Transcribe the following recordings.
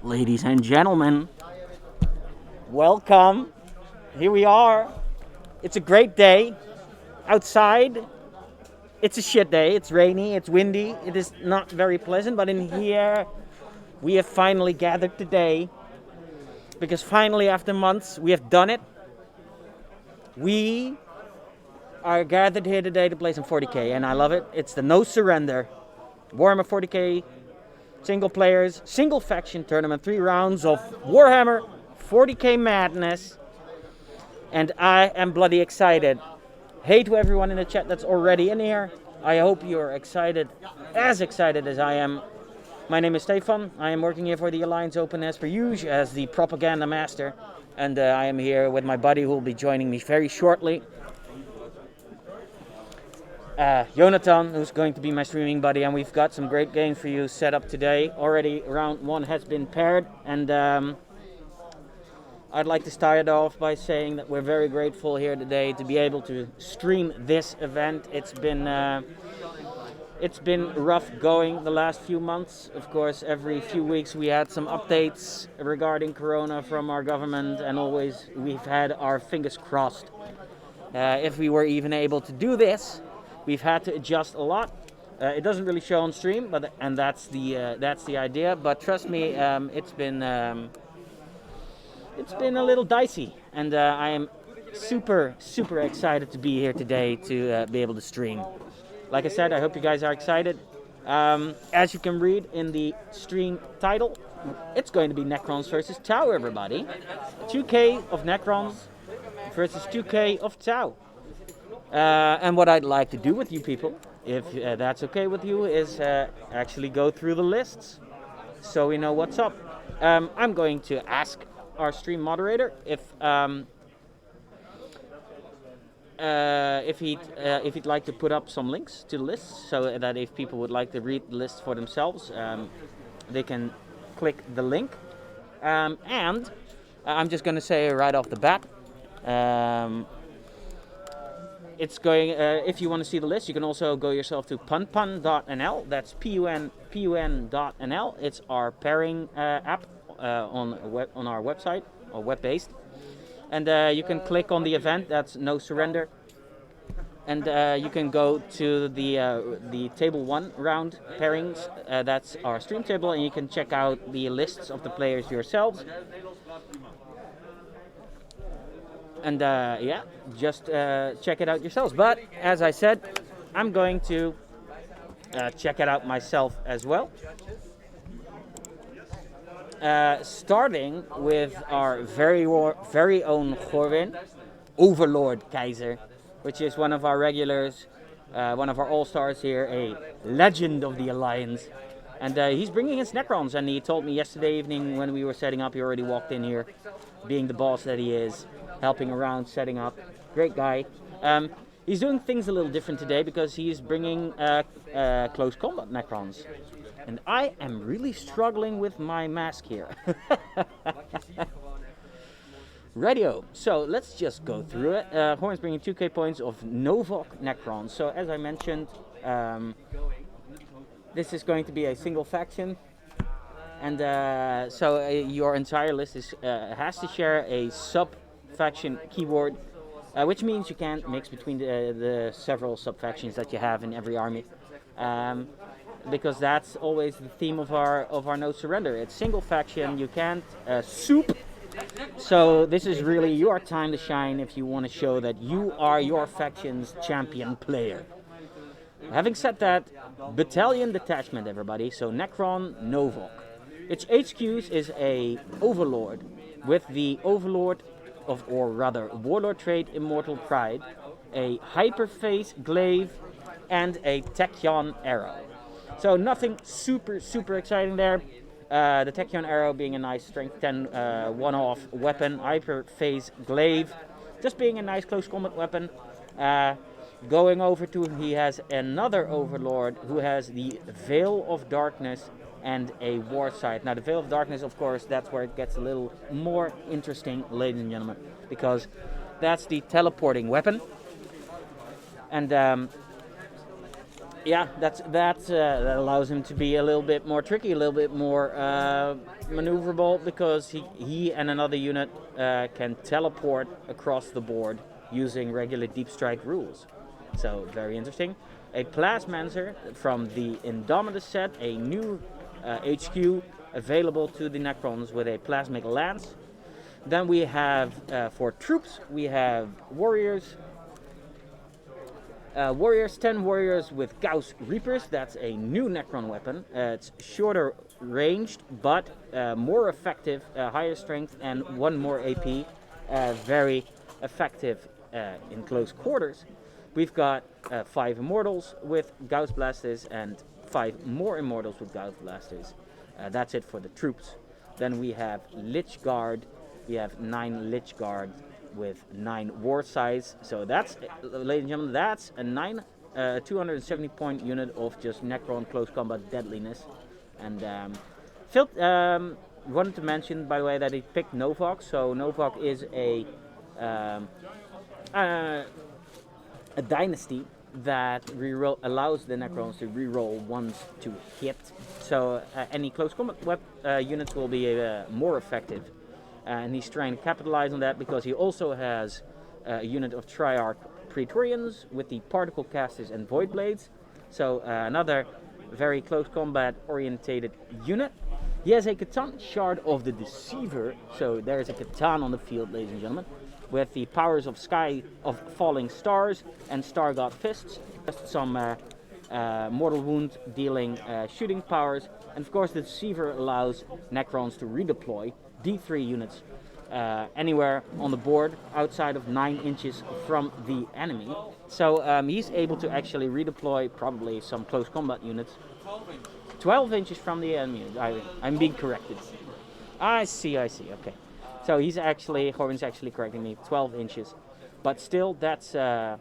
Ladies and gentlemen, welcome. Here we are. It's a great day. Outside, it's a shit day. It's rainy, it's windy. It is not very pleasant, but in here, we have finally gathered today. Because finally, after months, we have done it. We are gathered here today to play some 40K, and I love it. It's the No Surrender Warhammer 40K single players, single faction tournament, 3 rounds of Warhammer 40K madness, and I am bloody excited. Hey to everyone in the chat that's already in here. I hope you're excited as I am. My name is Stefan. I am working here for the Alliance Open as per usual as the propaganda master, and I am here with my buddy who will be joining me very shortly. Jonathan, who's going to be my streaming buddy, and we've got some great games for you set up today. Already round 1 has been paired, and I'd like to start off by saying that we're very grateful here today to be able to stream this event. It's been rough going the last few months. Of course, every few weeks we had some updates regarding Corona from our government, and always we've had our fingers crossed. If we were even able to do this, we've had to adjust a lot. It doesn't really show on stream, and that's the idea. But trust me, it's been a little dicey, and I am super excited to be here today to be able to stream. Like I said, I hope you guys are excited. As you can read in the stream title, it's going to be Necrons versus Tau, everybody. 2K of Necrons versus 2K of Tau. And what I'd like to do with you people, if that's okay with you, is actually go through the lists so we know what's up. I'm going to ask our stream moderator if he'd like to put up some links to the lists, so that if people would like to read the list for themselves, they can click the link. And I'm just going to say right off the bat, it's going. If you want to see the list, you can also go yourself to punpun.nl. That's pun.nl. It's our pairing app on our website, or web-based, and you can click on the event. That's No Surrender, and you can go to the table 1 round pairings. That's our stream table, and you can check out the lists of the players yourselves. And yeah, just check it out yourselves. But as I said, I'm going to check it out myself as well. Starting with our very own Gorwin, Overlord Kaiser, which is one of our regulars, one of our all-stars here, a legend of the Alliance. And he's bringing his Necrons, and he told me yesterday evening when we were setting up, he already walked in here, being the boss that he is, helping around, setting up. Great guy. He's doing things a little different today because he's bringing close combat Necrons. And I am really struggling with my mask here. Radio. So let's just go through it. Horn's bringing 2k points of Novok Necrons. So as I mentioned, this is going to be a single faction. And so your entire list has to share a sub-faction keyword, which means you can't mix between the several sub-factions that you have in every army. Because that's always the theme of our No Surrender. It's single faction, you can't soup. So this is really your time to shine if you want to show that you are your faction's champion player. Having said that, battalion detachment, everybody. So Necron Novok. Its HQs is a Overlord with the Overlord of, or rather, Warlord trait Immortal Pride, a Hyperface Glaive, and a Tachyon Arrow. So nothing super exciting there. The Tachyon Arrow being a nice strength 10 one-off weapon. Hyperface Glaive just being a nice close combat weapon. Going over to, he has another Overlord who has the Veil of Darkness and a War Sight. Now the Veil of Darkness, of course, that's where it gets a little more interesting, ladies and gentlemen, because that's the teleporting weapon. And Yeah, that allows him to be a little bit more tricky, a little bit more maneuverable, because he and another unit can teleport across the board using regular deep strike rules. So very interesting. A Plasmancer from the Indomitus set, a new HQ available to the Necrons with a plasmic lance. Then we have for troops, we have warriors. 10 warriors with Gauss Reapers. That's a new Necron weapon. It's shorter ranged, but more effective, higher strength, and 1 more AP. Very effective in close quarters. We've got 5 Immortals with Gauss Blasters and 5 more Immortals with Gauss Blasters. That's it for the troops. Then we have Lich Guard. We have 9 Lich Guard with 9 war size. So that's, ladies and gentlemen, that's a 270 point unit of just Necron close combat deadliness. And Phil wanted to mention, by the way, that he picked Novok. So Novok is a dynasty that allows the Necrons to reroll once to hit. So any close combat units will be more effective. And he's trying to capitalize on that because he also has a unit of Triarch Praetorians with the Particle Casters and Void Blades. So another very close combat orientated unit. He has a Catan Shard of the Deceiver. So there's a Catan on the field, ladies and gentlemen, with the powers of Sky of Falling Stars and Star God Fists. Just some mortal wound dealing shooting powers. And of course the Deceiver allows Necrons to redeploy D3 units anywhere on the board outside of 9 inches from the enemy. So he's able to actually redeploy probably some close combat units 12 inches from the enemy. I'm being corrected. I see, okay. So Corbin's actually correcting me, 12 inches. But still, that's 12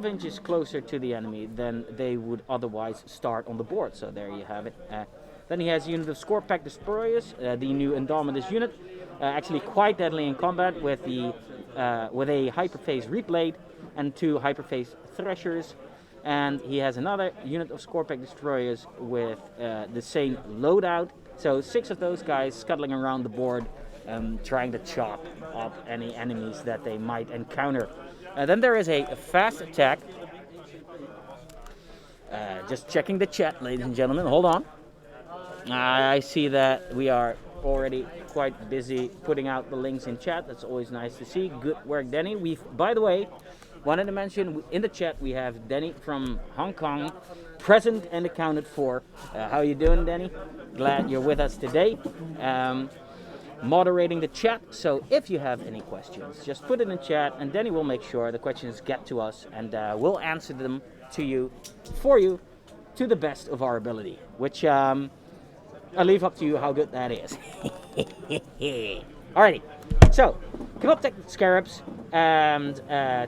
inches closer to the enemy than they would otherwise start on the board. So there you have it. Then he has a unit of Scorpack Destroyers, the new Indomitus unit. Actually quite deadly in combat with a Hyperphase Reblade and 2 Hyperphase Threshers. And he has another unit of Scorpack Destroyers with the same loadout. So 6 of those guys scuttling around the board, trying to chop up any enemies that they might encounter. Then there is a fast attack. Just checking the chat, ladies and gentlemen. Hold on. I see that we are already quite busy putting out the links in chat. That's always nice to see. Good work, Denny. By the way, wanted to mention in the chat we have Denny from Hong Kong, present and accounted for. How you doing, Denny? Glad you're with us today. Moderating the chat. So if you have any questions, just put it in chat, and Denny will make sure the questions get to us, and we'll answer them to you, for you, to the best of our ability. Which I leave up to you how good that is. Alrighty, so Canoptech Scarabs, and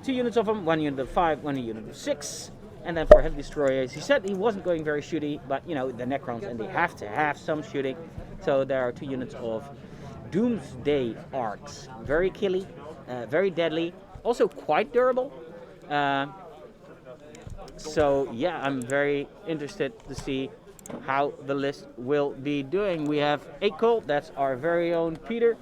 2 units of them, 1 unit of 5, 1 unit of 6. And then for Heavy Destroyers, he said he wasn't going very shooty, but you know, the Necrons, and they have to have some shooting. So there are 2 units of Doomsday Arcs. Very killy, very deadly, also quite durable. So yeah, I'm very interested to see how the list will be doing. We have Acold, that's our very own Peter,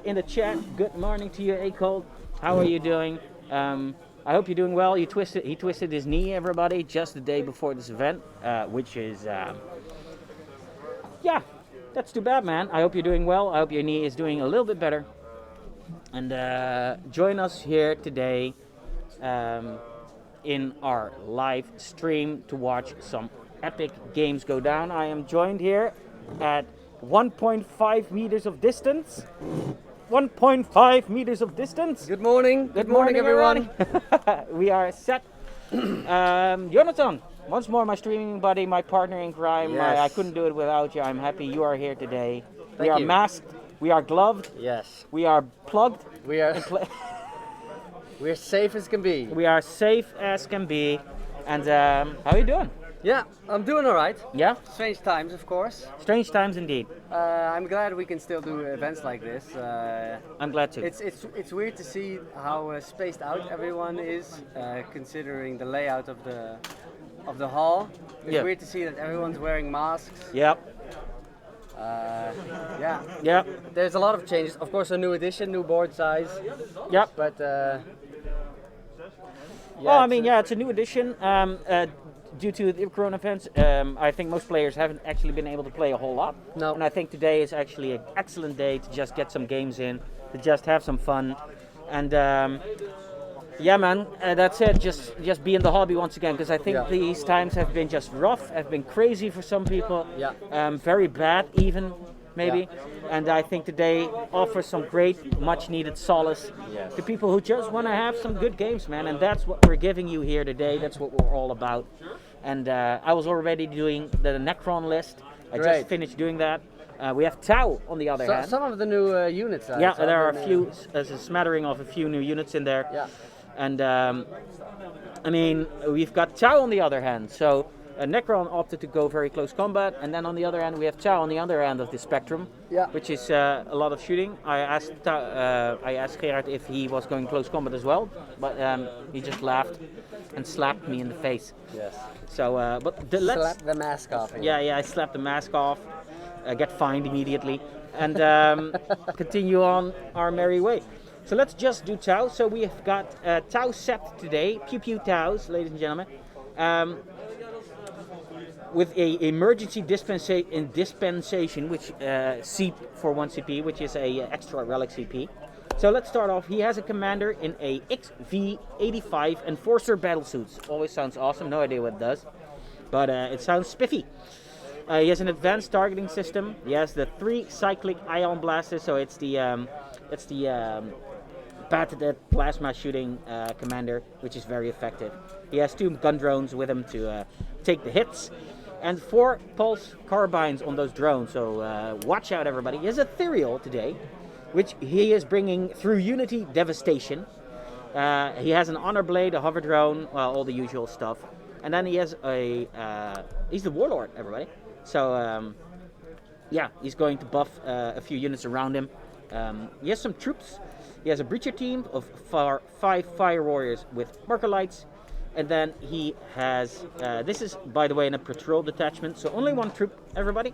in the chat. Good morning to you, Acold. How are you doing? I hope you're doing well. He twisted his knee, everybody, just the day before this event, which is, yeah, that's too bad, man. I hope you're doing well. I hope your knee is doing a little bit better. And join us here today in our live stream to watch some epic games go down. I am joined here at 1.5 meters of distance. 1.5 meters of distance. Good morning. Good morning, everyone. We are set. Jonathan, once more my streaming buddy, my partner in crime. Yes. I couldn't do it without you. I'm happy you are here today. Thank we are you. masked. We are gloved. Yes. We are plugged. We are. We're safe as can be. We are safe as can be. And how are you doing? Yeah, I'm doing all right. Yeah? Strange times, of course. Strange times indeed. I'm glad we can still do events like this. I'm glad too. It's weird to see how spaced out everyone is, considering the layout of of the hall. It's Yeah. weird to see that everyone's wearing masks. Yep. Yeah. Yep. There's a lot of changes. Of course, a new edition, new board size. Yep. But Well, I mean, yeah, it's a new edition. Due to the Corona events, I think most players haven't actually been able to play a whole lot. No. And I think today is actually an excellent day to just get some games in, to just have some fun. And yeah, man, that's it. Just be in the hobby once again, because I think Yeah. these times have been just rough, have been crazy for some people. Yeah. Very bad even, maybe. Yeah. And I think today offers some great, much needed solace Yes. to people who just want to have some good games, man. And that's what we're giving you here today. That's what we're all about. And I was already doing the Necron list. I Great. just finished doing that. We have Tau on the other hand. Some of the new units. Yeah, there are a few, there's a smattering of a few new units in there. Yeah. And I mean, we've got Tau on the other hand. So Necron opted to go very close combat, and then on the other hand we have Tau on the other end of the spectrum, Yeah. which is a lot of shooting. I asked Gerard if he was going close combat as well, but he just laughed and slapped me in the face. Yes. So, but let's Slap the mask off. yeah, I slapped the mask off, get fined immediately, and continue on our merry way. So let's just do Tau. So we have got Tau set today, Pew Pew Taus, ladies and gentlemen, with a emergency dispensation, which CP for 1 CP, which is a extra relic CP. So let's start off. He has a commander in a XV85 Enforcer battlesuits. Always sounds awesome. No idea what it does, but it sounds spiffy. He has an advanced targeting system. He has the 3 cyclic ion blasters, so it's the patented plasma shooting commander, which is very effective. He has 2 gun drones with him to take the hits, and 4 pulse carbines on those drones. So watch out, everybody. He has a Ethereal today, which he is bringing through Unity Devastation. He has an Honor Blade, a hover drone, well, all the usual stuff. And then he has he's the Warlord, everybody. So yeah, he's going to buff a few units around him. He has some troops. He has a Breacher team of 5 Fire Warriors with Marker Lights. And then he has, this is, by the way, in a patrol detachment, so only 1 troop, everybody.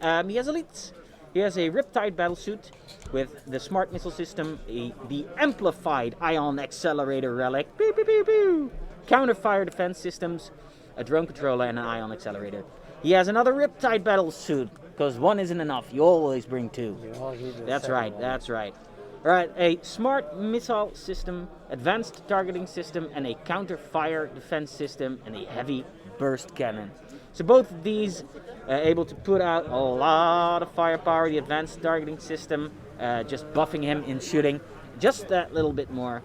He has elites. He has a Riptide battlesuit with the smart missile system, the amplified ion accelerator relic, pew, pew, pew, pew, counter fire defense systems, a drone controller, and an ion accelerator. He has another Riptide battlesuit, because 1 isn't enough. You always bring 2. That's right, that's right. Alright, a smart missile system, advanced targeting system, and a counter fire defense system, and a heavy burst cannon. So both of these able to put out a lot of firepower. The advanced targeting system just buffing him in shooting just that little bit more,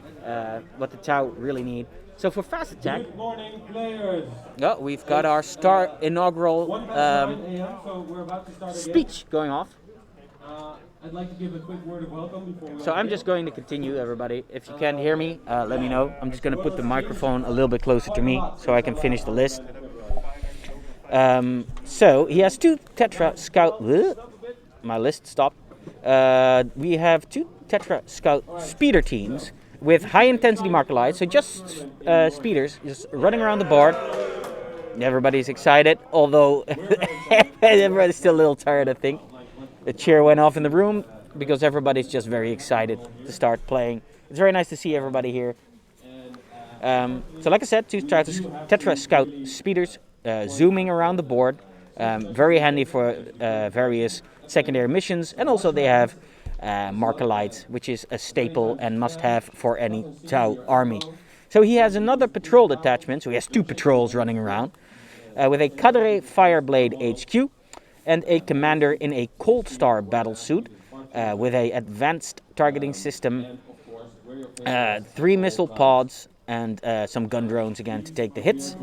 what the Tau really need. So for fast attack, Good morning, players. oh, we've got our inaugural 1 past 9 a.m., so we're about to start again. speech going off. I'd like to give a quick word of welcome before we So I'm just going to continue, everybody. If you can't hear me, let me know. I'm just going to put the microphone a little bit closer to me so I can finish the list. So he has 2 Tetra Scout. My list stopped. We have 2 Tetra Scout speeder teams with high intensity marker lights. So just speeders, just running around the board. Everybody's excited, although everybody's still a little tired, I think. The chair went off in the room because everybody's just very excited to start playing. It's very nice to see everybody here. So like I said, 2 Tetra Scout speeders zooming around the board. Very handy for various secondary missions. And also they have marker lights, which is a staple and must have for any Tau army. So he has another patrol detachment, so he has 2 patrols running around. With a Cadre Fireblade HQ. And a commander in a Cold Star battlesuit with a advanced targeting system, 3 missile pods, and some gun drones again to take the hits.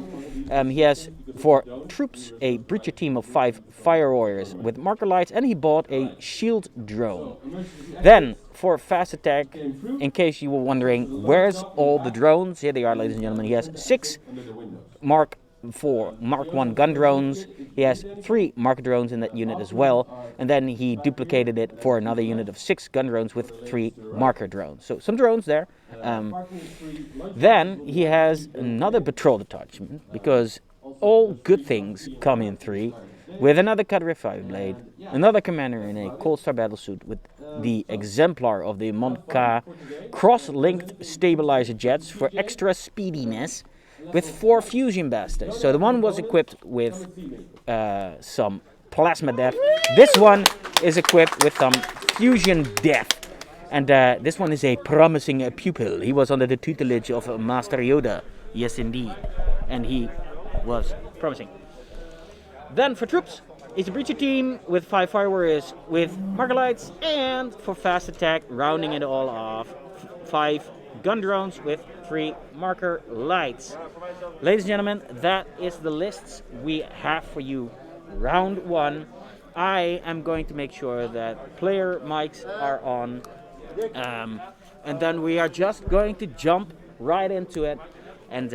He has for troops a Breacher team of 5 Fire Warriors with marker lights, and he bought a shield drone. Then for fast attack, in case you were wondering, where's all the drones? Here they are, ladies and gentlemen. He has 6 Mark 1 gun drones. He has 3 marker drones in that unit as well, and then he duplicated it for another unit of 6 gun drones with 3 marker drones. So some drones there. Then he has another patrol detachment because all good things come in 3, with another Cadre Fire Blade, another commander in a Cold Star battlesuit with the exemplar of the Monka cross-linked stabilizer jets for extra speediness, with 4 fusion basters. So the one was equipped with some plasma death. This one is equipped with some fusion death. And this one is a promising pupil. He was under the tutelage of Master Yoda. Yes, indeed. And he was promising. Then for troops, it's a breacher team with 5 fire warriors with marker lights. And for fast attack, rounding it all off, 5 gun drones with 3 marker lights. Ladies and gentlemen, that is the lists we have for you. Round 1. I am going to make sure that player mics are on. And then we are just going to jump right into it and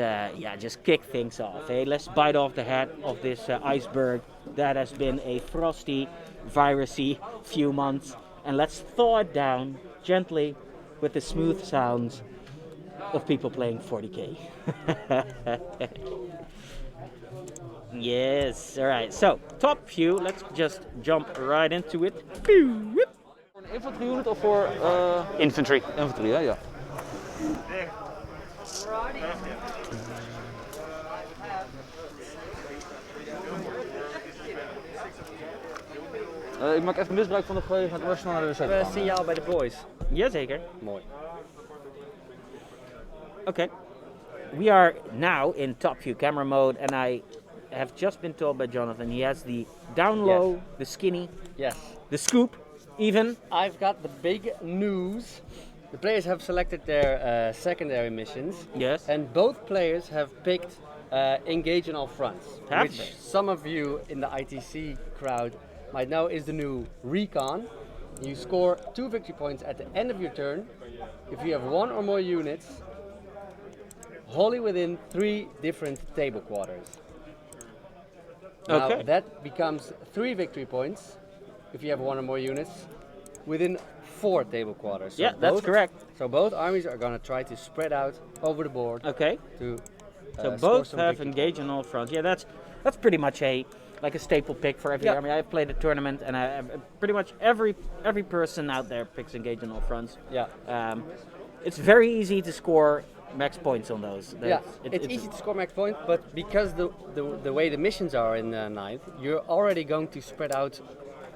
just kick things off. Hey, let's bite off the head of this iceberg that has been a frosty, virusy few months, and let's thaw it down gently with the smooth sounds of people playing 40K. Yes, all right. So top view. Let's just jump right into it. Infantry unit of voor Infantry. infantry, hè? Ja. Ik maak even misbruik van de gelegenheid om even naar de wc te Een gaan. signaal bij de boys. Jazeker. Mooi. Okay. We are now in top view camera mode, and I have just been told by Jonathan he has the down low, Yes. the skinny, Yes. the scoop, even. I've got the big news. The players have selected their secondary missions. Yes. And both players have picked engage on all fronts. Have which they? some of you in the ITC crowd might know is the new recon. You score 2 victory points at the end of your turn if you have 1 or more units wholly within 3 different table quarters. Now Okay. that becomes 3 victory points if you have 1 or more units within 4 table quarters. So Yeah, that's both- correct. So both armies are going to try to spread out over the board Okay. to So score both some have victory engaged on all fronts. Yeah, that's pretty much a staple pick for every Yeah. army. I've played a tournament, and pretty much every person out there picks engage on all fronts. Yeah. It's very easy to score max points on those. Yeah, it's easy to score max point, but because the way the missions are in ninth, you're already going to spread out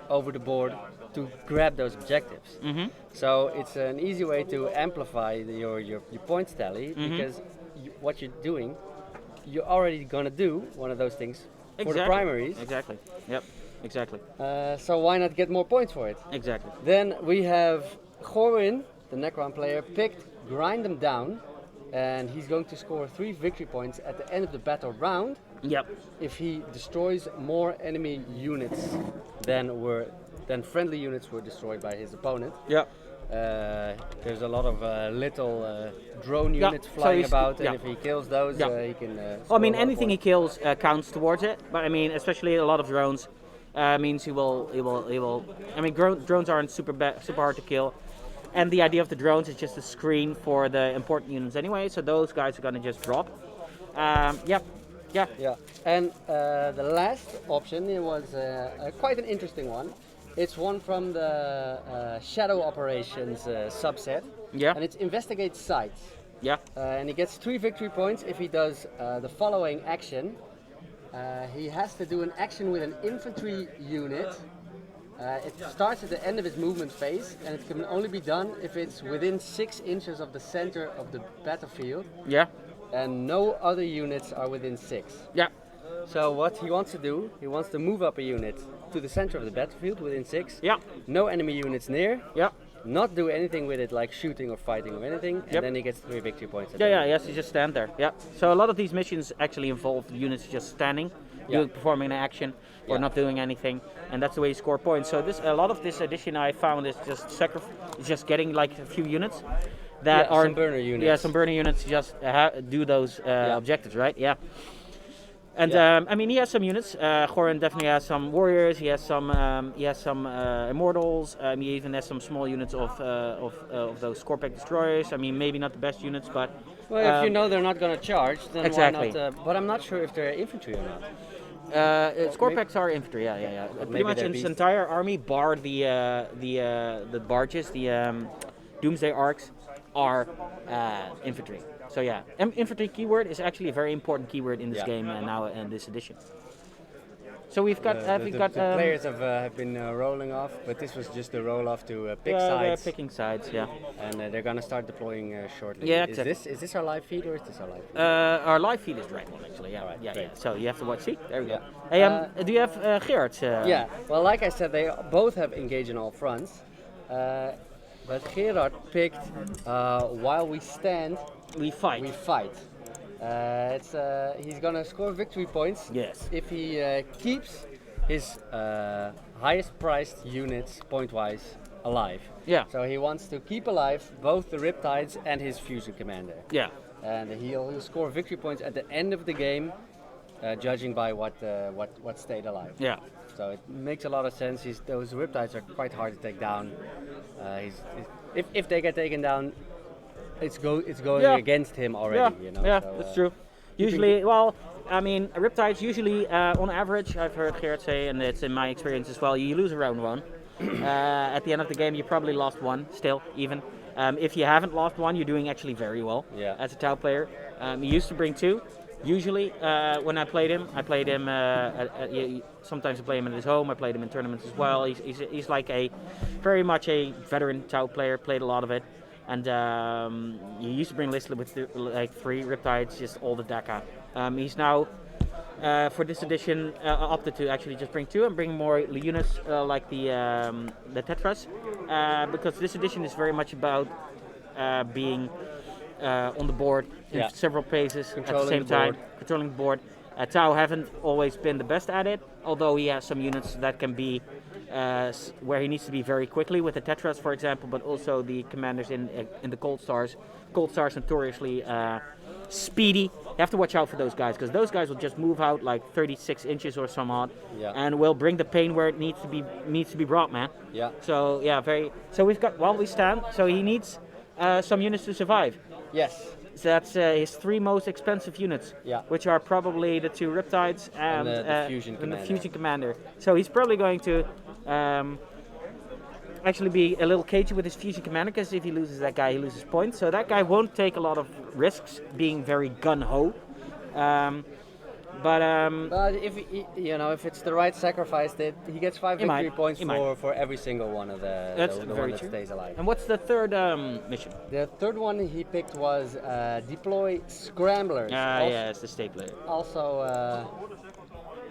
over the board to grab those objectives. Mm-hmm. So it's an easy way to amplify your points tally Mm-hmm. because what you're doing, you're already gonna do one of those things for the Exactly. primaries. Exactly. Yep. Exactly. So why not get more points for it? Exactly. Then we have Gorwin, the Necron player, picked Grind Them Down, and he's going to score 3 victory points at the end of the battle round Yep. if he destroys more enemy units than friendly units were destroyed by his opponent. Yep. There's a lot of little drone Yeah, units so flying he's- about, and yeah. if he kills those, Yeah. he can. Well, I score mean, a lot of anything he points. kills counts towards it. But I mean, especially a lot of drones means he will. I mean, drones aren't super hard to kill, and the idea of the drones is just a screen for the important units anyway. So those guys are gonna just drop. Yep. Yeah. Yeah, and the last option it was quite an interesting one. It's one from the Shadow Operations subset, Yeah. and it's Investigate Sites. Yeah. And he gets 3 victory points if he does the following action. He has to do an action with an infantry unit. It starts at the end of his movement phase, and it can only be done if it's within 6 inches of the center of the battlefield, Yeah. and no other units are within 6. Yeah. So what he wants to do, he wants to move up a unit to the center of the battlefield within 6. Yeah. No enemy units near. Yeah. Not do anything with it like shooting or fighting or anything, and Yep. then he gets 3 victory points. At Yeah, the yeah, end. he has to just stand there. Yeah. So a lot of these missions actually involve units just standing, Yeah. performing an action, or Yeah. not doing anything, and that's the way you score points. So a lot of this edition I found is just getting like a few units that Yeah, are some burner units. Yeah, some burner units just do those objectives, right? Yeah. And Yeah. I mean, he has some units. Goran definitely has some warriors. He has some immortals. He even has some small units of those Scorpack destroyers. I mean, maybe not the best units, but Well, if you know they're not going to charge, then Exactly. why not? But I'm not sure if they're infantry or not. Score packs are infantry, yeah. Pretty maybe much they're its beasts. entire army, bar the barges, the Doomsday Arcs, are infantry. So yeah, infantry keyword is actually a very important keyword in this game now in this edition. So we've got The players have been rolling off, but this was just a roll off to pick sides. picking sides, yeah. And they're gonna start deploying shortly. Yeah, is exactly. this our live feed or is this our live feed? Our live feed is right one actually, yeah. Alright, yeah. great. So you have to watch. See, there we go. Yeah. Hey, do you have Gerard? Yeah. Well, like I said, they both have engaged in all fronts. But Gerard picked while we stand, We fight. we fight. He's gonna score victory points Yes. if he keeps his highest priced units point-wise alive. Yeah. So he wants to keep alive both the Riptides and his fusion commander. Yeah. And he'll score victory points at the end of the game, judging by what stayed alive. Yeah. So it makes a lot of sense. Those Riptides are quite hard to take down. If they get taken down, it's going Yeah. against him already. Yeah. You know. Yeah. So, That's true. Usually, well, I mean, Riptides usually, on average, I've heard Gerard say, and it's in my experience as well, you lose around one. At the end of the game, you probably lost one, still, even. If you haven't lost one, you're doing actually very well as a Tau player. He used to bring two. Usually, when I played him, sometimes I play him at his home, I played him in tournaments as well. He's like very much a veteran Tau player, played a lot of it. And he used to bring listed with like 3 Riptides, just all the Daka. He's now, for this edition, opted to actually just bring 2 and bring more units like the Tetras, because this edition is very much about being on the board in several phases at the same time, controlling the board. Tau haven't always been the best at it, although he has some units that can be where he needs to be very quickly with the Tetras, for example, but also the commanders in the Cold Stars. Cold Stars notoriously speedy. You have to watch out for those guys, because those guys will just move out like 36 inches or some odd, and will bring the pain where it needs to be brought, man. Yeah. So yeah, So we've got while we stand. So he needs some units to survive. Yes. So that's his 3 most expensive units, which are probably the 2 Riptides and the Fusion and the Commander. Fusion Commander. So he's probably going to actually be a little cagey with his Fusion Commander, because if he loses that guy, he loses points. So that guy won't take a lot of risks, being very gun-ho. But if it's the right sacrifice, that he gets 5 He victory might. points He might. for every single one of That's the very one that true. stays alive. And what's the third mission? The third one he picked was deploy scramblers. Yeah, it's the stapler. Also,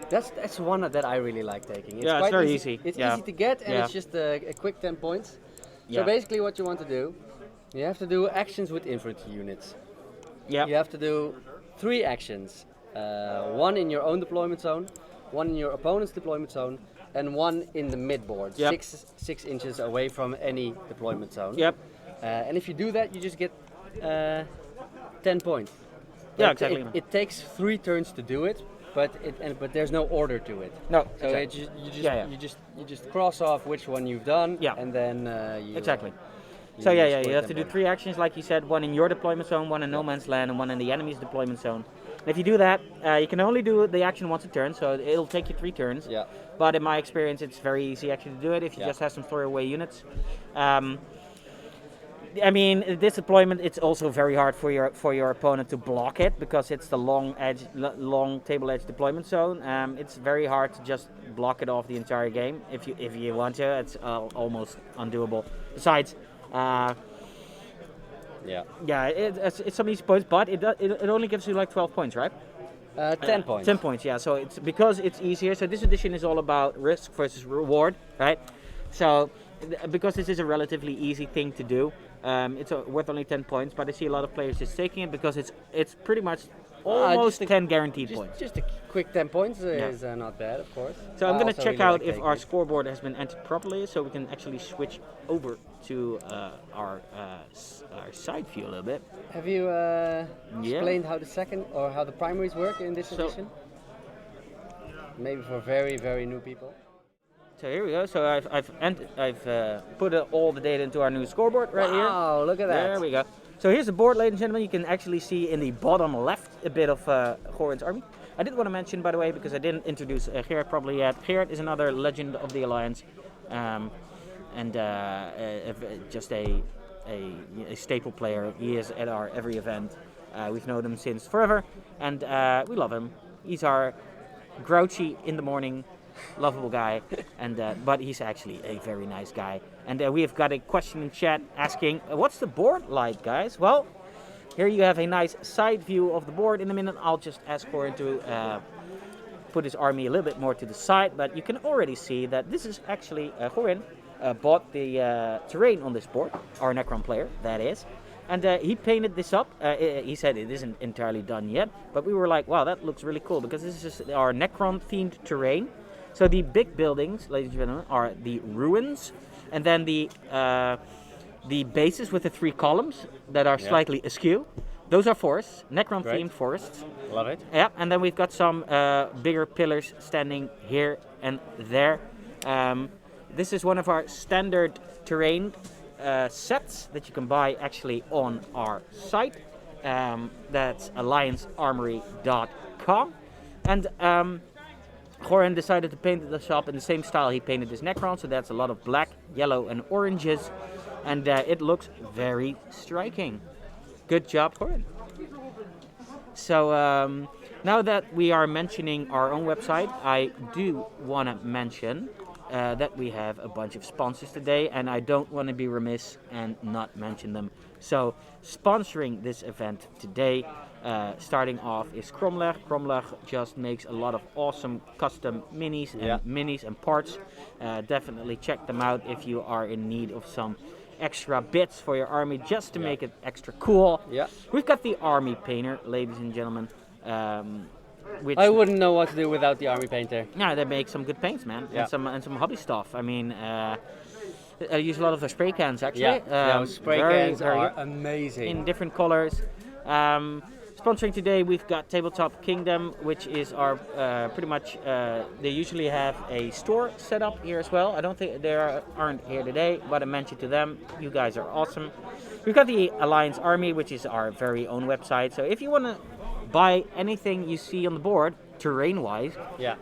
that's one that I really like taking. It's Yeah, it's quite very easy. It's Yeah. easy to get, and Yeah. it's just a quick 10 points. Yeah. So basically, what you want to do, you have to do actions with infantry units. Yeah. You have to do 3 actions. 1 in your own deployment zone, 1 in your opponent's deployment zone, and 1 in the midboard, Yep. 6 inches away from any deployment zone. Yep. And if you do that, you just get 10 points. Yeah, But exactly. It takes 3 turns to do it, but there's no order to it. No, So exactly. you just cross off which one you've done, and then you Exactly. you So you split have to them do up. 3 actions, like you said, 1 in your deployment zone, 1 in no man's land, and 1 in the enemy's deployment zone. And if you do that, you can only do the action once a turn, so it'll take you 3 turns. Yeah. But in my experience, it's very easy actually to do it if you just have some throwaway units. I mean, this deployment, it's also very hard for your opponent to block it, because it's the long table edge deployment zone. It's very hard to just block it off the entire game. If you want to, it's almost undoable. Besides, it's some easy points, but it only gives you like 12 points, right? 10 points. 10 points, yeah. So it's because it's easier. So this edition is all about risk versus reward, right? So because this is a relatively easy thing to do, it's worth only 10 points. But I see a lot of players just taking it because it's pretty much almost 10 guaranteed points. Just a quick 10 points is not bad, of course. So I'm I going to also check really out like if taking our it. scoreboard has been entered properly, so we can actually switch over to our side view a little bit. Have you explained how the second or how the primaries work in this edition? Maybe for very, very new people. So here we go. So I've put all the data into our new scoreboard right here. Wow, look at that. There we go. So here's the board, ladies and gentlemen. You can actually see in the bottom left a bit of Gorin's army. I did want to mention, by the way, because I didn't introduce Gerard probably yet. Gerard is another legend of the Alliance, and just a staple player. He is at our every event. We've known him since forever, and we love him. He's our grouchy in the morning, lovable guy, and but he's actually a very nice guy. And we have got a question in chat asking, what's the board like, guys? Well, here you have a nice side view of the board. In a minute, I'll just ask Gorin to put his army a little bit more to the side, but you can already see that this is actually Gorin bought the terrain on this board, our Necron player, that is. And he painted this up. He said it isn't entirely done yet, but we were like, wow, that looks really cool, because this is just our Necron-themed terrain. So the big buildings, ladies and gentlemen, are the ruins, and then the bases with the 3 columns that are slightly askew. Those are forests, Necron-themed forests. Love it. Yeah, and then we've got some bigger pillars standing here and there. This is one of our standard terrain sets that you can buy actually on our site. That's alliancearmory.com. And Gorin decided to paint the shop in the same style he painted his Necron, so that's a lot of black, yellow and oranges, and it looks very striking. Good job, Gorin. So now that we are mentioning our own website, I do want to mention that we have a bunch of sponsors today, and I don't want to be remiss and not mention them. So sponsoring this event today, starting off, is Cromlech. Cromlech just makes a lot of awesome custom minis and parts. Definitely check them out if you are in need of some extra bits for your army, just to make it extra cool. Yeah. We've got the army painter, ladies and gentlemen. Which I wouldn't know what to do without the army painter. yeah, they make some good paints, man, Yeah. and some hobby stuff. I mean, I use a lot of their spray cans actually. Yeah, those spray cans are good. amazing. In different colors. Sponsoring today, we've got Tabletop Kingdom, which is our pretty much. They usually have a store set up here as well. I don't think they aren't here today, but I mentioned to them, you guys are awesome. We've got the Alliance Army, which is our very own website. So if you want to buy anything you see on the board, terrain-wise,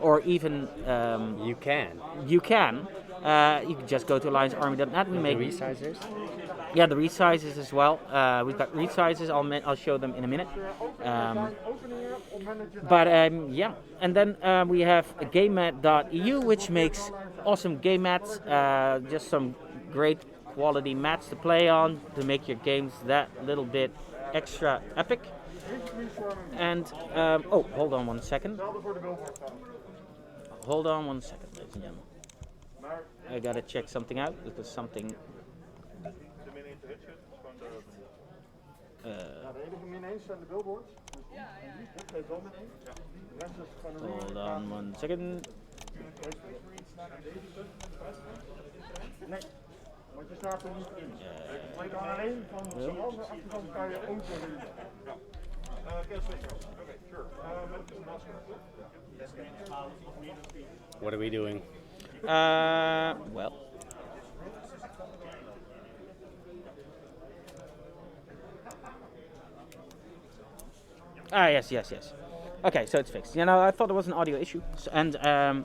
or even you can. you can just go to alliancearmy.net. We make resizers. Yeah, the resizes as well. We've got resizes. I'll show them in a minute. Yeah, and then we have gamemat.eu, which makes awesome game mats. Just some great quality mats to play on to make your games that little bit extra epic. And oh, hold on one second. Hold on one second, ladies and gentlemen. I gotta check something out because something. Hold on one second. Want je staat er niet in. Je kan alleen van de andere achterkant kan je openen. What are we doing? Well. Yes. Okay, so it's fixed. You know, I thought there was an audio issue, and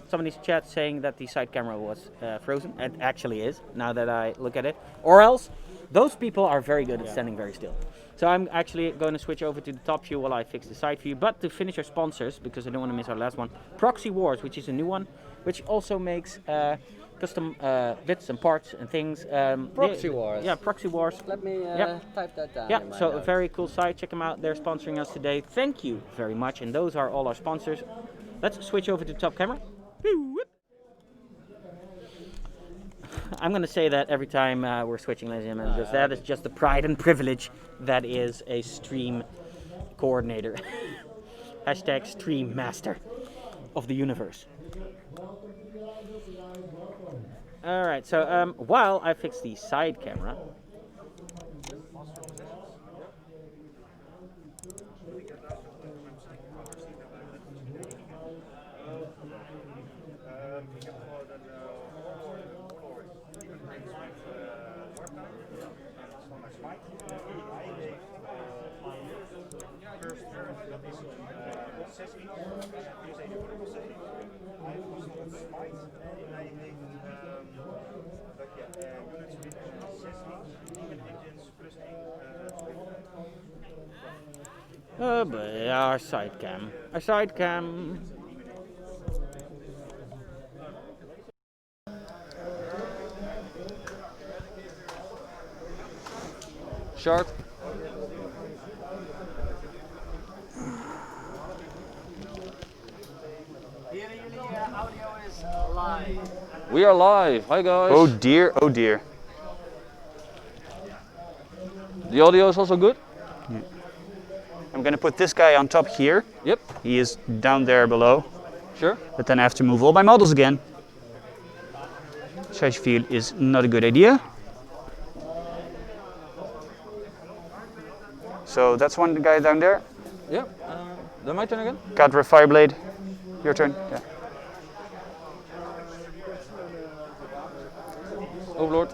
somebody's chat saying that the side camera was frozen. It actually is, now that I look at it. Or else, those people are very good at standing very still. So I'm actually going to switch over to the top view while I fix the side view. But to finish our sponsors, because I don't want to miss our last one, Proxy Wars, which is a new one, which also makes custom bits and parts and things. Proxy Wars? Yeah, Proxy Wars. Let me type that down. Yeah, in my so a notes. very cool site. Check them out. They're sponsoring us today. Thank you very much. And those are all our sponsors. Let's switch over to the top camera. I'm going to say that every time we're switching, ladies and gentlemen, because that is just the pride and privilege that is a stream coordinator. Hashtag stream master of the universe. Alright, so while I fix the side camera, dat je units wint 16 Demon Engines plus 1 Oh, but our side cam. Our side cam. Shard. Heren, jullie audio is live. We are live. Hi guys. Oh dear, oh dear. The audio is also good? I'm gonna put this guy on top here. Yep. He is down there below. Sure. But then I have to move all my models again. Which I feel is not a good idea. So that's one guy down there. Yeah. Then my turn again? Cadre Fireblade. Your turn. Yeah. Overlord.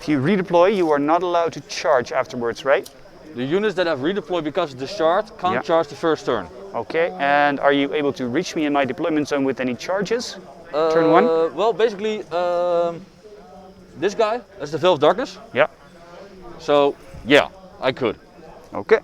If you redeploy, you are not allowed to charge afterwards, right? The units that have redeployed because of the shard can't Yeah. charge the first turn. Okay. And are you able to reach me in my deployment zone with any charges? Turn one? Well, basically, this guy is the Veil of Darkness. Yeah. So, yeah, I could. Okay.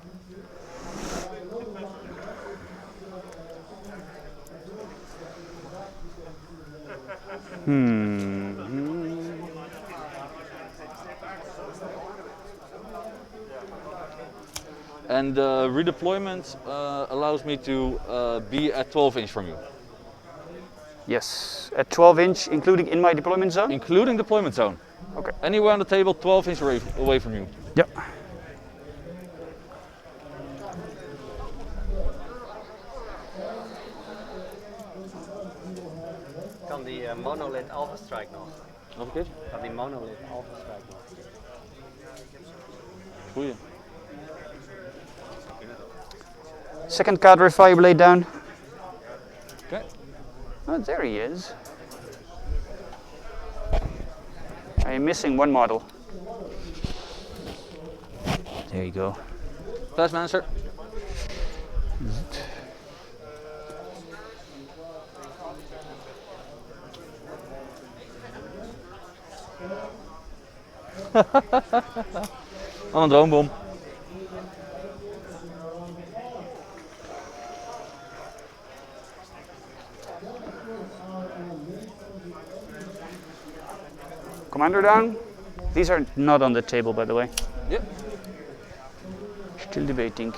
And redeployment allows me to be at 12 inch from you. Yes. At 12 inch, including in my deployment zone? Including deployment zone. Okay. Anywhere on the table, 12 inch away from you. Yep. Kan die monolith Alpha Strike nog? Nog een keer? Kan die monolith Alpha Strike nog? Goeie. Second Cadre Fireblade down. Okay. Oh, there he is. I am missing one model. There you go. Fast man, sir. Aan een droombom. Commander down. These are not on the table, by the way. Yep. Still debating.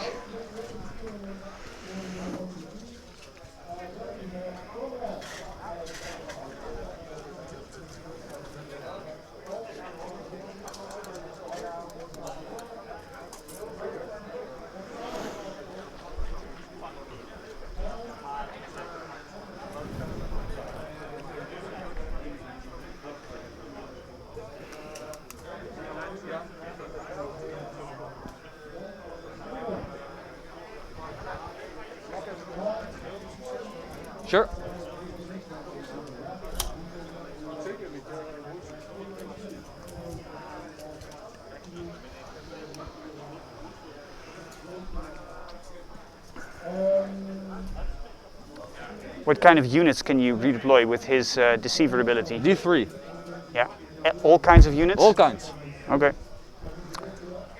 Sure. What kind of units can you redeploy with his deceiver ability? D3. Yeah. All kinds of units? All kinds. Okay.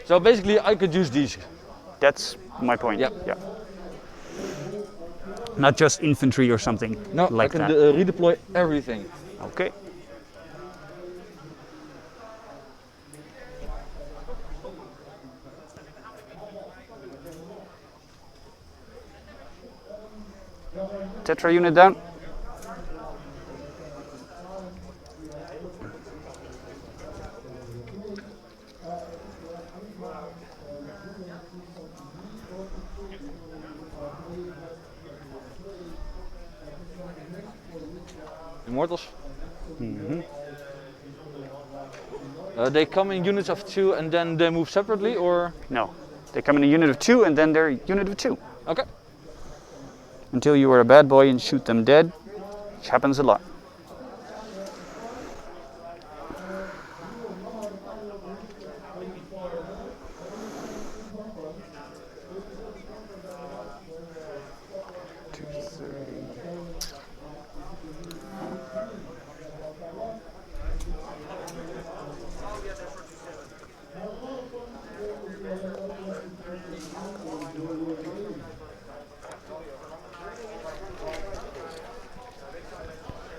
So basically I could use these. That's my point. Yep. Yeah. Not just infantry or something No, like I can that. redeploy everything. Okay. Tetra unit down. Immortals. They come in units of 2 and then they move separately, or? No. They come in a unit of 2 and then they're a unit of 2. Okay. Until you are a bad boy and shoot them dead, which happens a lot.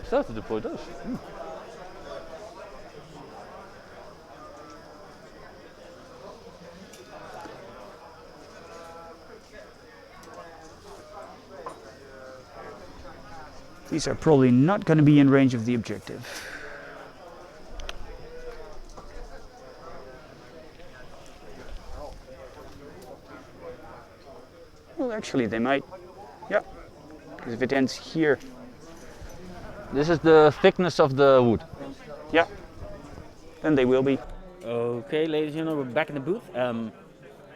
Start to deploy those. These are probably not going to be in range of the objective. Well, actually, they might. Yeah, because if it ends here. This is the thickness of the wood. Yeah, then they will be. Okay, ladies and gentlemen, we're back in the booth.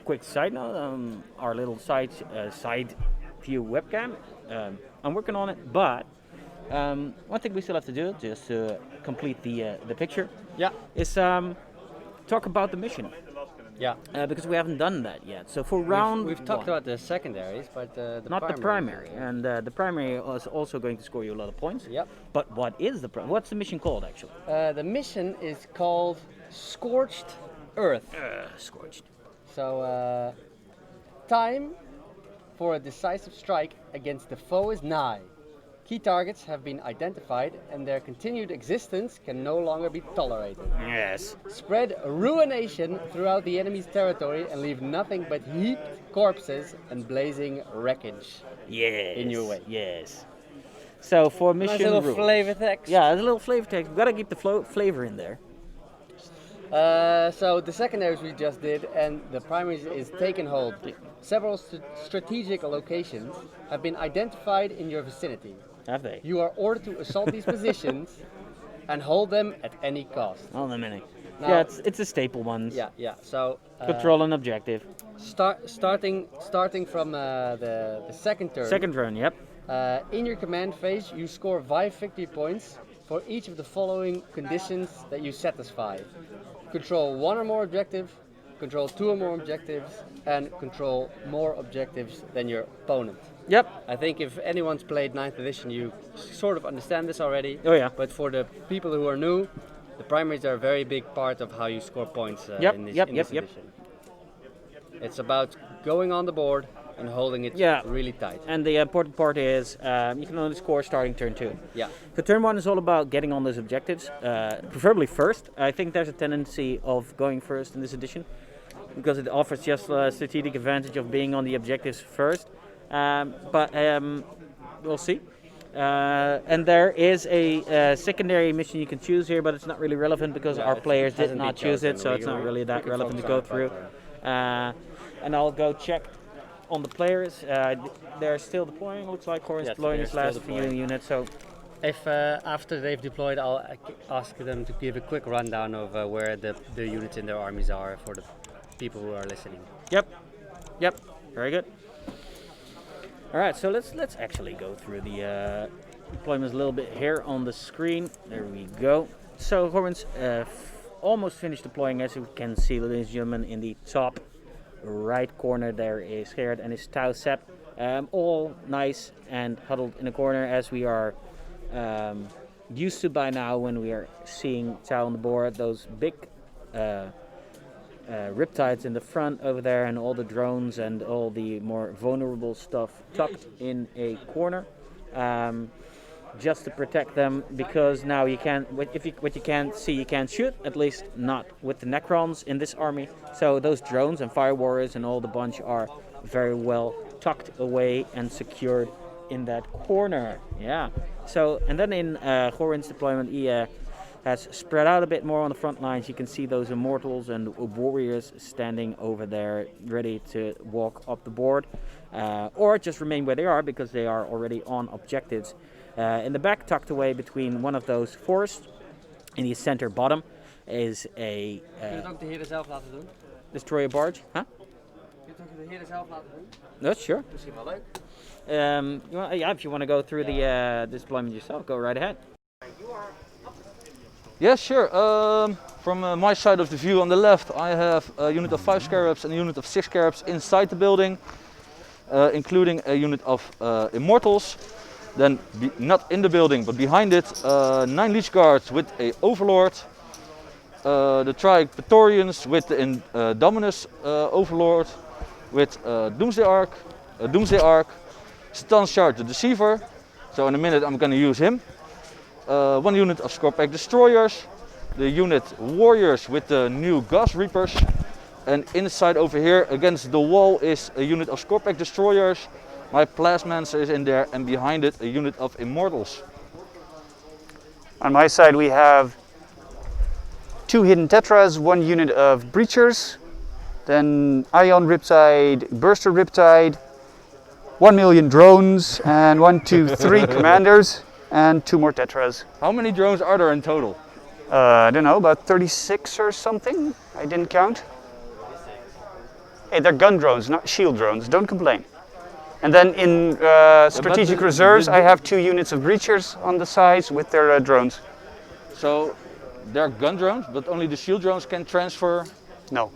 Quick side note, our little side view webcam. I'm working on it, but one thing we still have to do, just to complete the picture, Yeah. is talk about the mission. Yeah. Because we haven't done that yet. So for round We've talked one, about the secondaries, but not the primary, and the primary is also going to score you a lot of points. Yep. But what is the what's the mission called actually? The mission is called Scorched Earth. Scorched. So, time for a decisive strike against the foe is nigh. Key targets have been identified and their continued existence can no longer be tolerated. Yes. Spread ruination throughout the enemy's territory and leave nothing but heaped corpses and blazing wreckage. Yes. In your way. Yes. So for mission Nice little rules. flavor text. Yeah, a little flavor text. We've got to keep the flavor in there. So the secondaries we just did and the primaries is taken hold. Several strategic locations have been identified in your vicinity. Have they? You are ordered to assault these positions and hold them at any cost. All the many. Now- Yeah, it's a staple ones. Yeah. So Control and objective. starting from the second turn. Second turn. Yep. In your command phase, you score 5 victory points for each of the following conditions that you satisfy. Control 1 or more objective, control 2 or more objectives, and control more objectives than your opponent. Yep. I think if anyone's played 9th edition, you sort of understand this already. Oh yeah. But for the people who are new, the primaries are a very big part of how you score points Yep, in this, yep, in yep, this yep. edition. It's about going on the board and holding it Yeah. really tight. And the important part is you can only score starting turn 2. Yeah. So turn 1 is all about getting on those objectives, preferably first. I think there's a tendency of going first in this edition because it offers just a strategic advantage of being on the objectives first. But we'll see. And there is a secondary mission you can choose here, but it's not really relevant because No, our players did hasn't been not choose it, chosen. so it's not really that relevant to go through. And I'll go check on the players. They're still deploying. Looks like Horan's Yes, deploying they're his still last few deploying. units. So If after they've deployed, I'll ask them to give a quick rundown of where the units in their armies are for the people who are listening. yep, very good. All right, so let's actually go through the deployments a little bit here on the screen. There we go. So Horan's almost finished deploying, as you can see, ladies and gentlemen, in the top right corner there is Gerard and his Tau Sep, all nice and huddled in a corner as we are used to by now when we are seeing Tau on the board. Those big riptides in the front over there and all the drones and all the more vulnerable stuff tucked in a corner. Just to protect them, because now you can't. What you can't see, you can't shoot. At least not with the Necrons in this army. So those drones and fire warriors and all the bunch are very well tucked away and secured in that corner. Yeah. So and then in Horan's deployment, he has spread out a bit more on the front lines. You can see those immortals and warriors standing over there, ready to walk up the board, or just remain where they are because they are already on objectives. In the back, tucked away between one of those forests, in the center bottom, is a Kun je het ook de heren zelf laten doen? destroyer barge. Huh? Kun je het ook de heren zelf laten doen? No, sure. Misschien wel leuk. Yeah, if you want to go through the deployment yourself, go right ahead. Yeah, sure. From my side of the view on the left, I have a unit of 5 scarabs and a unit of 6 scarabs inside the building, including a unit of immortals. Then, not in the building, but behind it, 9 leech guards with a overlord, the Triac Praetorians with the Dominus overlord, with Doomsday Ark, Stance Shard the Deceiver. So in a minute I'm going to use him. one unit of Scorpack destroyers, the unit warriors with the new Gauss Reapers, and inside over here against the wall is a unit of Scorpack destroyers. My Plasmancer is in there, and behind it a unit of Immortals. On my side we have 2 hidden Tetras, 1 unit of Breachers, then Ion Riptide, Burster Riptide, 1 million drones, and 1, 2, 3 commanders, and 2 more Tetras. How many drones are there in total? I don't know, about 36 or something. I didn't count. Hey, they're gun drones, not shield drones. Don't complain. And then in strategic reserves, I have 2 units of Breachers on the sides with their drones. So they're gun drones, but only the shield drones can transfer. No.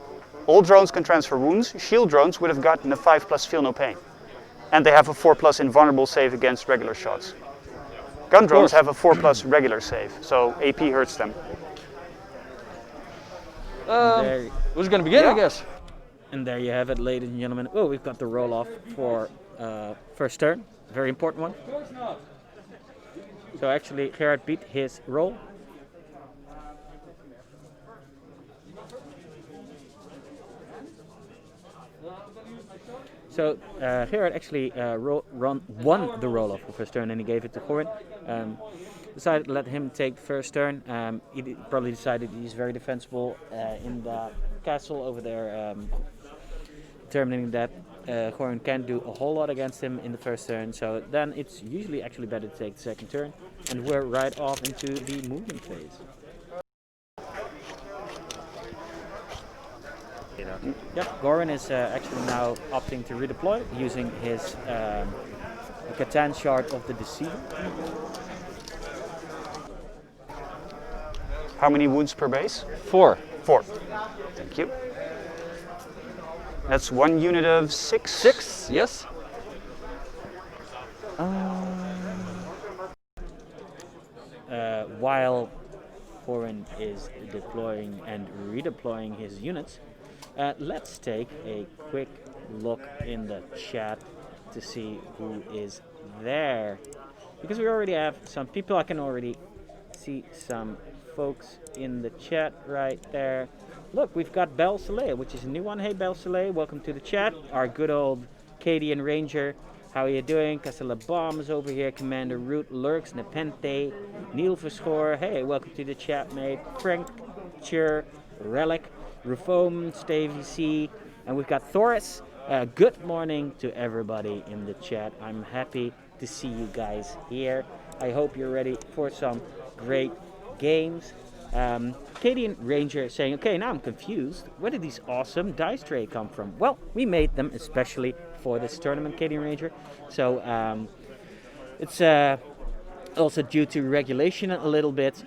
All drones can transfer wounds. Shield drones would have gotten a 5+ feel no pain. And they have a 4+ invulnerable save against regular shots. Gun drones have a 4+ regular save, so AP hurts them. Who's going to begin, Yeah. I guess? And there you have it, ladies and gentlemen. Oh, we've got the roll off for first turn. Very important one. So actually, Gerard beat his roll. So Gerard actually won the roll off for first turn, and he gave it to Gorin. Decided to let him take first turn. He probably decided he's very defensible in the castle over there, determining that Gorin can't do a whole lot against him in the first turn. So then it's usually actually better to take the second turn, and we're right off into the movement phase. Yep, Gorin is actually now opting to redeploy using his Catan shard of the Deceiver. How many wounds per base? 4. 4. Thank you. That's 1 unit of 6. 6, yes. While Gorin is deploying and redeploying his units, let's take a quick look in the chat to see who is there. Because we already have some people, I can already see some folks in the chat right there. Look, we've got Bel Soleil, which is a new one. Hey Bel Soleil, welcome to the chat. Our good old Cadian Ranger. How are you doing? Casella Bomb is over here. Commander Root Lurks, Nepente, Neil Verschoor. Hey, welcome to the chat, mate. Frank Chur, Relic, Rufome, Stavey C, and we've got Thoris. Good morning to everybody in the chat. I'm happy to see you guys here. I hope you're ready for some great games. Cadian Ranger saying, okay, now I'm confused. Where did these awesome dice tray come from? Well, we made them especially for this tournament, Cadian Ranger. So it's also due to regulation a little bit,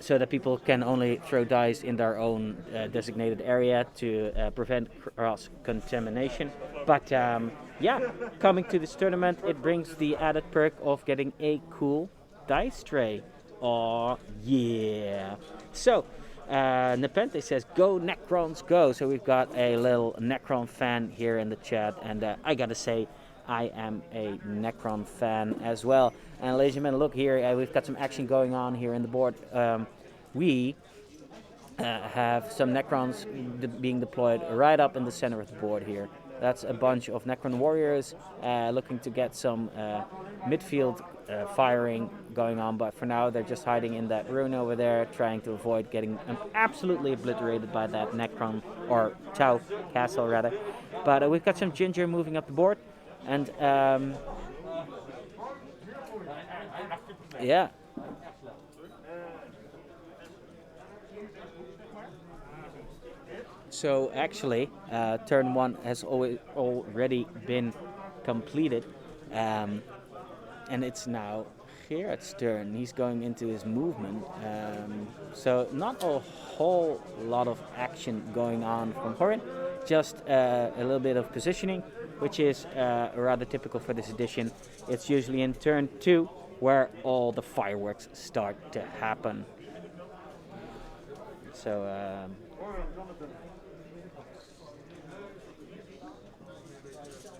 so that people can only throw dice in their own designated area to prevent cross-contamination. But yeah, coming to this tournament, it brings the added perk of getting a cool dice tray. Oh yeah. So Nepente says, go Necrons, go. So we've got a little Necron fan here in the chat, and I gotta say, I am a Necron fan as well. And ladies and gentlemen, look here, we've got some action going on here in the board. We have some Necrons being deployed right up in the center of the board here. That's a bunch of Necron warriors looking to get some midfield firing going on, but for now they're just hiding in that ruin over there, trying to avoid getting absolutely obliterated by that Necron, or Tau castle rather. But we've got some Ginger moving up the board, and yeah. So actually, turn 1 has already been completed, and it's now Gerard's turn. He's going into his movement, so not a whole lot of action going on from Gorin, just a little bit of positioning, which is rather typical for this edition. It's usually in turn 2 where all the fireworks start to happen. So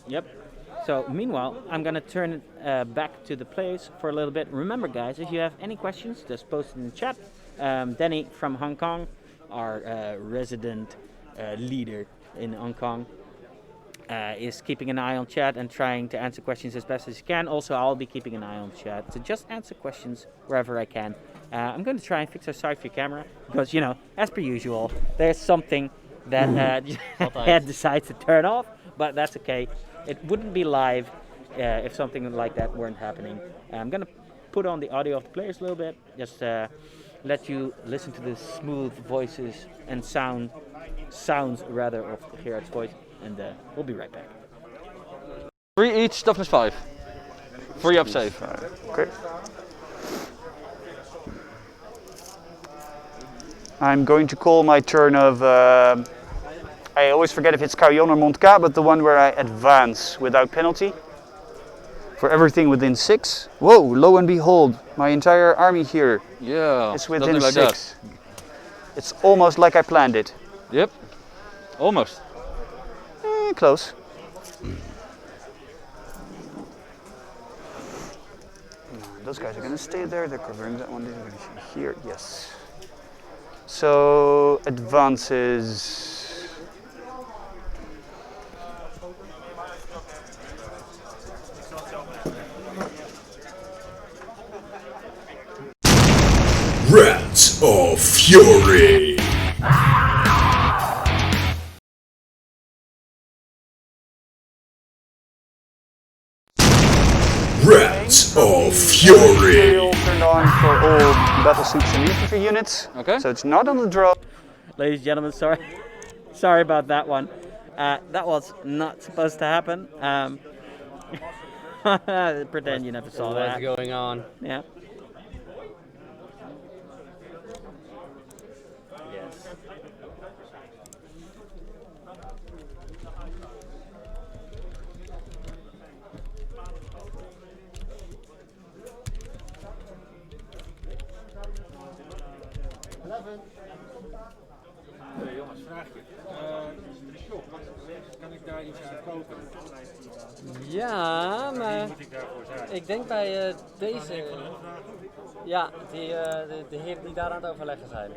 yep. So meanwhile, I'm gonna turn it back to the players for a little bit. Remember, guys, if you have any questions, just post it in the chat. Danny from Hong Kong, our resident leader in Hong Kong, is keeping an eye on chat and trying to answer questions as best as he can. Also, I'll be keeping an eye on chat to just answer questions wherever I can. I'm going to try and fix our side view camera because, you know, as per usual, there's something that Ed decides to turn off, but that's okay. It wouldn't be live if something like that weren't happening. I'm going to put on the audio of the players a little bit, just let you listen to the smooth voices and sounds rather of Gerard's voice, and we'll be right back. 3 each, toughness 5. 3 up safe. Okay. I'm going to call my turn of, I always forget if it's Carillon or Montcalm, but the one where I advance without penalty. For everything within 6. Whoa, lo and behold, my entire army here is within like 6. It's almost like I planned it. Yep, almost. Close. Those guys are going to stay there, they're covering that one, they're going to be here, yes. So, advances. Rats of Fury. Rats of Fury. Turned on for all battle suits and infantry units. Okay. So it's not on the draw. Ladies and gentlemen, sorry about that one. That was not supposed to happen. Pretend you never saw that. What's going on? Yeah. Yes. Jongens, vraagje. De shop, kan ik daar iets aan kopen? Ja, maar Moet ik daarvoor zijn? ik denk bij deze. Ja, de heren die daar aan het overleggen zijn.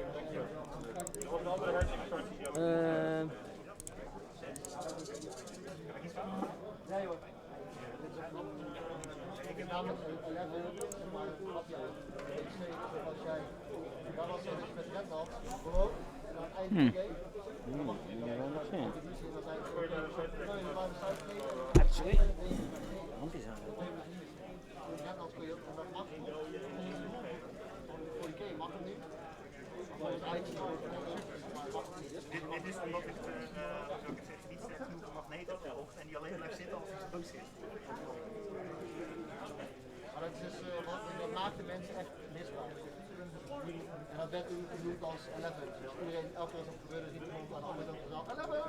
Dit is omdat ik niet sterk genoeg magneten volgt en die alleen blijft zitten als het boos is. Maar dat is dus dat maakt de mensen echt misbaar. En dat werd toen genoemd als 11. Dus iedereen, elke keer als het gebeurde, riep iemand aan de andere kant van 11.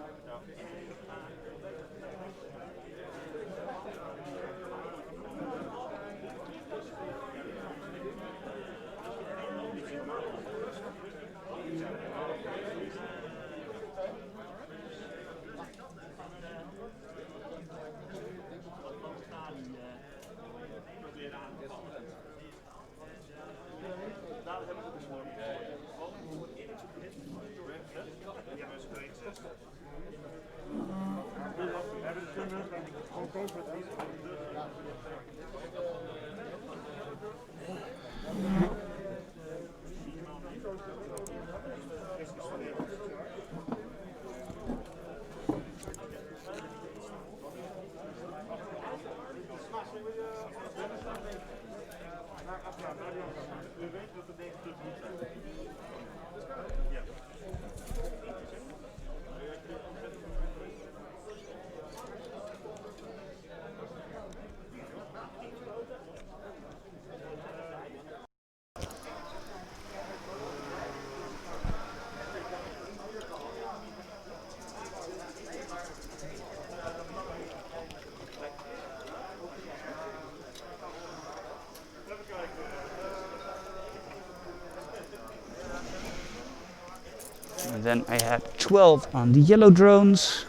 And then I have 12 on the yellow drones.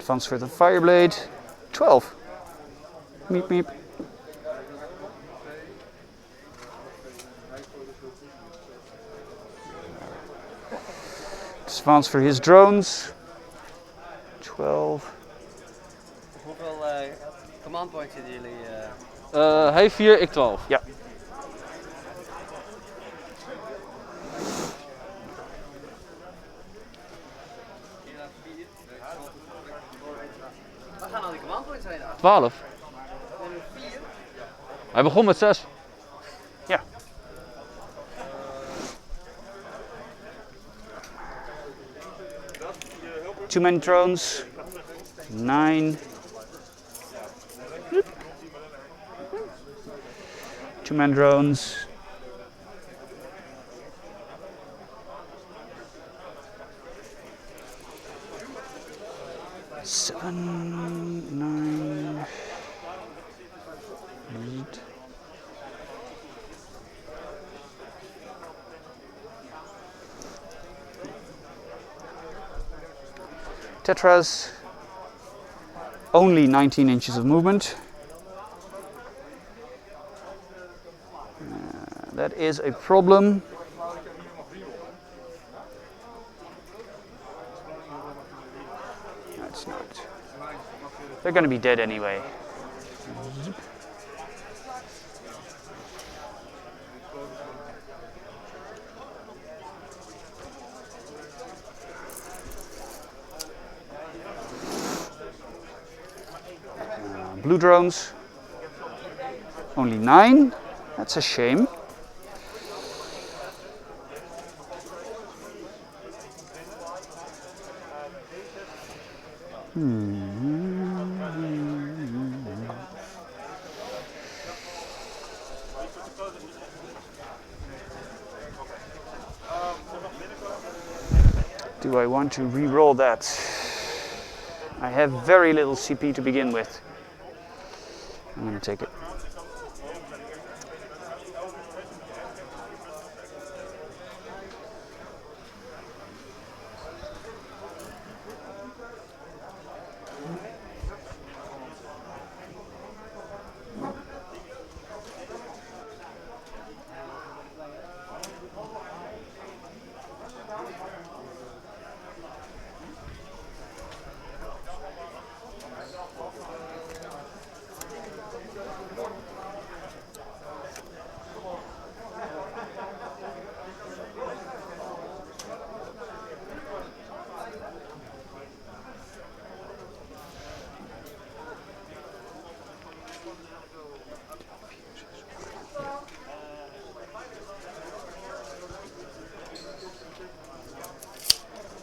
Advance for the Fireblade. 12. Meep meep. Advance for his drones. 12. Hoeveel command points hebben jullie? Hij 4, ik 12. Ja. Waar gaan al die command points heen? 12. Hij begon met 6. Ja. Two-man drones. 9. Two-man drones. Seven, 9. 8. Tetras, only 19 inches of movement. That is a problem. No, it's not. They're going to be dead anyway. Blue drones, only 9. That's a shame. Do I want to re-roll that? I have very little CP to begin with. I'm going to take it.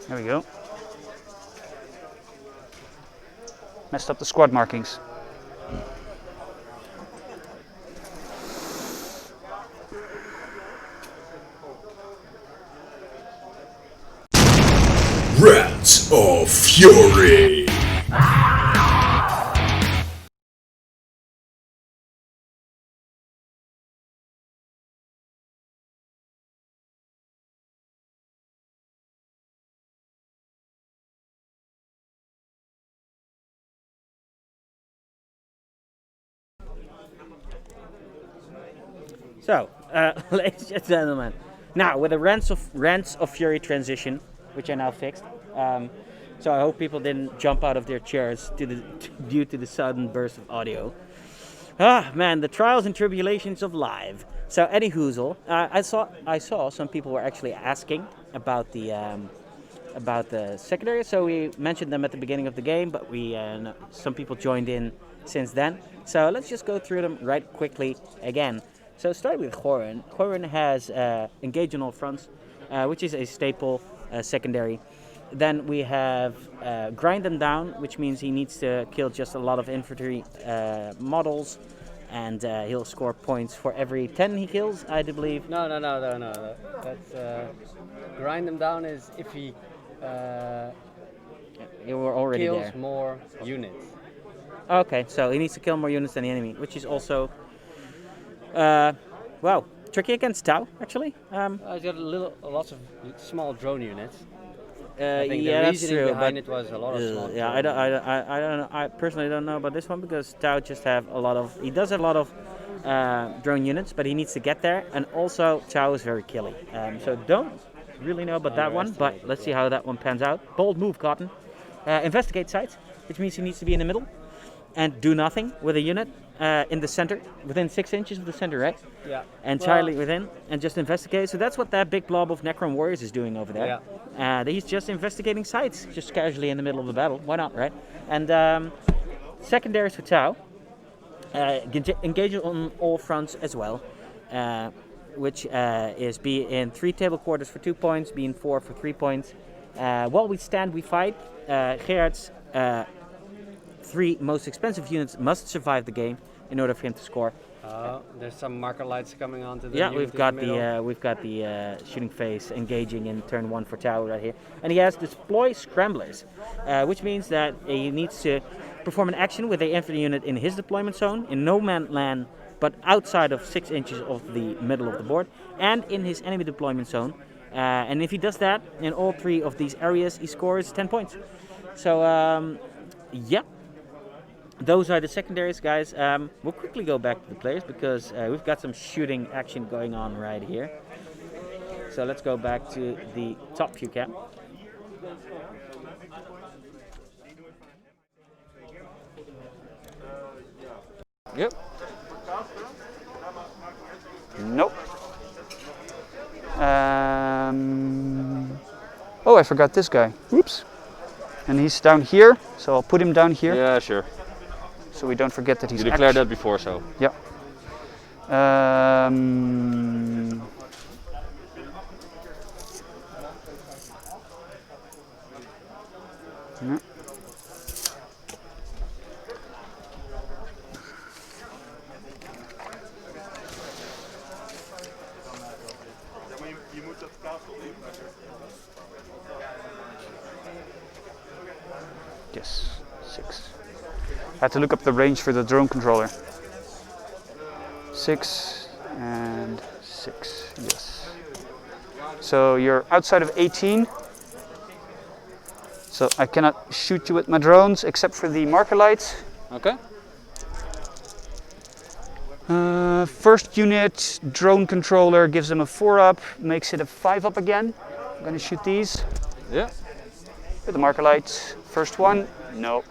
There we go. Messed up the squad markings. Rats of Fury. So, ladies and gentlemen, now with the Rants of Fury transition, which I now fixed, so I hope people didn't jump out of their chairs due to the sudden burst of audio. Ah, man, the trials and tribulations of live. So, Eddie Hoozle, I saw some people were actually asking about the secondary. So we mentioned them at the beginning of the game, but some people joined in since then. So let's just go through them right quickly again. So starting with Goran. Goran has Engage on All Fronts, which is a staple secondary. Then we have Grind Them Down, which means he needs to kill just a lot of infantry models, and he'll score points for every 10 he kills, I do believe. No. That's Grind Them Down is if he You were already kills there. more units. Okay, so he needs to kill more units than the enemy, which is also, well, tricky against Tau, actually. He's got lots of small drone units. I think yeah, the that's reasoning true. behind But it was a lot of small. yeah, I don't know. I personally don't know about this one because Tau just have a lot of. He does have a lot of drone units, but he needs to get there. And also, Tau is very killy. So don't really know about that one. But let's see how that one pans out. Bold move, Cotton. Investigate sites, which means he needs to be in the middle and do nothing with a unit in the center, within 6 inches of the center, right? Yeah. Entirely within, and just investigate. So that's what that big blob of Necron warriors is doing over there. He's just investigating sites, just casually in the middle of the battle. Why not, right? And secondaries for Tau, engage on all fronts as well, which is be in 3 table quarters for 2 points, be in 4 for 3 points. While we stand, we fight. Gerard's 3 most expensive units must survive the game in order for him to score. There's some marker lights coming onto the. Yeah, unit we've got in the the shooting phase engaging in turn 1 for Tau right here, and he has deploy scramblers, which means that he needs to perform an action with a infantry unit in his deployment zone, in no man's land, but outside of 6 inches of the middle of the board, and in his enemy deployment zone. And if he does that in all 3 of these areas, he scores 10 points. So, yeah, those are the secondaries, guys. We'll quickly go back to the players because we've got some shooting action going on right here. So let's go back to the top view cap. Yep. Nope. Oh, I forgot this guy. Oops. And he's down here, so I'll put him down here. Yeah, sure. So we don't forget that he's. You declared that before, so. Yeah. No. Yes, 6. I had to look up the range for the drone controller. 6 and 6, yes. So you're outside of 18. So I cannot shoot you with my drones except for the marker lights. Okay. First unit drone controller gives them a 4 up, makes it a 5 up again. I'm gonna shoot these. Yeah. With the marker lights. First one, no.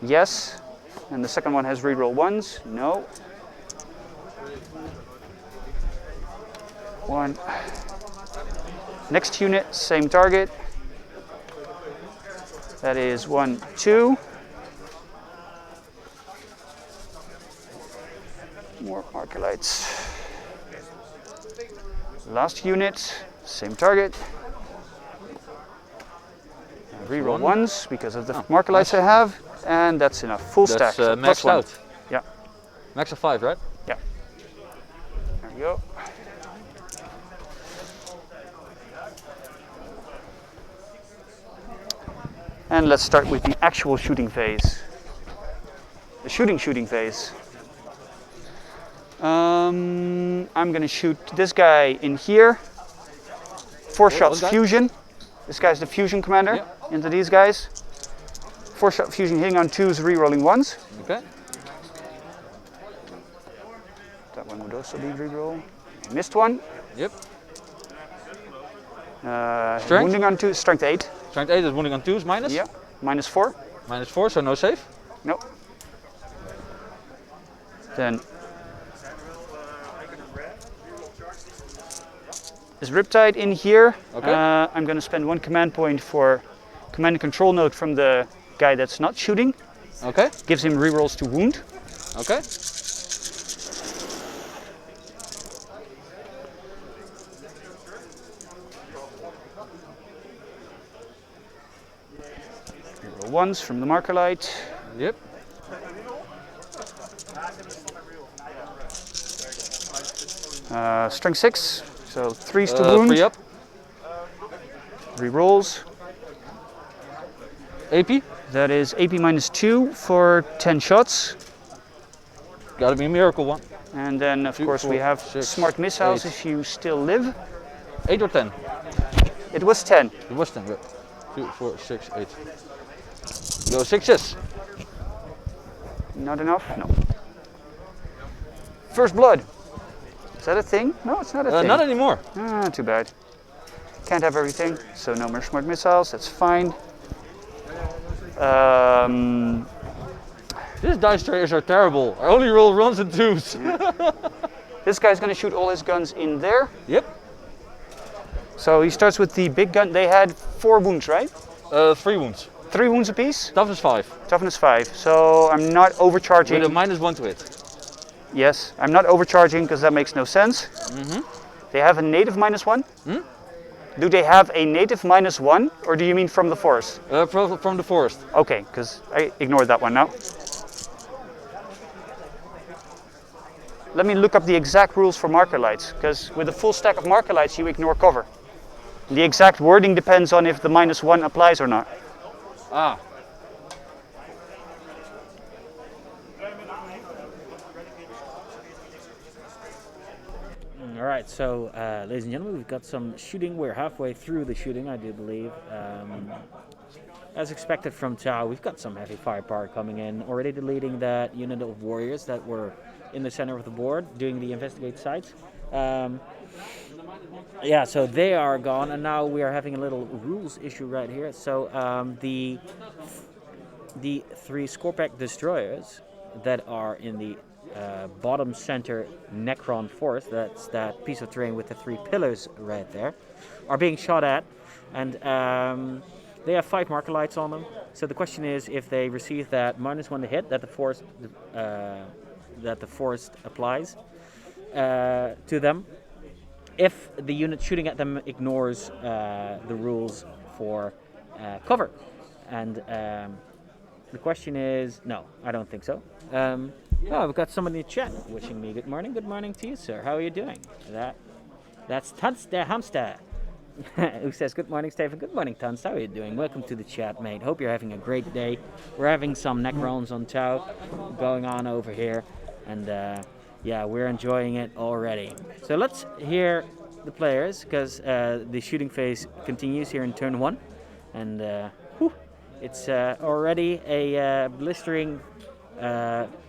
Yes. And the second one has reroll 1s, no. 1. Next unit, same target. That is 1, 2. More marker lights. Last unit, same target. And reroll 1s because of the marker lights I have, and that's enough. Full stack. That's maxed +1. out. Yeah. Max of 5, right? Yeah. There we go. And let's start with the actual shooting phase. The shooting phase. I'm gonna shoot this guy in here. 4 shots fusion. This guy's the fusion commander into these guys. 4 shot fusion hitting on 2s, re-rolling 1s. Okay. That one would also be re-roll. Missed one. Yep. Strength? Wounding on 2, strength 8. Strength 8 is wounding on 2s minus? Yeah, -4. -4, so no save? Nope. Then is Riptide in here. Okay. I'm going to spend 1 command point for command and control note from the guy that's not shooting. Okay. Gives him rerolls to wound. Okay. Reroll 1s from the marker light. Yep. Strength 6, so 3s to wound. 3 up. Rerolls. AP? That is AP -2 for 10 shots. Gotta be a miracle one. And then, of course, we have 6, smart missiles 8. if you still live. 8 or 10? It was 10. It was 10, good. 2, 4, 6, 8. Go 6s. Not enough? No. First blood. Is that a thing? No, it's not a thing. Not anymore. Ah, too bad. Can't have everything, so no more smart missiles, that's fine. These dice traders are terrible. I only roll 1s and 2s. This guy's gonna shoot all his guns in there. Yep. So he starts with the big gun. They had 4 wounds, right? 3 wounds. 3 wounds apiece? Toughness 5. Toughness 5. So I'm not overcharging. With a -1 to hit. Yes, I'm not overcharging because that makes no sense. They have a native -1? Do they have a native -1, or do you mean from the forest? From the forest. Okay, because I ignored that one now. Let me look up the exact rules for marker lights, because with a full stack of marker lights you ignore cover. The exact wording depends on if the -1 applies or not. Ah. All right, so ladies and gentlemen, we've got some shooting. We're halfway through the shooting, I do believe. As expected from Tau, we've got some heavy firepower coming in, already deleting that unit of warriors that were in the center of the board doing the investigate sites. Yeah, so they are gone, and now we are having a little rules issue right here. So the 3 Scorpack destroyers that are in the bottom center Necron forest, that's that piece of terrain with the 3 pillars right there, are being shot at, and they have 5 marker lights on them. So the question is if they receive that -1 to hit that the forest applies to them, if the unit shooting at them ignores the rules for cover. And the question is, no, I don't think so. Oh, we've got somebody in the chat wishing me good morning. Good morning to you, sir. How are you doing? That's Tans der Hamster, who says, good morning, Stephen. Good morning, Tans. How are you doing? Welcome to the chat, mate. Hope you're having a great day. We're having some Necrons on Tau going on over here. And yeah, we're enjoying it already. So let's hear the players, because the shooting phase continues here in turn 1. And it's already a blistering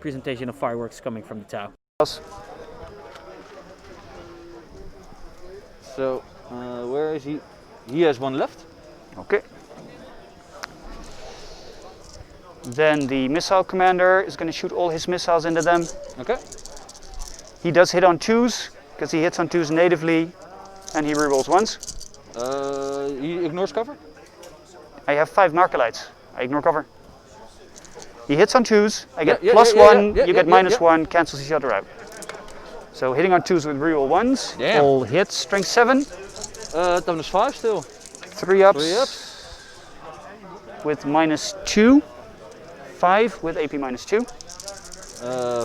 presentation of fireworks coming from the Tau. So, where is he? He has 1 left. Okay. Then the missile commander is going to shoot all his missiles into them. Okay. He does hit on 2s, because he hits on 2s natively, and he rerolls 1s. He ignores cover? I have 5 marker lights. I ignore cover. He hits on 2s, I get +1, you get -1, cancels each other out. So hitting on 2s with reroll 1s, Damn. all hits, strength 7. Toughness 5 still. 3 ups. 3 ups. With -2. 5 with AP -2.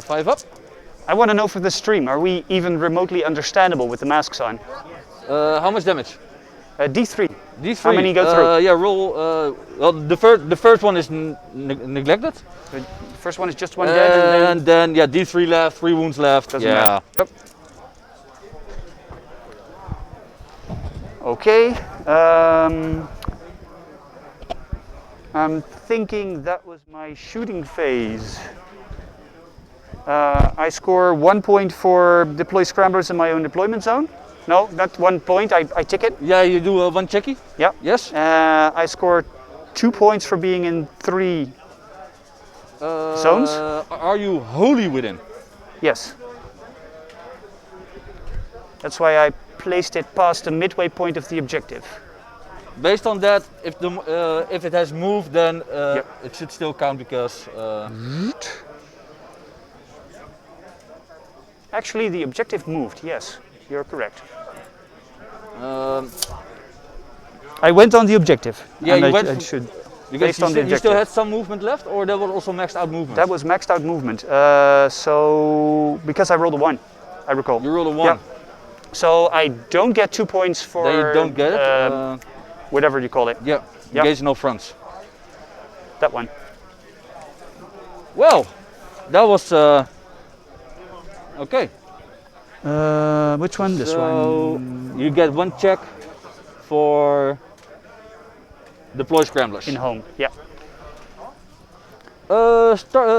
5 up. I want to know for the stream, are we even remotely understandable with the masks on? How much damage? D3. D3. How many go through? Yeah, roll. Well, the first one is neglected. The first one is just 1 dead, and then yeah, D3 left, 3 wounds left. Doesn't matter. Yep. Okay. I'm thinking that was my shooting phase. I score 1 point for deploy scramblers in my own deployment zone. No, not 1 point, I tick it. Yeah, you do 1 checkie? Yeah. Yes. I score 2 points for being in 3 zones. Are you wholly within? Yes. That's why I placed it past the midway point of the objective. Based on that, if it has moved, then Yep. it should still count because. Actually, the objective moved. Yes, you're correct. I went on the objective. Yeah, and you went. I should. Because based on the you objective. still had some movement left, or that was also maxed out movement? That was maxed out movement. So because I rolled a 1, I recall. You rolled a 1. Yeah. So I don't get 2 points for. Then you don't get it. Whatever you call it. Yeah. Yeah. Engage no fronts. That one. Well, that was okay. Which one? This So one. you get 1 check for deploy scramblers. In home, yeah.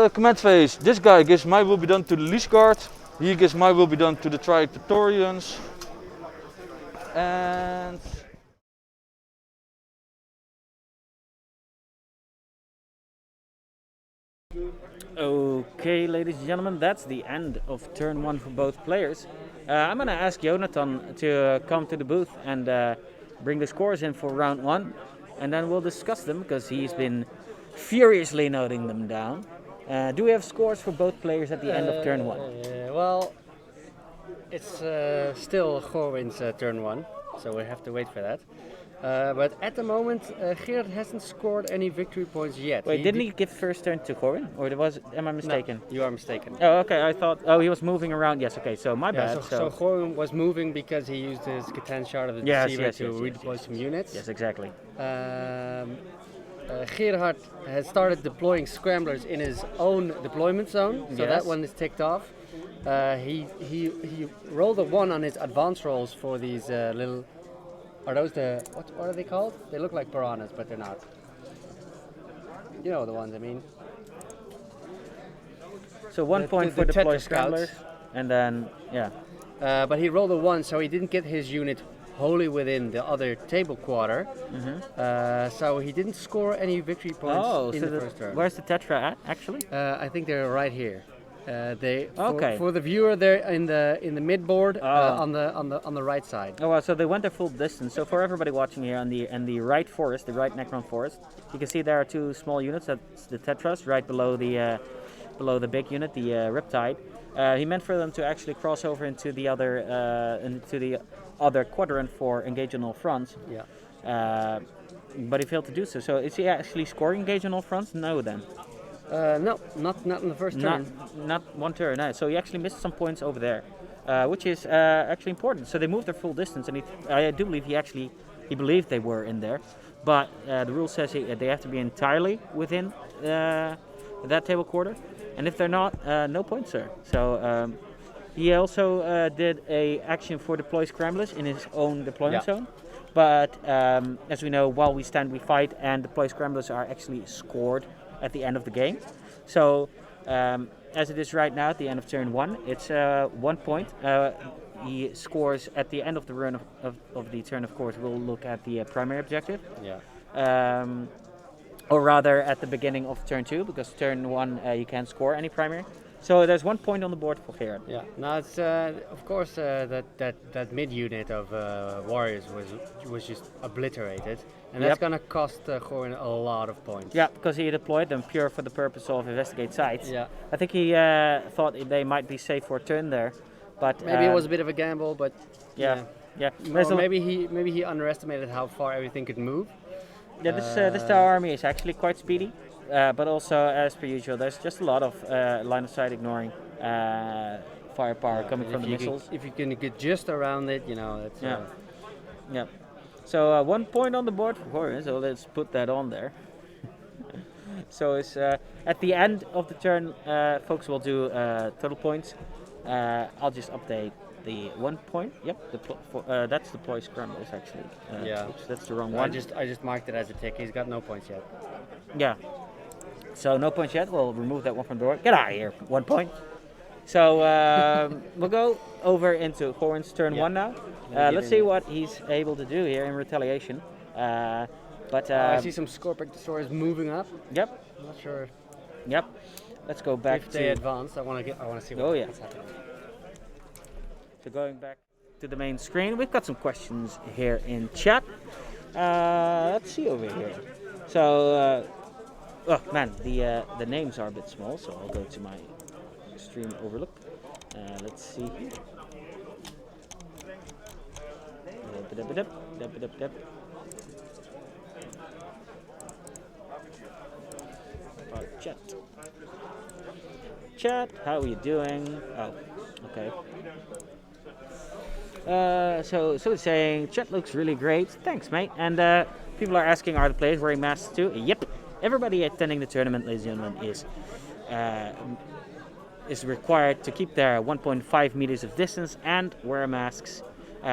Command phase. This guy gives my will be done to the leash guard. He gives my will be done to the Praetorians. And Okay, ladies and gentlemen, that's the end of turn 1 for both players. I'm going to ask Jonathan to come to the booth and bring the scores in for round 1, and then we'll discuss them because he's been furiously noting them down. Do we have scores for both players at the end of turn 1? Well, it's still Gorwin's turn 1, so we have to wait for that. But at the moment, Gerard hasn't scored any victory points yet. Wait, didn't he give first turn to Corwin? Or am I mistaken? No, you are mistaken. Oh, okay, I thought, he was moving around. Yes, okay, so my bad. So Gorwin was moving because he used his Catan Shard of the Deceiver to redeploy some units. Yes, exactly. Gerard has started deploying scramblers in his own deployment zone, so that one is ticked off. He rolled a 1 on his advance rolls for these little... Are those what are they called? They look like piranhas, but they're not. You know the ones I mean. So 1 point for deploy scramblers, and then, but he rolled a 1, so he didn't get his unit wholly within the other table quarter. So he didn't score any victory points in the first turn. Where's the Tetra at, actually? I think they're right here. For the viewer, they're in the mid board on the right side. Oh, well, so they went their full distance. So for everybody watching here on the right forest, the right Necron forest, you can see there are 2 small units. That's the Tetras right below the big unit, the Riptide. He meant for them to actually cross over into the other quadrant for engage on all fronts. Yeah. But he failed to do so. So is he actually scoring engage on all fronts? No, then. No, not in the first turn. Not one turn. No. So he actually missed some points over there, which is actually important. So they moved their full distance, and I do believe he believed they were in there, but the rule says they have to be entirely within that table quarter, and if they're not, no points, sir. So he also did a action for deploy scramblers in his own deployment zone. But as we know, while we stand, we fight, and deploy scramblers are actually scored at the end of the game. So as it is right now at the end of turn 1, it's 1 point. He scores at the end of the run of the turn, of course. We'll look at the primary objective. Or rather at the beginning of turn 2, because turn 1 you can't score any primary. So there's 1 point on the board for Gerard. Yeah. Now it's of course that mid unit of warriors was just obliterated, and that's gonna cost Gorin a lot of points. Yeah, because he deployed them pure for the purpose of investigate sites. Yeah. I think he thought they might be safe for a turn there, but maybe it was a bit of a gamble, but yeah. Or maybe he underestimated how far everything could move. Yeah, this Tower army is actually quite speedy. But also, as per usual, there's just a lot of line of sight ignoring firepower coming from the missiles. If you can get just around it, you know, that's... Yeah. So 1 point on the board for Gorin, so let's put that on there. So it's at the end of the turn, folks will do total points. I'll just update the 1 point. Yep, that's deploy scramblers actually. Oops, that's the wrong one. I just marked it as a tick. He's got no points yet. Yeah. So no points yet. We'll remove that one from the board. Get out of here. 1 point. So we'll go over into Gorin's turn 1 now. Let's see what he's able to do here in retaliation. I see some Scorpic destroyers moving up. Yep. I'm not sure. Yep. Let's go back if they advance. I want to see what's happening. So going back to the main screen, we've got some questions here in chat. Let's see over here. So, oh man, the names are a bit small, so I'll go to my stream overlook. Let's see here. Chat, how are you doing? Oh, okay. So it's saying chat looks really great. Thanks, mate. And people are asking, are the players wearing masks too? Yep. Everybody attending the tournament, ladies and gentlemen, is required to keep their 1.5 meters of distance and wear masks.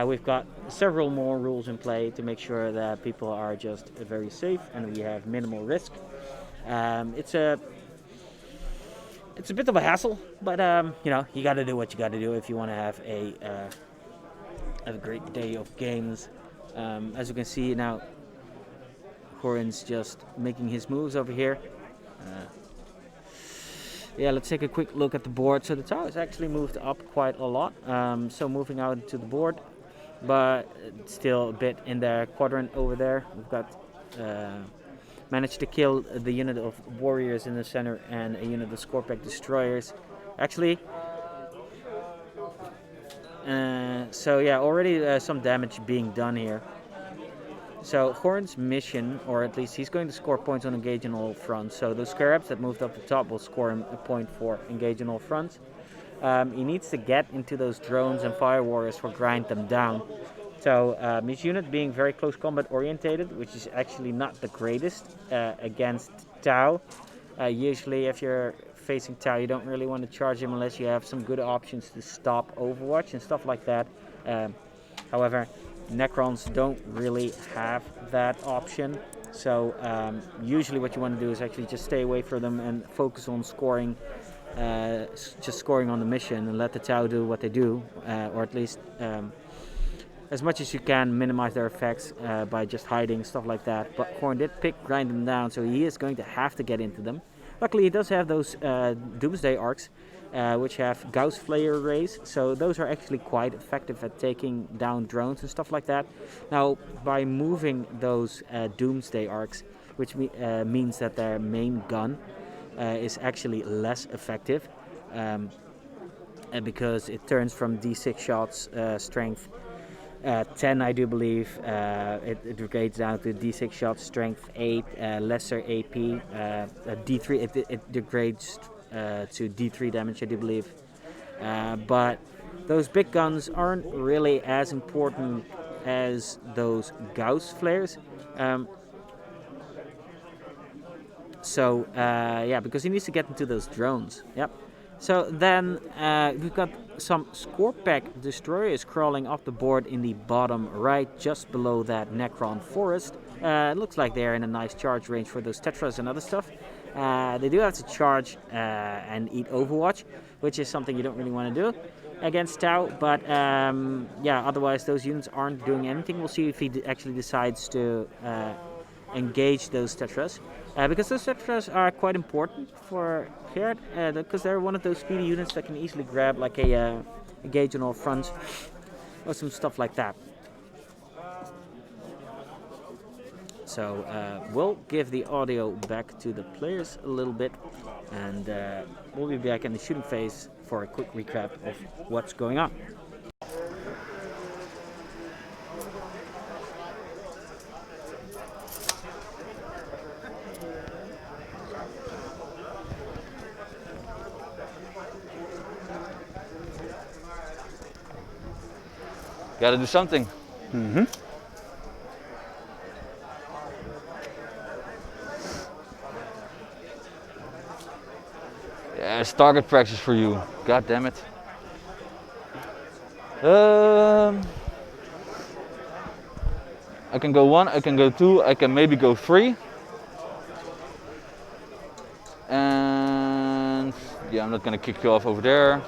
We've got several more rules in play to make sure that people are just very safe and we have minimal risk. It's a bit of a hassle, but you know, you got to do what you got to do if you want to have a great day of games. As you can see now, Corin's just making his moves over here. Yeah, let's take a quick look at the board. So the tower has actually moved up quite a lot. So moving out to the board, but still a bit in the quadrant over there. We've got managed to kill the unit of warriors in the center and a unit of Scorpack destroyers. Actually, so yeah, already some damage being done here. So Horn's mission, or at least he's going to score points on engage in all fronts. So those scarabs that moved up the top will score him a point for engage in all fronts. He needs to get into those drones and fire warriors for grind them down. So his unit being very close combat orientated, which is actually not the greatest against Tau. Usually if you're facing Tau, you don't really want to charge him unless you have some good options to stop Overwatch and stuff like that. However, Necrons don't really have that option. So usually what you want to do is actually just stay away from them and focus on scoring, just scoring on the mission and let the Tau do what they do, or at least as much as you can minimize their effects by just hiding, stuff like that. But Horn did grind them down, so he is going to have to get into them. Luckily he does have those Doomsday Arcs, which have Gauss Flare Rays, so those are actually quite effective at taking down drones and stuff like that. Now, by moving those Doomsday Arcs, which means that their main gun is actually less effective, because it turns from D6 shots strength 10, I do believe. It degrades down to D6 shots strength 8, lesser AP, D3. It degrades to D3 damage, I do believe. But those big guns aren't really as important as those Gauss flares. Yeah, because he needs to get into those drones. Yep. So then we've got some Scorpack destroyers crawling off the board in the bottom right, just below that Necron forest. It looks like they're in a nice charge range for those Tetras and other stuff. They do have to charge and eat Overwatch, which is something you don't really want to do against Tau. But yeah, otherwise those units aren't doing anything. We'll see if he actually decides to engage those Tetras. Because those Tetras are quite important for here, because they're one of those speedy units that can easily grab like a engage on all fronts or some stuff like that. So we'll give the audio back to the players a little bit, and we'll be back in the shooting phase for a quick recap of what's going on. Gotta do something. Mm-hmm. Yeah, it's target practice for you. God damn it. I can go 1, I can go 2, I can maybe go 3. And yeah, I'm not gonna kick you off over there.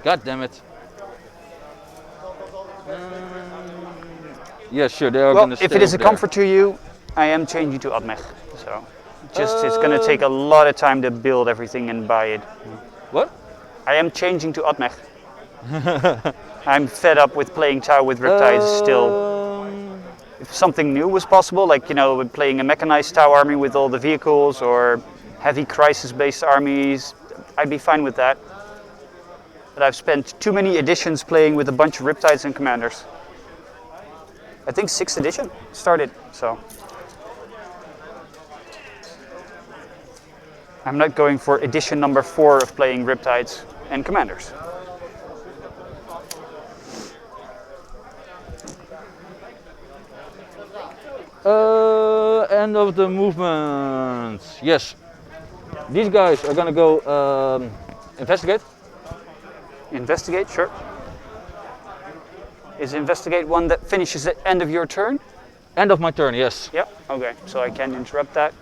God damn it. Yeah, sure, they are Well, going to stay if it is a over there. comfort to you, I am changing to Admech. So, it's going to take a lot of time to build everything and buy it. What? I am changing to Admech. I'm fed up with playing Tau with Riptides still. If something new was possible, like, you know, playing a mechanized Tau army with all the vehicles or heavy crisis-based armies, I'd be fine with that. But I've spent too many editions playing with a bunch of Riptides and Commanders. I think 6th edition started, so. I'm not going for edition number 4 of playing Riptides and Commanders. End of the movement. Yes. These guys are gonna go investigate. Investigate, sure. Is investigate one that finishes at end of your turn? End of my turn, yes. Yeah, okay, so I can interrupt that.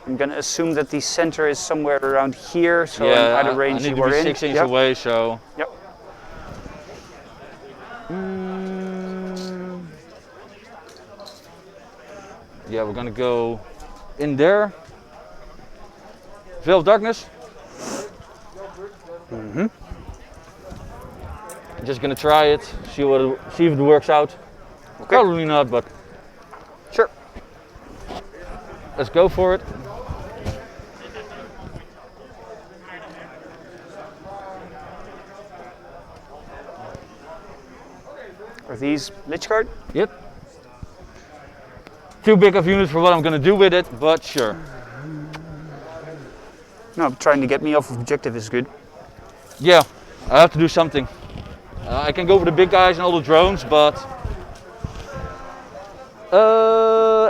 I'm gonna assume that the center is somewhere around here, so I'm out of range I need you to are be in. 6 inches Yep. away, so. Yep. Yeah, we're gonna go in there. Veil of Darkness. Just gonna try it, see if it works out. Okay. Probably not, but Sure. let's go for it. Are these Lich Guard? Yep. Too big of units for what I'm gonna do with it, but sure. No, trying to get me off of objective is good. Yeah, I have to do something. I can go for the big guys and all the drones, but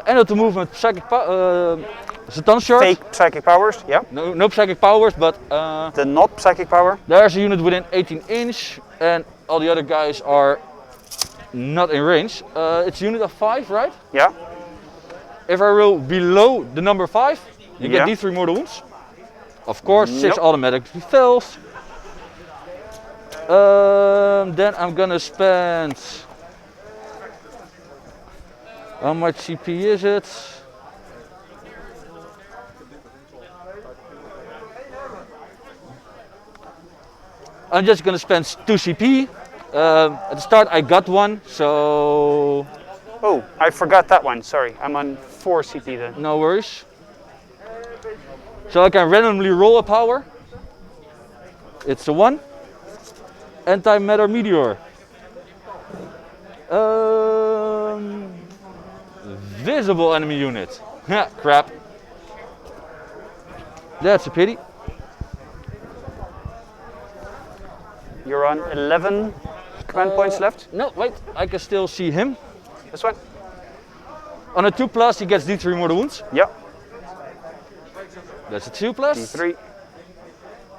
enter to movement psychic Satan shard. Fake psychic powers, yeah. No psychic powers, but The not psychic power. there's a unit within 18 inch, and all the other guys are not in range. It's a unit of 5, right? Yeah. If I roll below the number 5, you Yeah. get these 3 mortal wounds. Of course, 6 Nope. automatically fails. Then I'm gonna spend. How much CP is it? I'm just gonna spend 2 CP. At the start, I got 1, so Oh, I forgot that one. Sorry, I'm on 4 CP then. no worries. So I can randomly roll a power. It's a 1. Antimatter Meteor. Visible enemy unit. Ha, crap. That's a pity. You're on 11 command points left. No, wait, I can still see him. This one? On a 2+, he gets D3 mortal wounds. Yep. That's a 2+. 3,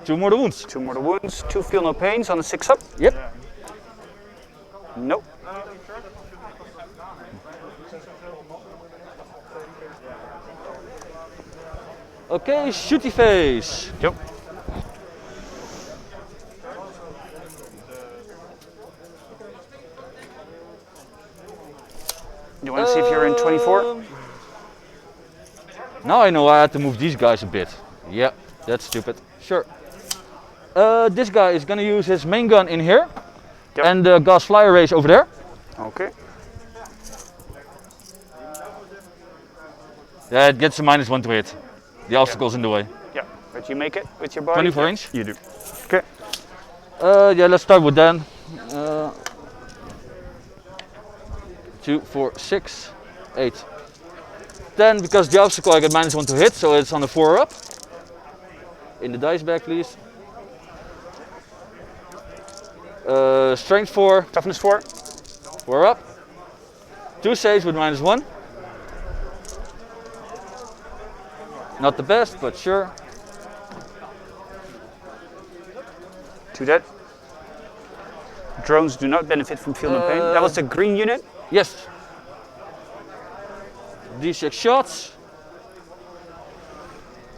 2 mortal wounds. 2 mortal wounds, 2 feel no pains on the 6 up. Yep. Nope. Okay, shooty face. Yep. You want to see if you're in 24? Now I know I had to move these guys a bit. Yeah, that's stupid. Sure. This guy is gonna use his main gun in here. Yep. And the gas flyer race over there. Okay. Yeah, it gets a -1 to hit. The obstacle's in the way. Yeah, but you make it with your body? 24 Yeah, inch? You do. Okay. Yeah, let's start with Dan. 2, 4, 6, 8, 10. Because the obstacle I get -1 to hit, so it's on the 4 up. In the dice bag, please. Strength 4, Toughness 4. 4 up. 2 saves with -1. Not the best, but sure. 2 dead. Drones do not benefit from feel no pain. That was the green unit. Yes. D6 shots.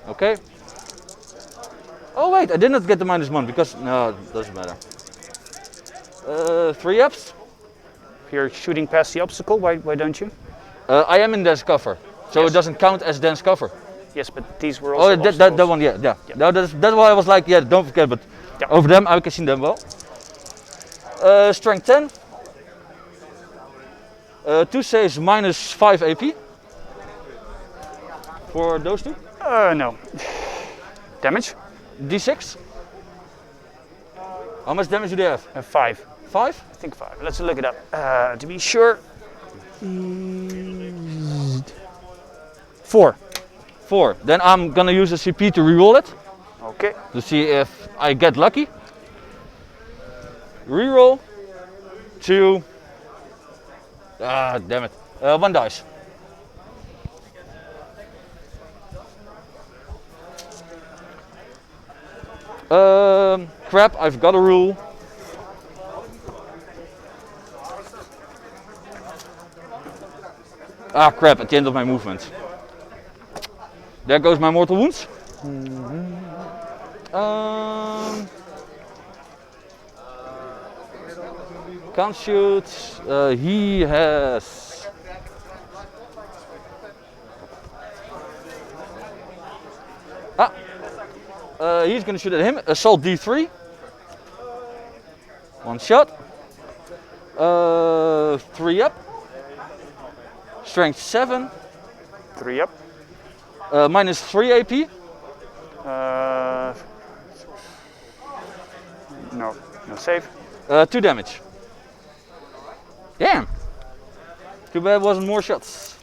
Okay. Oh wait, I did not get the -1 because no, it doesn't matter. 3 ups. If you're shooting past the obstacle, why don't you? I am in dense cover, so Yes. it doesn't count as dense cover. Yes, but these were also Oh, that obstacles. one, yeah. No, that's why I was like, yeah, don't forget. But Yeah. over them, I can see them well. Strength 10. 2 saves -5 AP. For those two. No. Damage? D6. How much damage do they have? 5. 5? I think 5. Let's look it up. To be sure. 4. 4. Then I'm gonna use a CP to reroll it Okay. to see if I get lucky. Reroll. 2. Ah, damn it. 1 dice. Crap, I've got a rule. Ah, crap, at the end of my movement. There goes my mortal wounds. Can't shoot. He has. He's gonna shoot at him. Assault D3. 1 shot. 3 up. Strength 7. 3 up. Minus 3 AP. No save. 2 damage. Damn. Too bad it wasn't more shots.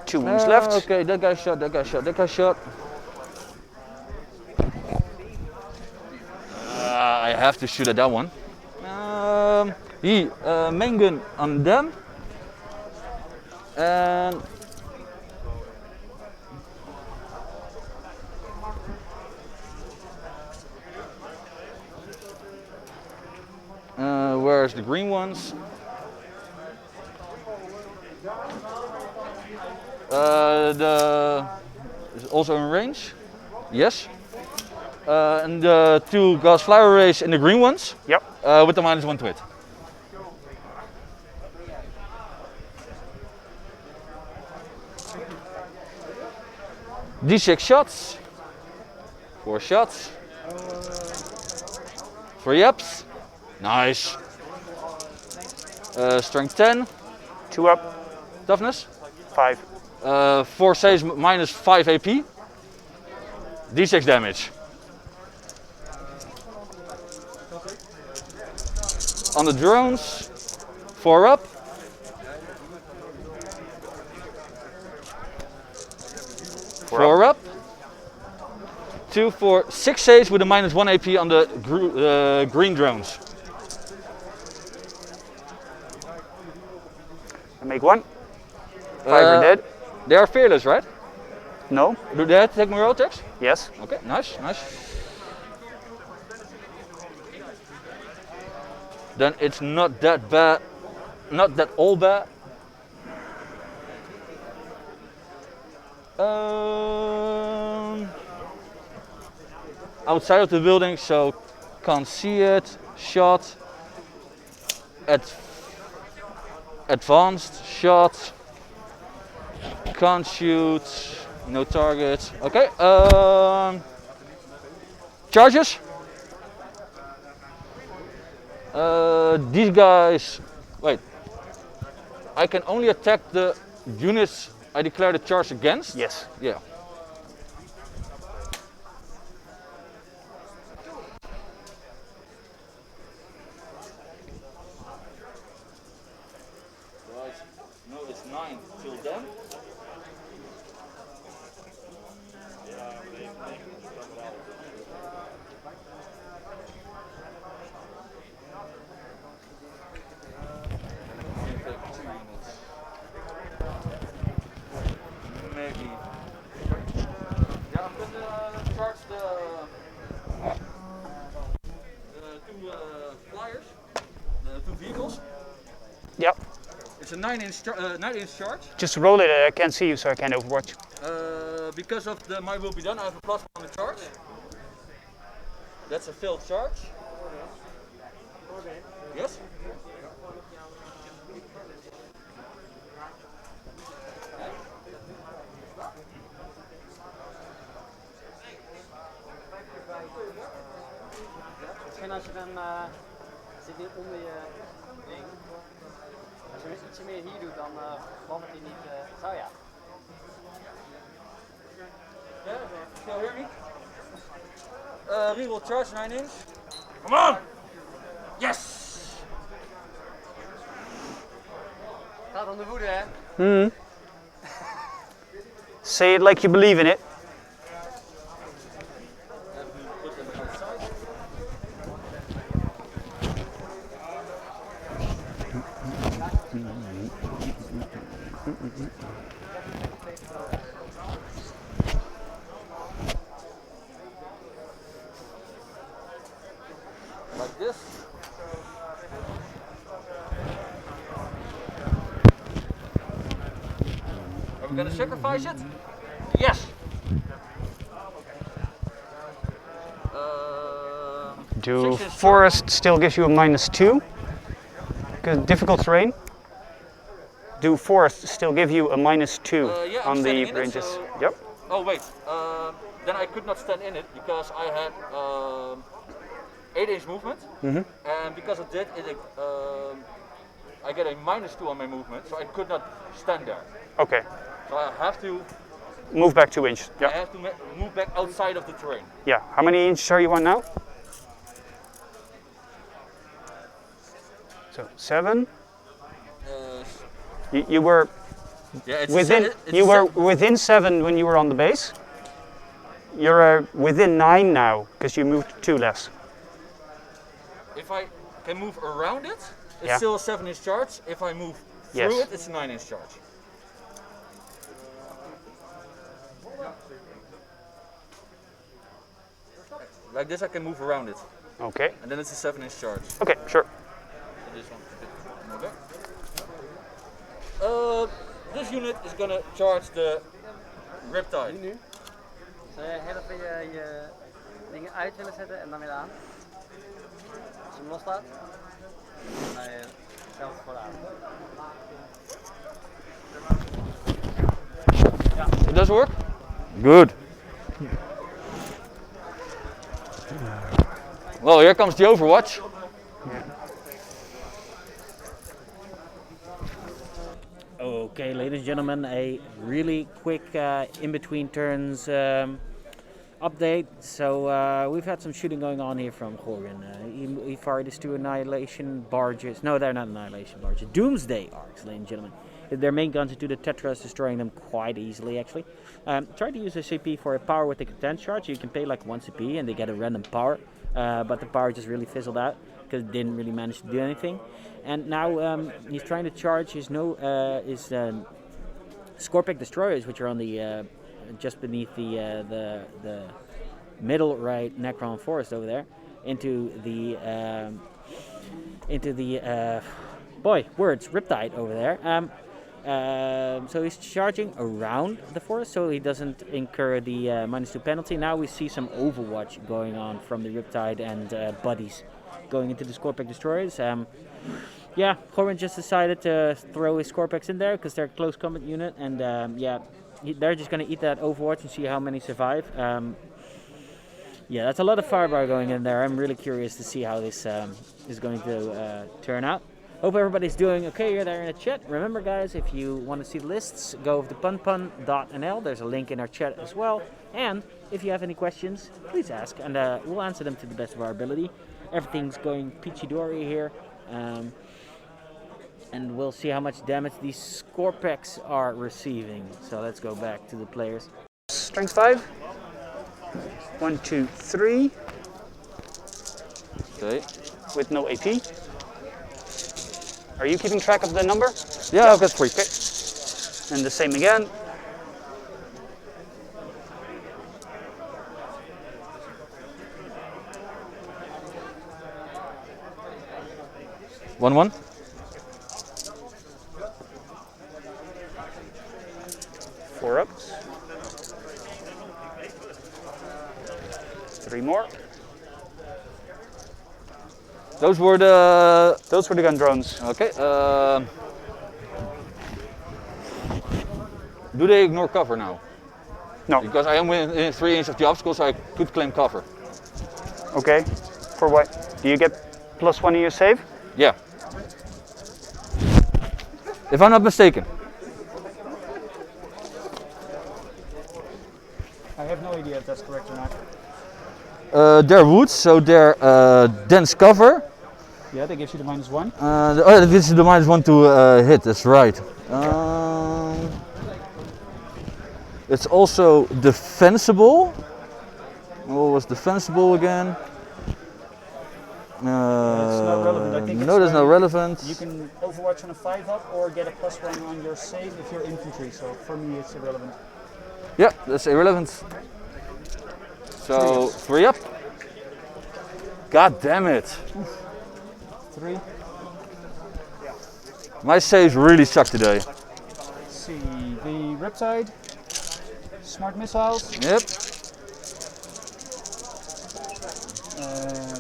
2 wounds left. Okay, that guy shot, that guy shot, that guy shot. I have to shoot at that one. He main gun on them. And where's the green ones? Is also in range. Yes. And the 2 gas flower rays in the green ones. Yep. With the -1 to it. D6 shots. 4 shots. 3 ups. Nice. Strength 10. 2 up. Toughness. 5. 4 saves minus 5 AP. D6 damage. On the drones. 4 up. 4 up. 2, 4, 6 saves with a -1 AP on the green drones. I make 1. 5 are dead. They are fearless, right? No. Do they have to take morale checks? Yes. Okay, nice, nice. Then it's not that bad, not that all bad. Outside of the building, so can't see it. Shot. Advanced shot. Can't shoot. No target. Okay. Charges. These guys. Wait. I can only attack the units I declare the charge against. Yes. Yeah. No, it's 9 till then. Maybe. Yeah, I'm gonna charge the 2 flyers, the 2 vehicles. Yep. It's a 9-inch charge. Just roll it. I can't see you, so I can't overwatch. Because of the my will be done, I have a +1 on the charge. That's a failed charge. Yes? Misschien als je hem zit hier onder je ding. Als je hem ietsje meer hier doet, dan wandelt hij niet. Zo ja. Yeah, can you hear me? Reroll charge 9-inch. Come on! Yes! Gaat om de woede, hè? Say it like you believe in it. Like this. Are we gonna sacrifice it? Yes. Do 6 inch forest still gives you a -2? Because difficult terrain. Do forest still give you a -2 yeah, I'm on the standing in it, ranges? so- Yep. Oh wait, then I could not stand in it because I had 8-inch movement, and because of that, I get a -2 on my movement, so I could not stand there. Okay. So I have to, Move back 2 inches. I Yep. have to move back outside of the terrain. Yeah. How many inches are you on now? So 7. You were Yeah, it's within. You were within 7 when you were on the base. You're within 9 now because you moved 2 less. If I can move around it, it's Yeah. still a 7-inch charge. If I move through Yes. it, it's a 9-inch charge. Like this, I can move around it, Okay. and then it's a 7-inch charge. Okay. Sure. This one a bit more back. This unit is gonna charge the riptide. Zou je heel even je dingen uit willen zetten en dan weer aan? Als je hem loslaat, dan je zelf gewoon aan. It does work? Good. Well, here comes the Overwatch. Okay, ladies and gentlemen, a really quick in-between turns update. So we've had some shooting going on here from Gorin. He fired his 2 Annihilation barges. No, they're not Annihilation barges. Doomsday arcs, ladies and gentlemen. Their main guns into the Tetras, destroying them quite easily, actually. Tried to use a CP for a power with the content charge. You can pay like 1 CP and they get a random power. But the power just really fizzled out because it didn't really manage to do anything. And now he's trying to charge his Scorpic destroyers, which are on the just beneath the middle right Necron forest over there, into the Riptide over there. So he's charging around the forest so he doesn't incur the -2 penalty. Now we see some Overwatch going on from the Riptide and buddies going into the Scorpic destroyers. Yeah, Gorin just decided to throw his Scorpics in there because they're a close combat unit, and yeah, they're just going to eat that Overwatch and see how many survive. Yeah, that's a lot of firepower going in there. I'm really curious to see how this is going to turn out. Hope everybody's doing okay here there in the chat. Remember, guys, if you want to see the lists, go over to punpun.nl. There's a link in our chat as well. And if you have any questions, please ask, and we'll answer them to the best of our ability. Everything's going peachy-dory here. And we'll see how much damage these Scorpecs are receiving. So let's go back to the players. Strength 5. 1, 2, 3. Okay. With no AP. Are you keeping track of the number? Yeah, I've got 3. Okay. And the same again. One. 4 ups. 3 more. Those were the gun drones. Okay. Do they ignore cover now? No. Because I am within 3 inches of the obstacle, so I could claim cover. Okay. For what? Do you get +1 in your save? Yeah. If I'm not mistaken. I have no idea if that's correct or not. They're woods, so they're dense cover. Yeah, that gives you the -1. This is the -1 to hit, that's right. It's also defensible. What was defensible again? not relevant. I think no, that's not relevant. You can overwatch on a 5-up or get a +1 on your save if you're infantry. So for me, it's irrelevant. Yeah, that's irrelevant. So 3 up. God damn it. 3. My saves really suck today. Let's see, the Riptide, smart missiles. Yep.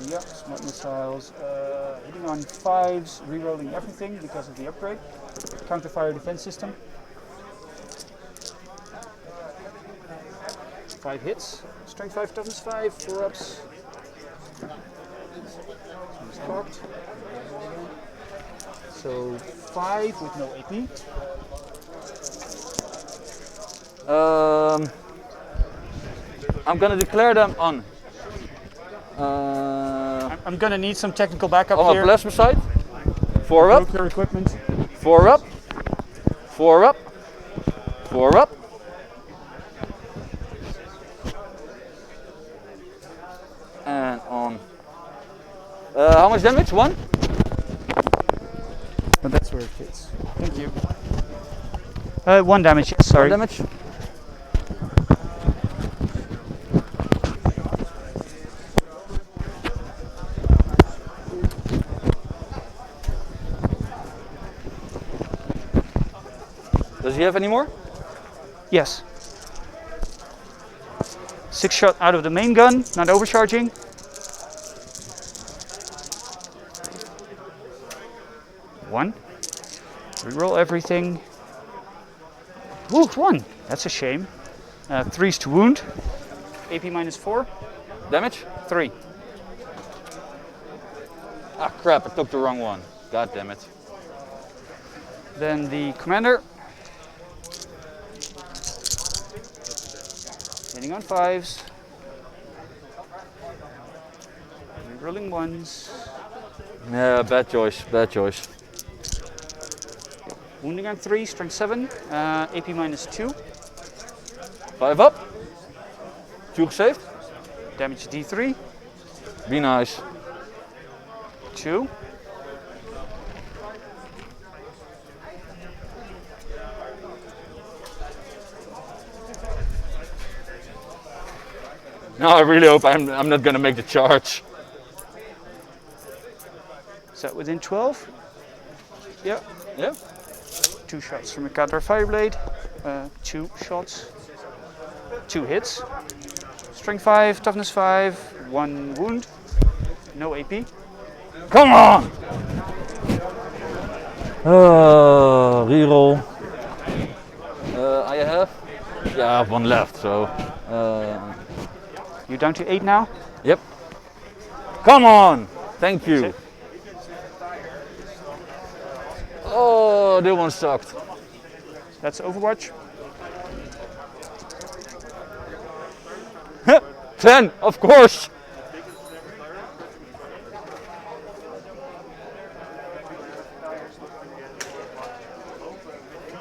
Yeah, smart missiles. Hitting on 5s, rerolling everything because of the upgrade. Counter-fire defense system. 5 hits. Strength 5, toughness 5, 4 ups. It's cocked. So 5 with no AP. I'm gonna declare them on. I'm gonna need some technical backup On my here. plasma side. 4 up. Broke your equipment. 4 up. 4 up. 4 up. And on. How much damage? 1? But that's where it fits. Thank you. 1 damage, yes, sorry. 1 damage. Does he have any more? Yes. 6 shot out of the main gun, not overcharging. 1. Reroll everything. Ooh, 1. That's a shame. 3's to wound. AP -4. Damage? 3. Ah crap, I took the wrong one. God damn it. Then the commander. Hitting on 5s. Rerolling 1s. Yeah, bad choice, bad choice. Wounding on 3, strength 7. AP -2. 5 up. 2 gesaved. Damage D3. Be nice. 2. No, I really hope I'm not gonna make the charge. Is that within 12? Yeah. Yeah. 2 shots from a counter fireblade. 2 shots. 2 hits. Strength 5, toughness 5, 1 wound. No AP. Come on! Reroll. I have? Yeah, I have 1 left, so. You're down to 8 now? Yep. Come on! Thank you. Oh, that one sucked. That's Overwatch. 10, of course!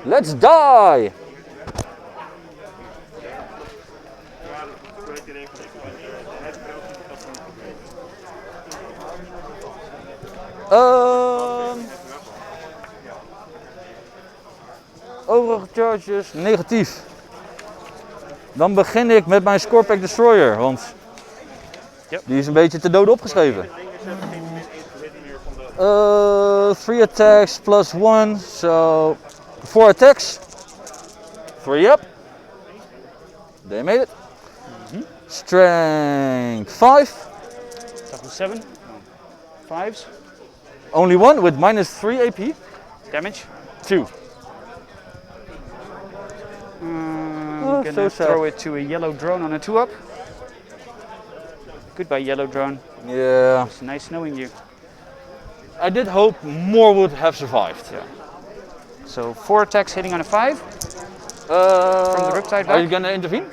Let's die! Overcharges negatief. Dan begin ik met mijn Scorpack Destroyer, want die is een beetje te dood opgeschreven. 3 attacks plus 1, so 4 attacks. 3 up. They made it. Strength 5. Toughness 7. 5s. Only 1 with -3 AP. Damage. 2. I'm gonna so sad. throw it to a yellow drone on a 2-up. Goodbye, yellow drone. Yeah. It's nice knowing you. I did hope more would have survived. Yeah. So 4 attacks hitting on a 5. From the Riptide Are you back. gonna intervene?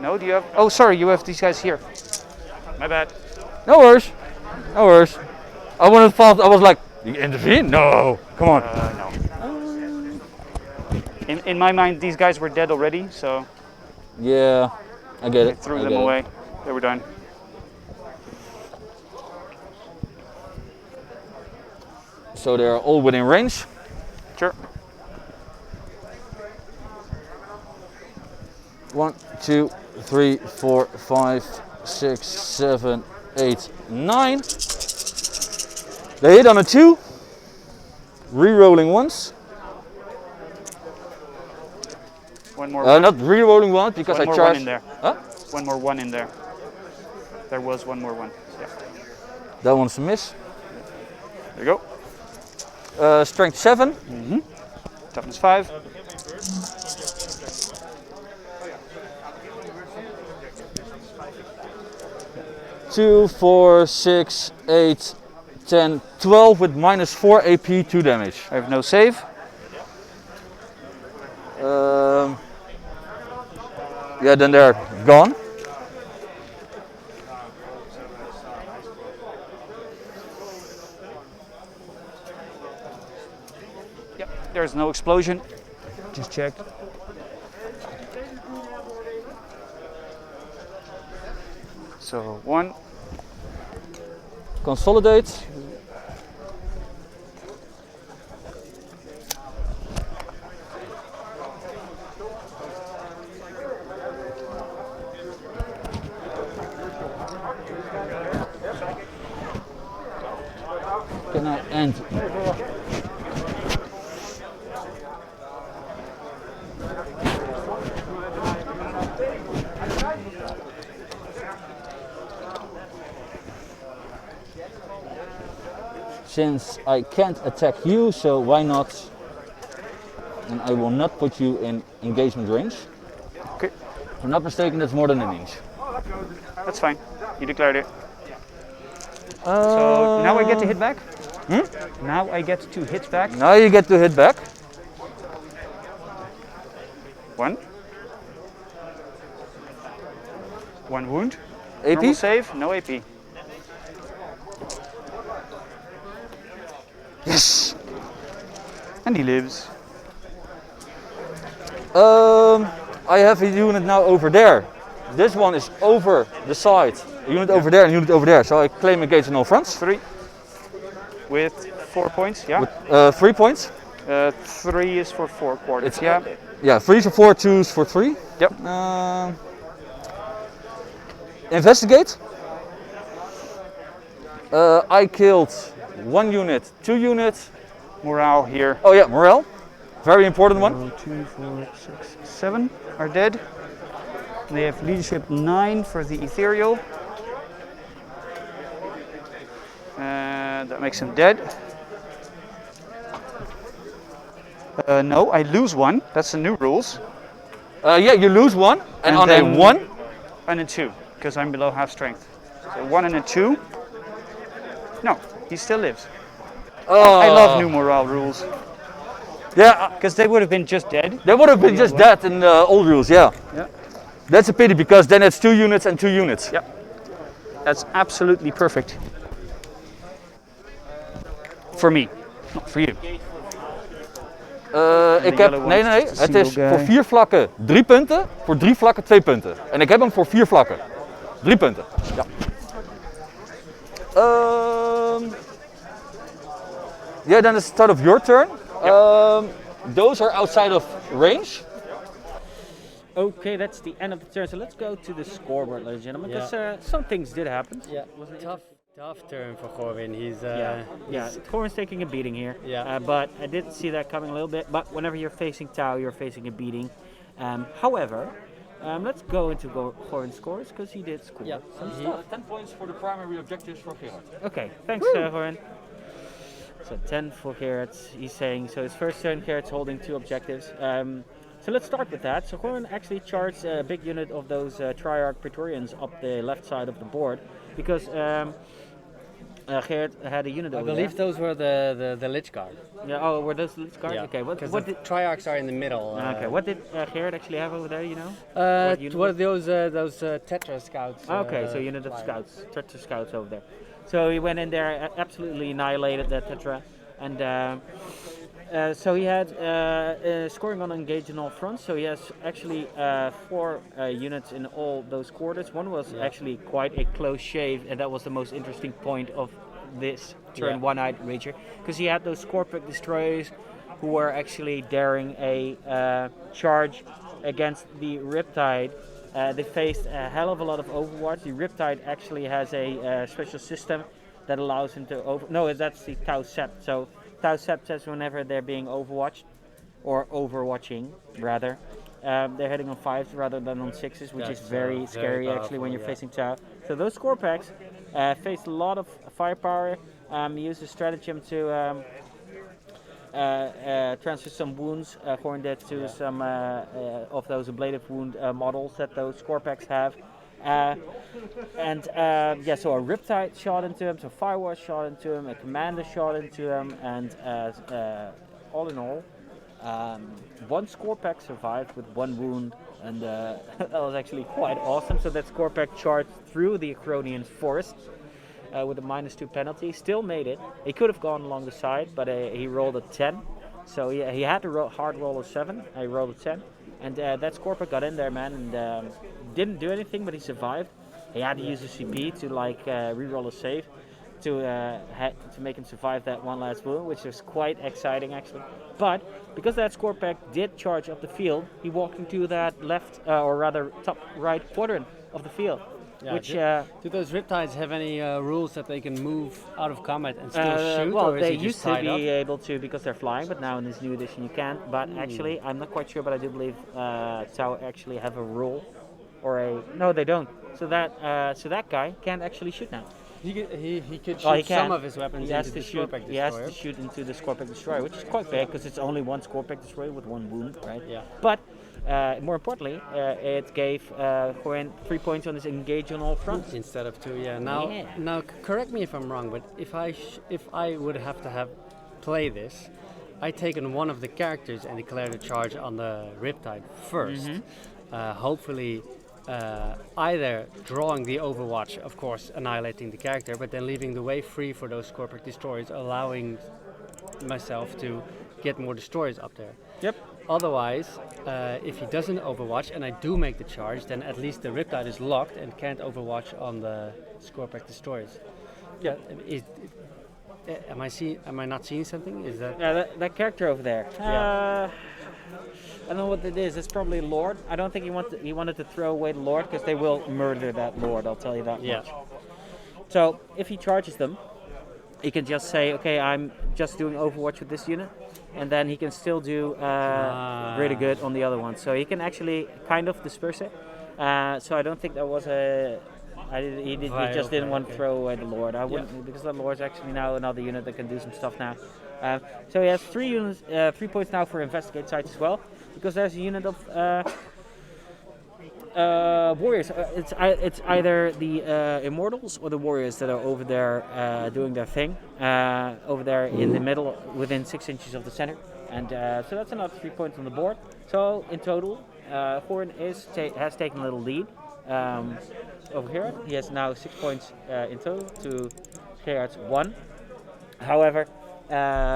No, do you have? Oh, sorry, you have these guys here. My bad. No worries. No worries. I would have thought, I was like, you intervene? No. Come on. No. In my mind, these guys were dead already, so Yeah, I get I it. threw I them get it. away. They were done. so they're all within range. Sure. 1, 2, 3, 4, 5, 6, 7, 8, 9. They hit on a 2. Re-rolling once. One more. One. Not re-rolling once because One I more charged. one in there. Huh? One more one in there. There was one more one. Yeah. That one's a miss. There you go. Strength 7. Toughness 5. Two, 4, 6, 8, 10, 12 with minus 4 AP, 2 damage. I have no save. Yeah, then they're gone. Yep. There's no explosion. Just checked. So 1. Consolidate. Can I end? Since I can't attack you, so why not? And I will not put you in engagement range. Okay. If I'm not mistaken, that's more than an inch. That's fine. You declared it. So now I get to hit back? Now I get to hit back. Now you get to hit back. 1. 1 wound. AP? Normal save, no AP. Yes! And he lives. I have a unit now over there. This one is over the side. A unit over there and a unit over there. So I claim engage on all fronts. 3. With 4 points, yeah. With 3 points. 3 is for 4 quarters, yeah. Yeah, 3 for 4, 2 for 3. Yep. Investigate. I killed 1 unit, 2 units. Morale here. Oh yeah, morale. Very important one. 2, 4, 6, 7 are dead. They have leadership 9 for the ethereal. That makes him dead. No, I lose 1. That's the new rules. Yeah, you lose 1, and on a then 1 and a 2, because I'm below half strength. So 1 and a 2. No, he still lives. I love new morale rules. Yeah, Because they would have been just dead. they would have been just that in the old rules. Yeah. Yeah. That's a pity because then it's 2 units and 2 units. Yeah. That's absolutely perfect. For me, not for you. Ik heb, nee, het is voor 4 vlakken 3 punten, voor 3 vlakken 2 punten. En ik heb hem voor 4 vlakken. 3 punten. Ja. Yeah, then it's the start of your turn. Those are outside of range. Okay, that's the end of the turn. So let's go to the scoreboard, ladies and gentlemen, because some things did happen. Yeah, tough turn for Corwin. He's Corwin's taking a beating here. Yeah. But I did see that coming a little bit. But whenever you're facing Tau, you're facing a beating. However, let's go into Corwin's scores because he did score some stuff. 10 points for the primary objectives for Gerard. Okay, thanks, Corwin. So 10 for Gerard, he's saying. So his first turn, Gerard's holding 2 objectives. So let's start with that. So Corwin actually charged a big unit of those Triarch Praetorians up the left side of the board because Gerard had a unit over there. I believe those were the Lich Guard. Yeah. Oh, were those the Lich Guard? Yeah. Okay. What the did Triarchs are in the middle. okay. What did Gerard actually have over there? You know? What are those Tetra Scouts? Okay. So unit of scouts, Tetra scouts over there. So he went in there, absolutely annihilated the Tetra, and. So he had scoring on engage in all fronts. So he has actually 4 units in all those quarters. One was actually quite a close shave, and that was the most interesting point of this turn one-eyed rager, because he had those Scorpic destroyers who were actually daring a charge against the Riptide. They faced a hell of a lot of Overwatch. The Riptide actually has a special system that allows him to No, that's the Tau Sept. So Tau Sept says whenever they're being overwatched, or overwatching rather, they're hitting on 5s rather than on 6s, which is very scary actually when you're facing Tau. So those Scorpacks faced a lot of firepower. Used a stratagem to transfer some wounds. Horn did to some of those ablative wound models that those Scorpacks have. So a Riptide shot into him, so Firewatch shot into him, a Commander shot into him, and all in all, one Scorpack survived with one wound, and that was actually quite awesome. So that Scorpack charged through the Acronian forest with a -2 penalty, still made it. He could have gone along the side, but he rolled a 10. So he had to hard roll a 7. He rolled a 10. And that Scorpion got in there, man, and didn't do anything, but he survived. He had to use a CP to re-roll a save to make him survive that one last wound, which was quite exciting actually. But because that Scorpion did charge up the field, he walked into that left, or rather top right quadrant of the field. Yeah, do those Riptides have any rules that they can move out of combat and still shoot? Well, or is they he just used to tied be up? able to because they're flying, but now in this new edition you can't. But actually, I'm not quite sure, but I do believe Tau actually have a rule, no, they don't. So that guy can't actually shoot now. He could shoot Well, he can. some of his weapons into the Scorpion He has Destroyer. to shoot into the Scorpion Destroyer, which is quite bad because it's only one Scorpion Destroyer with one wound, right? Yeah. But more importantly, it gave Gorin 3 points on his engage on all fronts. Instead of 2, yeah. Now, correct me if I'm wrong, but if I would have to play this, I'd taken one of the characters and declared a charge on the Riptide first. Hopefully, either drawing the Overwatch, of course, annihilating the character, but then leaving the way free for those Scorpion Destroyers, allowing myself to get more Destroyers up there. Yep. Otherwise, if he doesn't Overwatch and I do make the charge, then at least the Riptide is locked and can't Overwatch on the Scorpion Destroyers. Yeah. Am I not seeing something? Is that? Yeah, that character over there. I don't know what it is. It's probably Lord. I don't think he wanted to throw away the Lord because they will murder that Lord. I'll tell you that much. So if he charges them, he can just say, okay, I'm just doing Overwatch with this unit, and then he can still do really good on the other one. So he can actually kind of disperse it. So I don't think that was he just didn't want to throw away the Lord. I wouldn't, because the Lord's actually now another unit that can do some stuff now. So he has 3 points now for investigate sites as well, because there's a unit of warriors. It's either the immortals or the warriors that are over there doing their thing over there in the middle, within 6 inches of the center, and so that's another 3 points on the board. So in total, Horn has taken a little lead over here. He has now 6 points in total to Gerard's 1. However,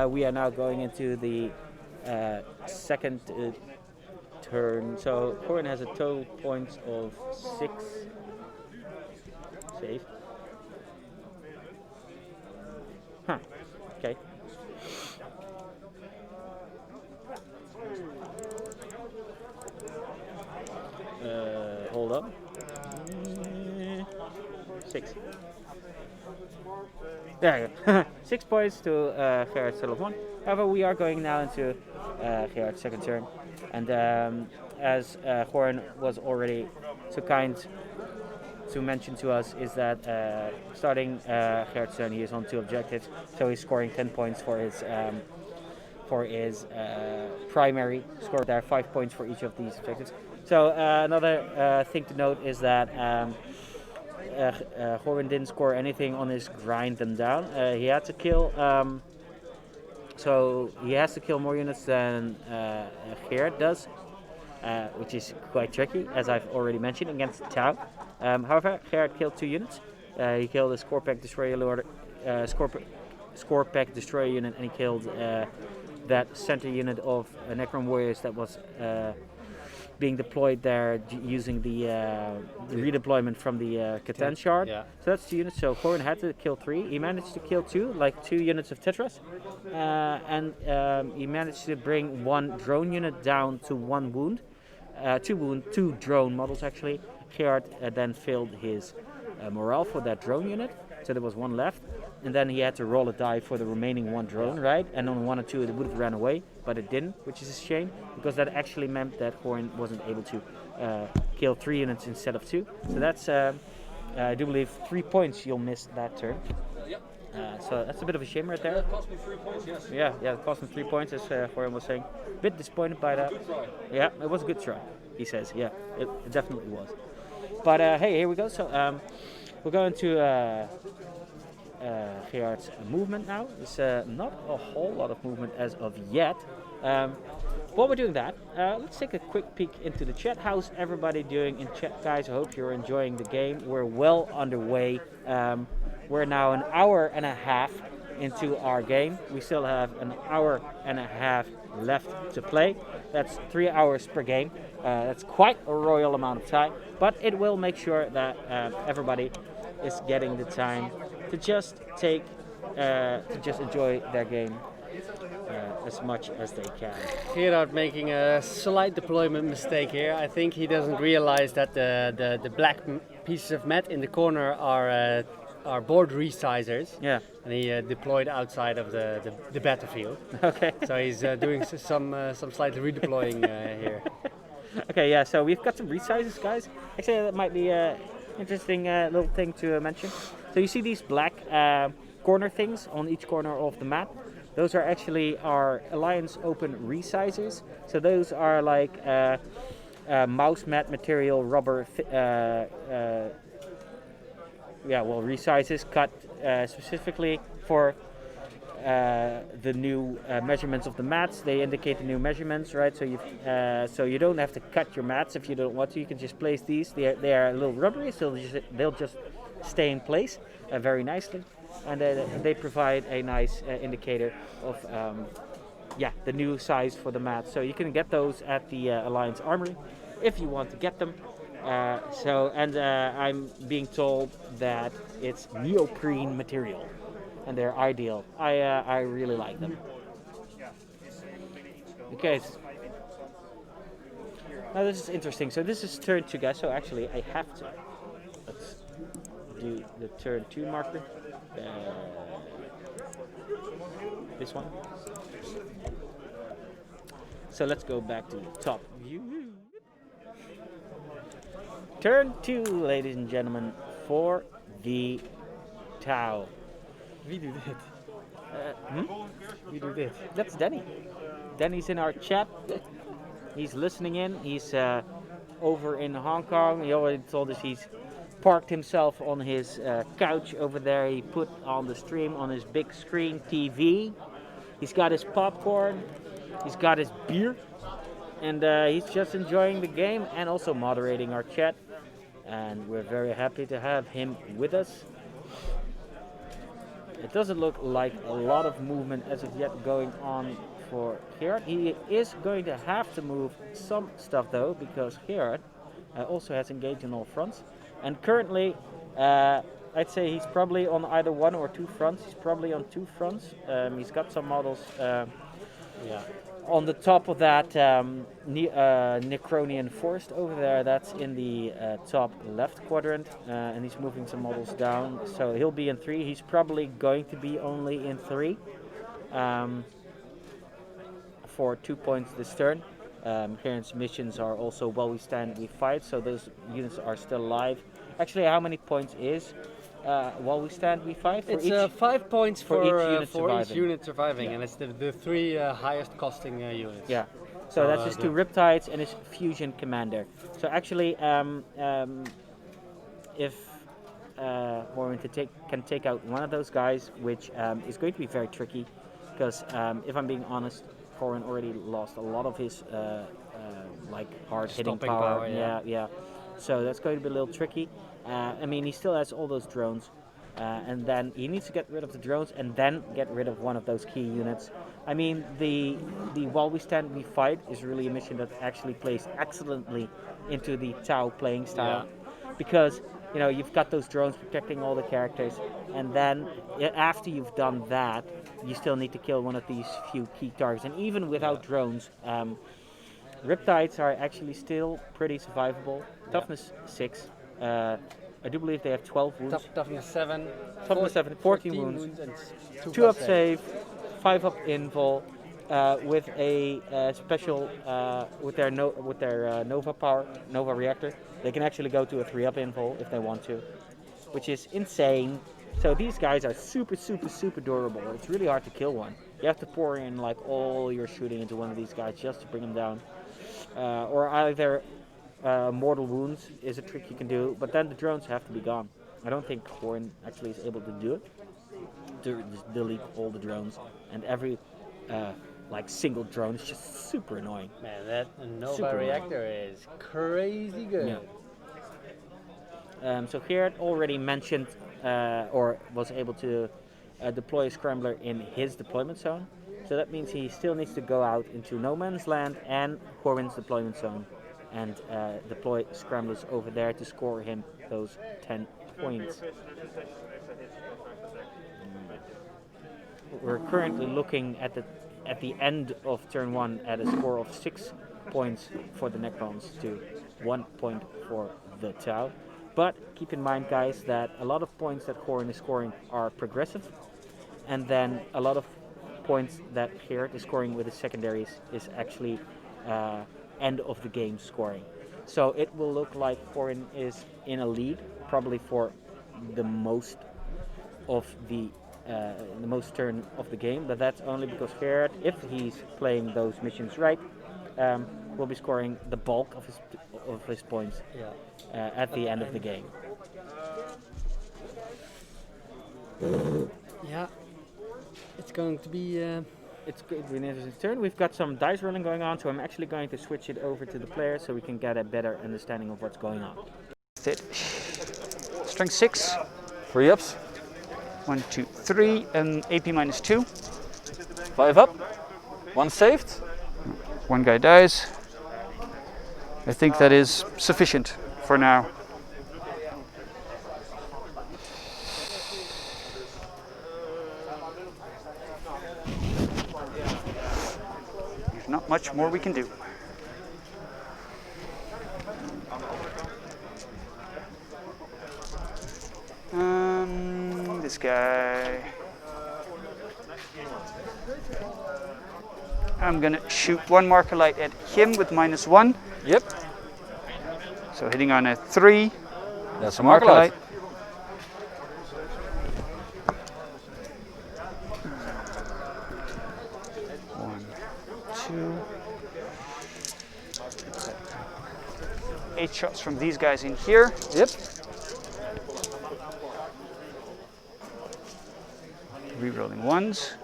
we are now going into the second turn. So Corin has a total points of 6. Save. Okay. Hold up. 6. There you go. 6 points to Gerard's total of 1. However, we are going now into Gerard's second turn. And as Gorin was already so kind to mention to us, is that starting Gerard's turn, he is on 2 objectives. So he's scoring 10 points for his primary score. There are 5 points for each of these objectives. So another thing to note is that Gorin didn't score anything on his grind them down. He had to kill, so he has to kill more units than Gerard does, which is quite tricky, as I've already mentioned, against Tau. However, Gerard killed 2 units. He killed a Scorpack Destroyer Lord, Scorpack Destroyer unit, and he killed that center unit of Necron Warriors that was being deployed there using the redeployment from the Catan shard. Yeah. So that's 2 units. So Corin had to kill 3. He managed to kill 2, like 2 units of Tetras, and he managed to bring 1 drone unit down to 1 wound, 2 drone models actually. Gerard then filled his morale for that drone unit, so there was 1 left, and then he had to roll a die for the remaining 1 drone, right? And on 1 or 2 it would have ran away, but it didn't, which is a shame, because that actually meant that Corin wasn't able to kill 3 units instead of 2. So that's, I do believe, 3 points you'll miss that turn. So that's a bit of a shame right there. That cost me 3 points, yes. Yeah, it cost him 3 points, as Corin was saying. Bit disappointed by that. Good try. Yeah, it was a good try, he says. Yeah, it definitely was. But hey, here we go. So we're going to Gerard's movement now. There's not a whole lot of movement as of yet. While we're doing that, let's take a quick peek into the chat. How's everybody doing in chat, guys? I hope you're enjoying the game. We're well underway. We're now an hour and a half into our game. We still have an hour and a half left to play. That's 3 hours per game. That's quite a royal amount of time, but it will make sure that everybody is getting the time to just enjoy their game as much as they can. Gerard making a slight deployment mistake here. I think he doesn't realize that the black pieces of mat in the corner are board resizers. Yeah. And he deployed outside of the battlefield. Okay. So he's doing some slight redeploying here. Okay, yeah, so we've got some resizes, guys. Actually, that might be an interesting little thing to mention. So you see these black corner things on each corner of the map? Those are actually our Alliance Open resizers. So those are like mouse mat material, rubber, resizes cut specifically for the new measurements of the mats. They indicate the new measurements, right? So you don't have to cut your mats if you don't want to. You can just place these. They are a little rubbery, so they'll just stay in place very nicely, and they provide a nice indicator of the new size for the mat. So you can get those at the Alliance Armory if you want to get them. I'm being told that it's neoprene material, and they're ideal. I really like them. Okay. Now this is interesting. So this is turn 2, guys. So actually, I have to. Let's do the turn 2 marker. This one. So let's go back to top view. Turn 2, ladies and gentlemen, for the Tau. Wie doet dit? Wie doet dit? That's Danny. Danny's in our chat. He's listening in. He's over in Hong Kong. He already told us he's parked himself on his couch over there. He put on the stream on his big screen TV. He's got his popcorn. He's got his beer. And he's just enjoying the game and also moderating our chat. And we're very happy to have him with us. It doesn't look like a lot of movement as of yet going on for Gerard. He is going to have to move some stuff though, because Gerard also has engaged on all fronts. And currently, I'd say he's probably on either 1 or 2 fronts. He's probably on 2 fronts. He's got some models. On the top of that Necronian forest over there, that's in the top left quadrant, and he's moving some models down, so he'll be in 3. He's probably going to be only in 3 for 2 points this turn. Gerard's missions are also while we stand, we fight, so those units are still alive. Actually, how many points is while we stand, we fight? It's 5 points for each unit surviving, Yeah. and it's the 3 highest costing units. Yeah. So that's his 2 Riptides and his Fusion Commander. So actually, if Warren can take out one of those guys, which is going to be very tricky, because if I'm being honest, Corin already lost a lot of his hard hitting Stopping power. power, yeah. Yeah. So that's going to be a little tricky. I mean, he still has all those drones. and then he needs to get rid of the drones and then get rid of one of those key units. I mean, the while we stand we fight is really a mission that actually plays excellently into the Tau playing style, because you know you've got those drones protecting all the characters, and then after you've done that, you still need to kill one of these few key targets, and even without drones. Riptides are actually still pretty survivable. Toughness 6. I do believe they have 12 wounds. Toughness 7. Toughness 7, 14 wounds. and 2 up save, 5 up invul, with a special with their Nova power, Nova reactor. They can actually go to a 3 up invul if they want to, which is insane. So these guys are super durable. It's really hard to kill one. You have to pour in like all your shooting into one of these guys just to bring them down. Or either mortal wounds is a trick you can do, but then the drones have to be gone. I don't think Horn actually is able to do it. To just delete all the drones, and every like single drone is just super annoying. Man, that Nova Super reactor is crazy good. Yeah. So here already mentioned or was able to deploy a scrambler in his deployment zone. So that means he still needs to go out into no man's land and Corwin's deployment zone and deploy scramblers over there to score him those 10 points. We're currently looking at the end of turn 1 at a score of 6 points for the Necrons to 1 point for the Tau. But keep in mind, guys, that a lot of points that Corwin is scoring are progressive, and then a lot of points that Gerard is scoring with his secondaries is actually end of the game scoring. So it will look like Corwin is in a lead, probably for the most of the most turn of the game, but that's only because Gerard, if he's playing those missions right, will be scoring the bulk of his points at the end of the game. Yeah, it's going to be. It's going to be an interesting turn. We've got some dice rolling going on, so I'm actually going to switch it over to the player so we can get a better understanding of what's going on. Strength 6. 3 ups. 1, 2, 3, and AP -2. 5 up. 1 saved. One guy dies. I think that is sufficient for now. There's not much more we can do. This guy. I'm gonna shoot one marker light at him with -1. Yep. So hitting on a 3. That's a marker light. 1, 2. 8 shots from these guys in here. Yep. Rerolling 1s.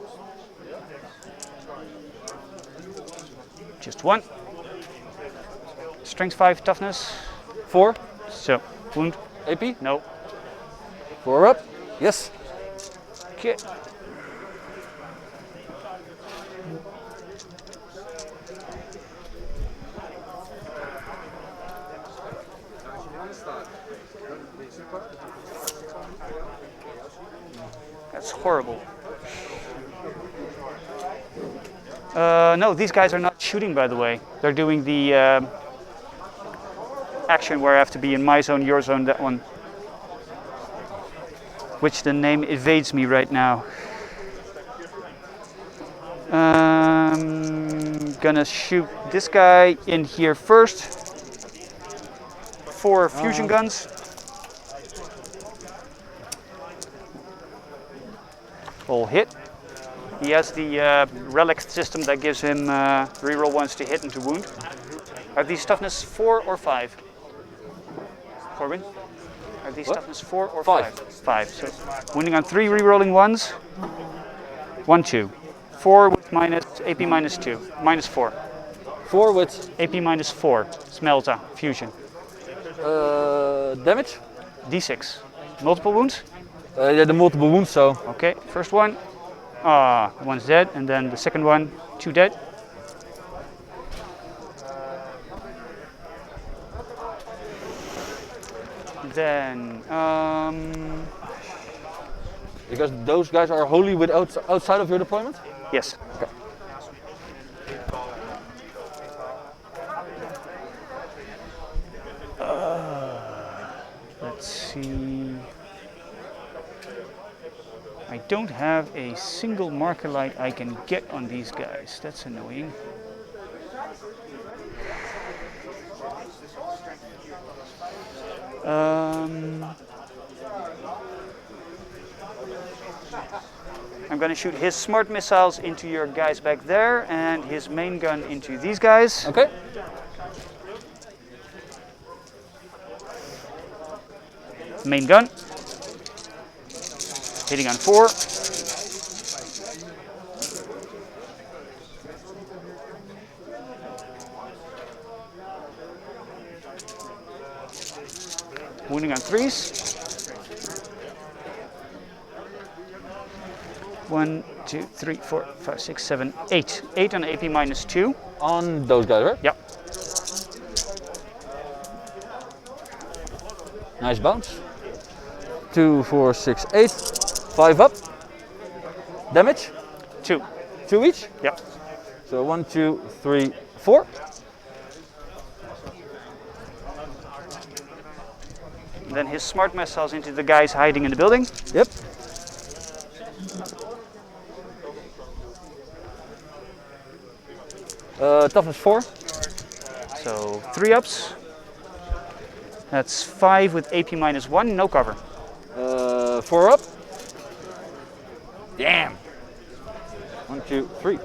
Just 1. Strength 5, toughness 4. So, wound. AP. No. 4 up. Yes. Okay. That's horrible. No, these guys are not shooting, by the way. They're doing the action where I have to be in my zone, your zone, that one. Which the name evades me right now. Gonna shoot this guy in here first. 4 fusion guns. All hit. He has the relic system that gives him reroll 1s to hit and to wound. Are these toughness 4 or 5? Corbin? Are these toughness 4 or 5? 5. So wounding on 3 rerolling 1s. 1, 2. 4 with AP -2. -4. 4 with AP -4. Smelta. Fusion. damage. D6. Multiple wounds? Yeah, the multiple wounds, so. Okay, first one. One's dead, and then the second one, 2 dead. Then, Because those guys are wholly outside of your deployment? yes. Okay. Let's see. I don't have a single marker light I can get on these guys. That's annoying. I'm going to shoot his smart missiles into your guys back there and his main gun into these guys. Okay. Main gun. Hitting on 4. Wounding on 3s. 1, 2, 3, 4, 5, 6, 7, 8. 8 on AP -2. On those guys, right? Yep. Nice bounce. 2, 4, 6, 8. 5 up. Damage? 2. 2 each? Yep. So 1, 2, 3, 4. Then his smart missiles into the guys hiding in the building. Yep. Toughness 4. So 3 ups. That's 5 with AP -1, no cover. 4 up. Damn. 1, 2, 3.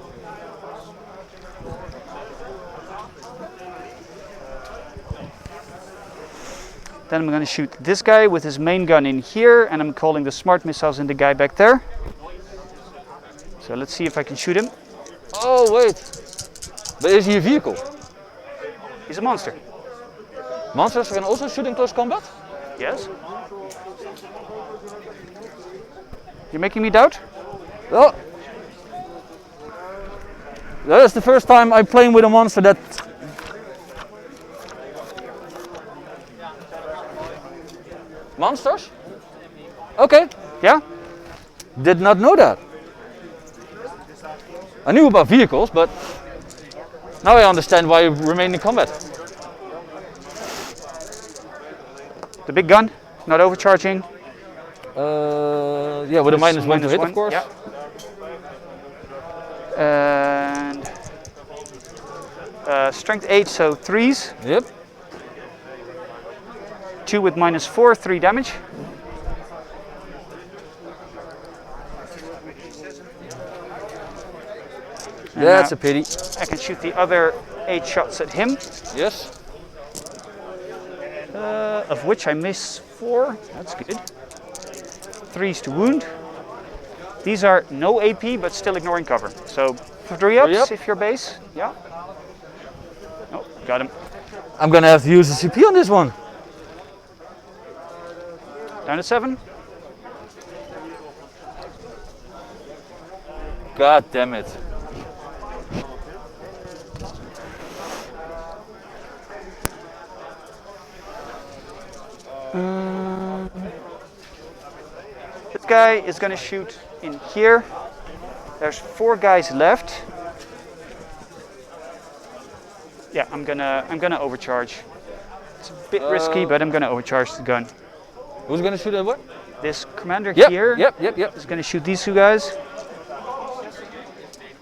Then I'm going to shoot this guy with his main gun in here, and I'm calling the smart missiles in the guy back there. So let's see if I can shoot him. Oh, wait. But is he a vehicle? He's a monster. Monsters can also shoot in close combat? Yes. You're making me doubt? Well, that is the first time I'm playing with a monster that... Monsters? Okay. Yeah? Did not know that. I knew about vehicles, but now I understand why you remain in combat. The big gun, not overcharging. Yeah, with a -1 to hit, of course. Yeah. And strength 8, so 3s. Yep. 2 with -4, 3 damage. And That's now a pity. I can shoot the other 8 shots at him, Yes. of which I miss 4. That's good. 3s to wound. These are no AP, but still ignoring cover. So 3 ups up. if you're base. Yeah. Oh, got him. I'm gonna have to use the CP on this one. Down to 7. God damn it. This guy is going to shoot in here. There's 4 guys left. Yeah, I'm gonna overcharge. It's a bit risky, but I'm gonna overcharge the gun. Who's gonna shoot at what? This commander Yep, here yep. is gonna shoot these 2 guys.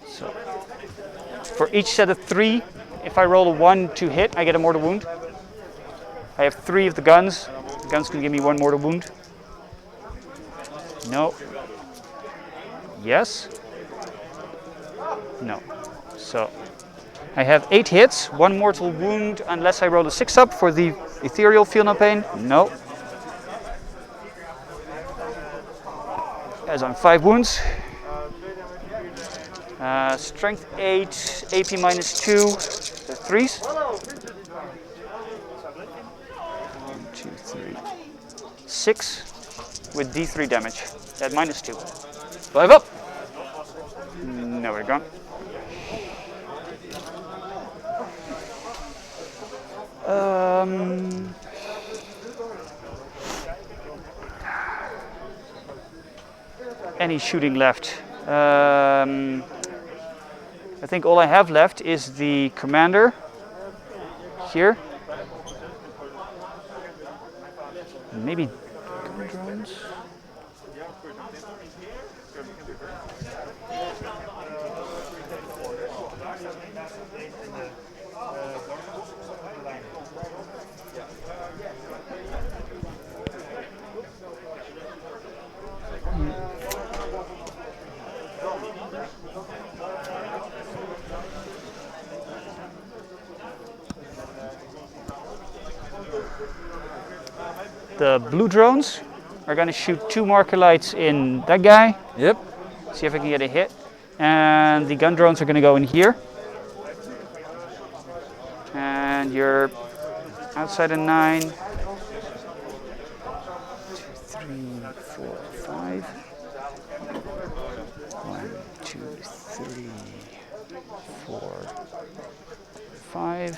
So for each set of 3, if I roll a 1 to hit, I get a mortal wound. I have 3 of the guns. The guns can give me 1 mortal wound. No. Yes. No. So I have 8 hits, 1 mortal wound, unless I roll a 6 up for the ethereal feel no pain. No. As I'm 5 wounds. Strength 8, AP -2, so 3s. 1, 2, 3, 6. with D3 damage at -2. 5 up. No, we're gone. Any shooting left? I think all I have left is the commander here. Maybe gun drones? The blue drones are going to shoot 2 marker lights in that guy. Yep. See if I can get a hit. And the gun drones are going to go in here. And you're outside of 9. 2, 3, 4, 5. 1, 2, 3, 4, 5.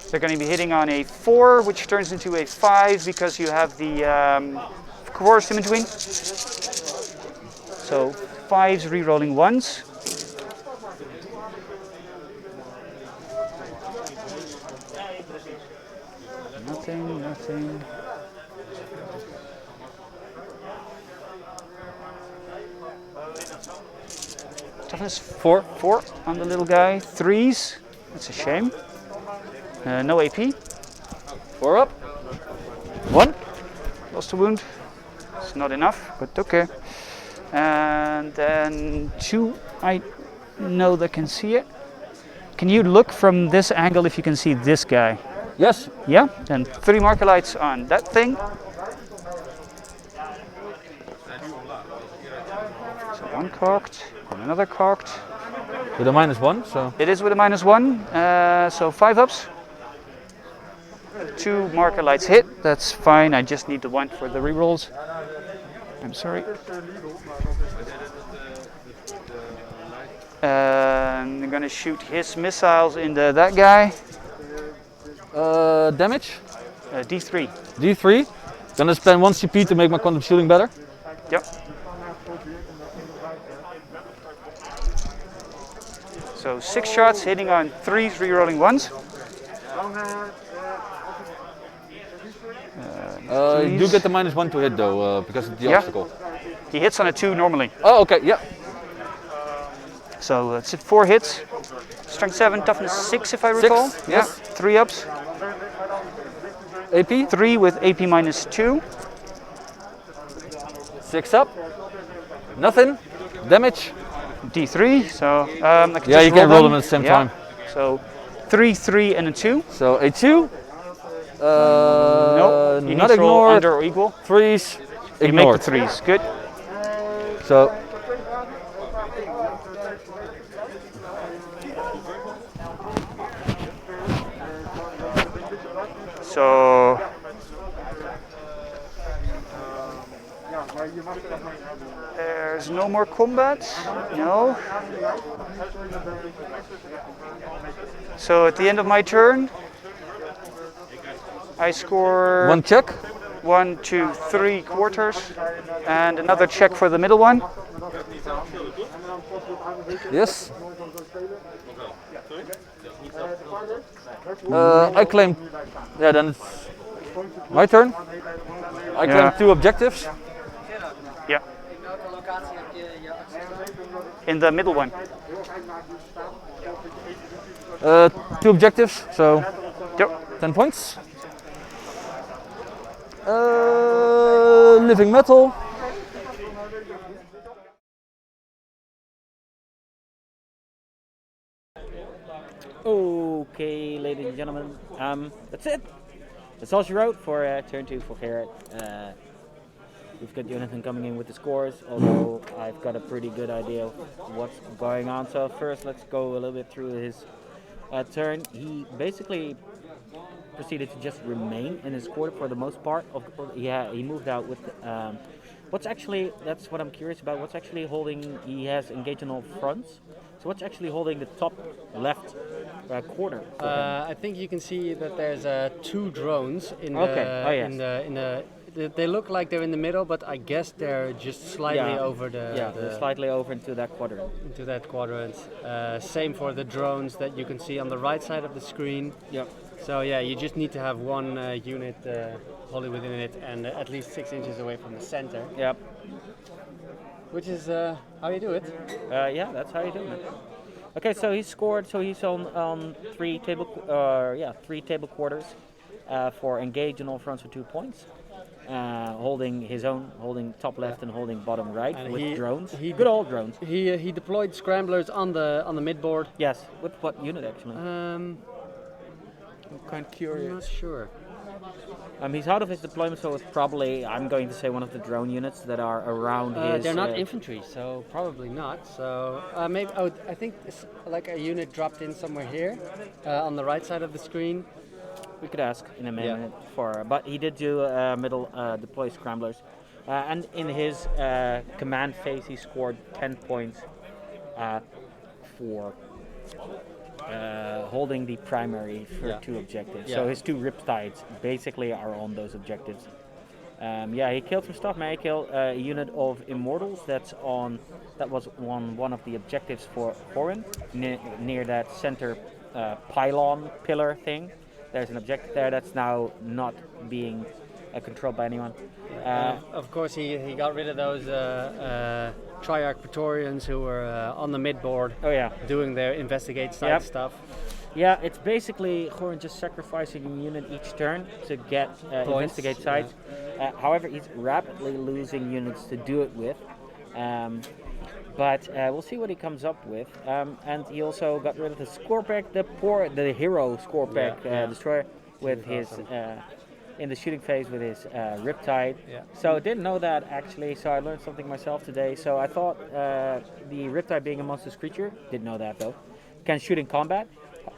They're going to be hitting on a 4, which turns into a 5 because you have the course in between. So 5s re-rolling 1s. Nothing, nothing. Toughness 4 on the little guy. 3s. That's a shame. No AP. 4 up. 1. Lost a wound. It's not enough, but okay. And then 2, I know that can see it. Can you look from this angle if you can see this guy? Yes. Yeah? Then 3 marker lights on that thing. So 1 cocked, and another cocked. With a -1, so. It is with a -1, so 5 ups. 2 marker lights hit, that's fine. I just need the 1 for the rerolls. I'm sorry. And I'm gonna shoot his missiles into that guy. Damage? D3. D3. Gonna spend 1 CP to make my quantum shielding better. Yep. So 6 shots hitting on 3s, rerolling 1s. You do get the -1 to hit though, because of the obstacle. He hits on a 2 normally. Oh, okay, yeah. So it's 4 hits. Strength 7, toughness 6 if I recall. 6, Yeah, yes. 3 ups. AP? 3 with AP -2. 6 up. Nothing. Damage. D3, so I can Yeah, just you can roll them at the same time. So 3, 3, and a 2. So a 2. Nope, you not need to roll ignored. under or equal. 3s. You make Ignored. the 3s, good. So. So there's no more combat. No. So at the end of my turn, I score 1 check. 1, 2, 3 quarters, and another check for the middle one. Yes. I claim. Yeah, then it's my turn. I claim 2 objectives. Yeah. In the middle one. 2 objectives, so Yep. 10 points. Living metal. Okay, ladies and gentlemen, that's it. That's all she wrote for turn 2 for Gerrit. We've got Jonathan coming in with the scores, although I've got a pretty good idea of what's going on. So first, let's go a little bit through his turn. He basically proceeded to just remain in his quarter for the most part. He moved out with. What's actually, that's what I'm curious about. What's actually holding? He has engaged on all fronts. So what's actually holding the top left quarter? I think you can see that there's 2 drones in Okay. Oh, yes. in the. They look like they're in the middle, but I guess they're just slightly over they're slightly over into that quadrant. into that quadrant. Same for the drones that you can see on the right side of the screen. Yep. So yeah, you just need to have one unit wholly within it and at least 6 inches away from the center. Yep. Which is how you do it. Yeah, that's how you do it. Okay, so he scored. So he's on 3 table quarters for engage on all fronts for 2 points. Holding his own, holding top left and holding bottom right And with drones. he Good old drones. He deployed scramblers on the midboard. Yes. With what unit actually? I'm kind of not curious. sure. He's out of his deployment, so it's probably, I'm going to say, one of the drone units that are around his. They're not infantry, so probably not. So maybe I think it's like a unit dropped in somewhere here on the right side of the screen. We could ask in a minute but he did do middle deploy scramblers, and in his command phase he scored 10 points for holding the primary for 2 objectives. So his 2 riptides basically are on those objectives. He killed some stuff. He killed a unit of immortals that was on one of the objectives for Horin near that center pillar thing. There's an objective there that's now not being controlled by anyone. Of course, he got rid of those Triarch Praetorians who were on the midboard. Oh yeah, doing their investigate site stuff. Yeah, it's basically Goran just sacrificing a unit each turn to get investigate sites. However, he's rapidly losing units to do it with. But we'll see what he comes up with. And he also got rid of the Scorpack, the hero Scorpack destroyer, with his in the shooting phase with his Riptide. Yeah. So didn't know that actually. So I learned something myself today. So I thought the Riptide being a monstrous creature, didn't know that though, can shoot in combat.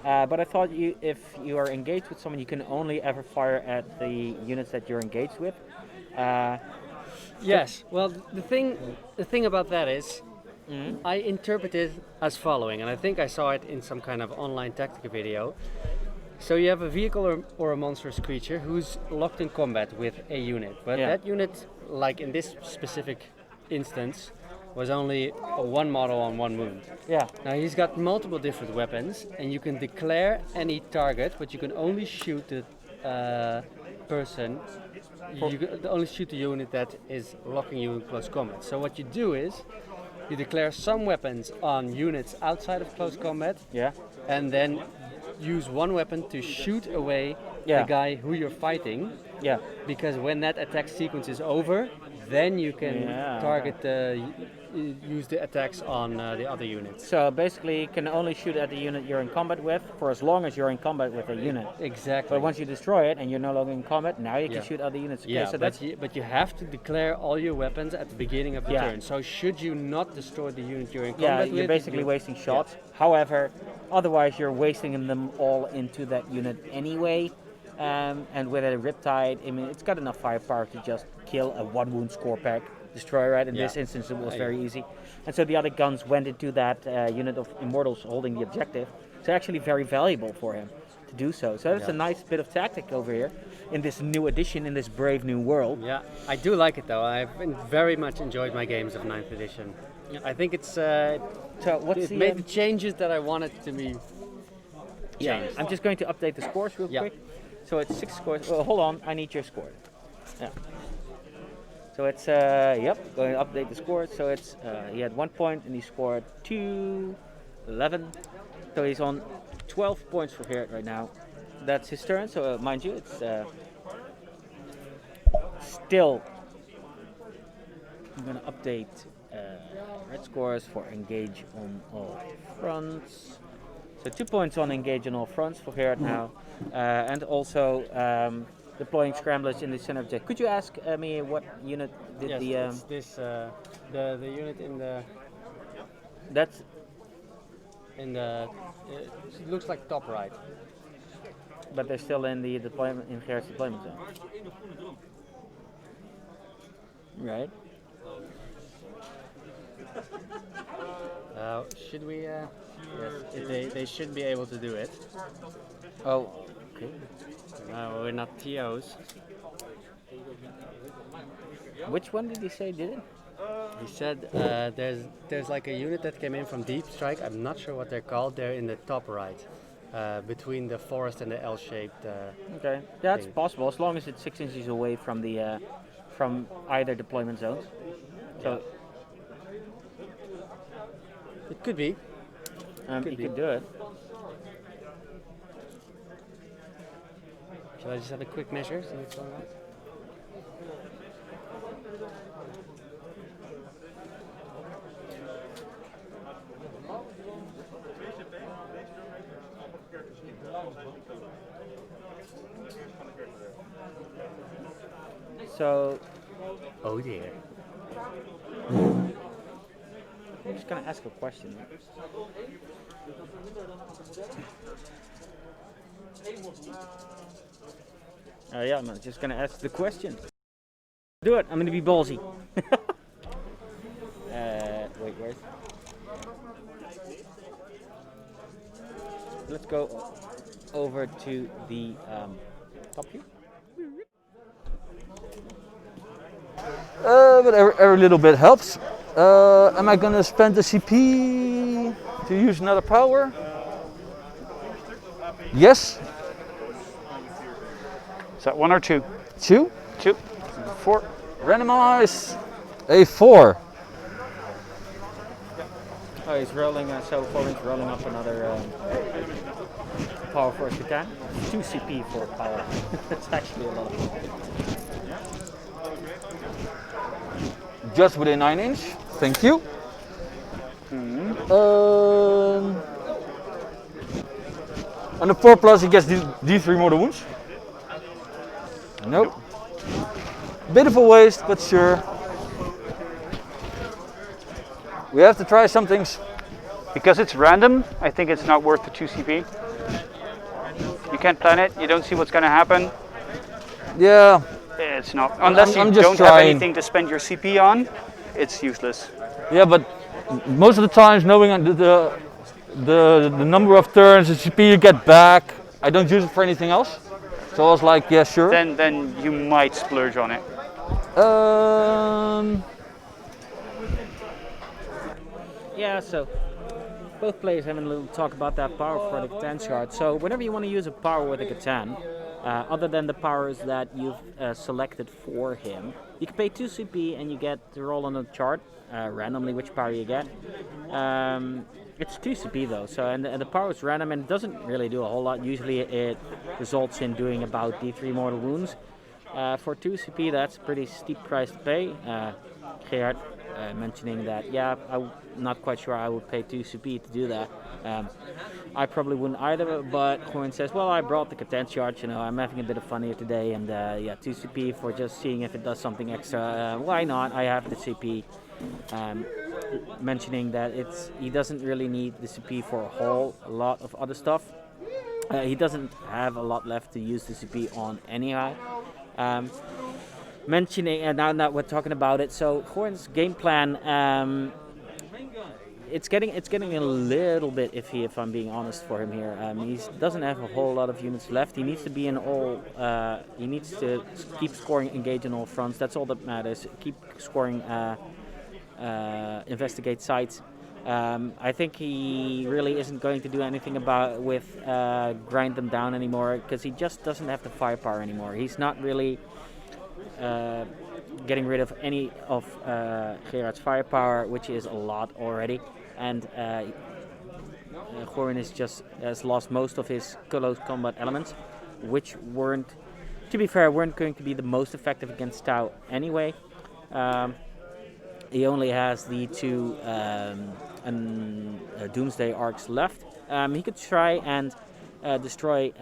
But I thought if you are engaged with someone, you can only ever fire at the units that you're engaged with. Yes. Well, the thing about that is. I interpret it as following, and I think I saw it in some kind of online tactical video. So you have a vehicle or a monstrous creature who's locked in combat with a unit, but that unit, like in this specific instance, was only 1 model on 1 wound. Yeah. Now he's got multiple different weapons, and you can declare any target, but you can only shoot the person. You can only shoot the unit that is locking you in close combat. So what you do is you declare some weapons on units outside of close combat, and then use 1 weapon to shoot away the guy who you're fighting. Yeah. Because when that attack sequence is over, then you can target use the attacks on the other units. So basically, you can only shoot at the unit you're in combat with for as long as you're in combat with a unit. Exactly. But once you destroy it and you're no longer in combat, now you can shoot other units. Okay, so but you have to declare all your weapons at the beginning of the turn. So should you not destroy the unit you're in combat with, you're basically wasting shots. However, otherwise you're wasting them all into that unit anyway. And with a Riptide, I mean, it's got enough firepower to just kill a 1 wound Scorpack destroyer, right? In this instance, it was very easy. And so the other guns went into that unit of Immortals holding the objective. So actually very valuable for him to do so. So that's a nice bit of tactic over here in this new edition, in this brave new world. Yeah, I do like it though. I've very much enjoyed my games of 9th edition. I think it's it made the changes that I wanted to be changed. I'm just going to update the scores real quick. So it's 6 scores. Well, hold on, I need your score. Yeah. So it's going to update the scores. So it's he had 1 point and he scored 11. So he's on 12 points for here right now. That's his turn. So mind you, it's still. I'm going to update red scores for engage on all fronts. So 2 points on engage on all fronts for Gerard now, and also deploying scramblers in the center of the. Could you ask me what unit did it's this the unit in the. That's in the. It looks like top right. But they're still in the deployment in Gerard's deployment zone. Right. Should we? Yes, they should be able to do it. Oh. Okay. We're not TOs. Which one did he say did it? He said there's like a unit that came in from Deep Strike. I'm not sure what they're called. They're in the top right, between the forest and the L-shaped. Okay, that's thing. possible as long as it's 6 inches away from the from either deployment zones. So It could be. you could do it. Shall I just have a quick measure? See what's going on? So Oh dear. I'm just gonna ask a question. Yeah, I'm just gonna ask the question. Do it. I'm gonna be ballsy. Wait, where? Let's go over to the top view. But every little bit helps. Am I gonna spend the CP to use another power? Yes. Is that 1 or 2? 2. 2. 4. Randomize. A 4. Oh, he's rolling. So Colin's rolling up another power for Titan. 2 CP for power. That's actually a lot. Just within 9 inch. Thank you. On the 4+, he gets D3 mortal wounds. Nope. Bit of a waste, but sure. We have to try some things. Because it's random, I think it's not worth the 2 CP. You can't plan it, you don't see what's going to happen. Yeah. It's not. Unless I'm you just don't trying. have anything to spend your CP on, it's useless. Yeah, but most of the times, knowing the number of turns, the CP you get back, I don't use it for anything else. So I was like, yeah, sure. Then you might splurge on it. Yeah, so both players having a little talk about that power for the Catan chart. So whenever you want to use a power with a Catan, other than the powers that you've selected for him, you can pay 2 CP and you get to roll on the chart randomly which power you get. It's 2 CP though, so and the power is random and it doesn't really do a whole lot. Usually it results in doing about D3 mortal wounds. For 2 CP, that's a pretty steep price to pay. Gerard mentioning that, yeah, I'm not quite sure I would pay 2 CP to do that. I probably wouldn't either, but Horn says, well, I brought the Catan chart, you know, I'm having a bit of fun here today, and yeah, 2 CP for just seeing if it does something extra. Why not? I have the CP. Mentioning that he doesn't really need the CP for a whole lot of other stuff. He doesn't have a lot left to use the CP on anyhow. Mentioning, and now that we're talking about it, so Horn's game plan, it's getting a little bit iffy if I'm being honest for him here. He doesn't have a whole lot of units left. He needs to be in all. He needs to keep scoring, engage in all fronts. That's all that matters. Keep scoring. Investigate sites. I think he really isn't going to do anything with grind them down anymore because he just doesn't have the firepower anymore. He's not really getting rid of any of Gerard's firepower, which is a lot already, and Gorin has lost most of his close combat elements, which weren't, to be fair, weren't going to be the most effective against Tau anyway. He only has the 2 Doomsday arcs left. He could try and destroy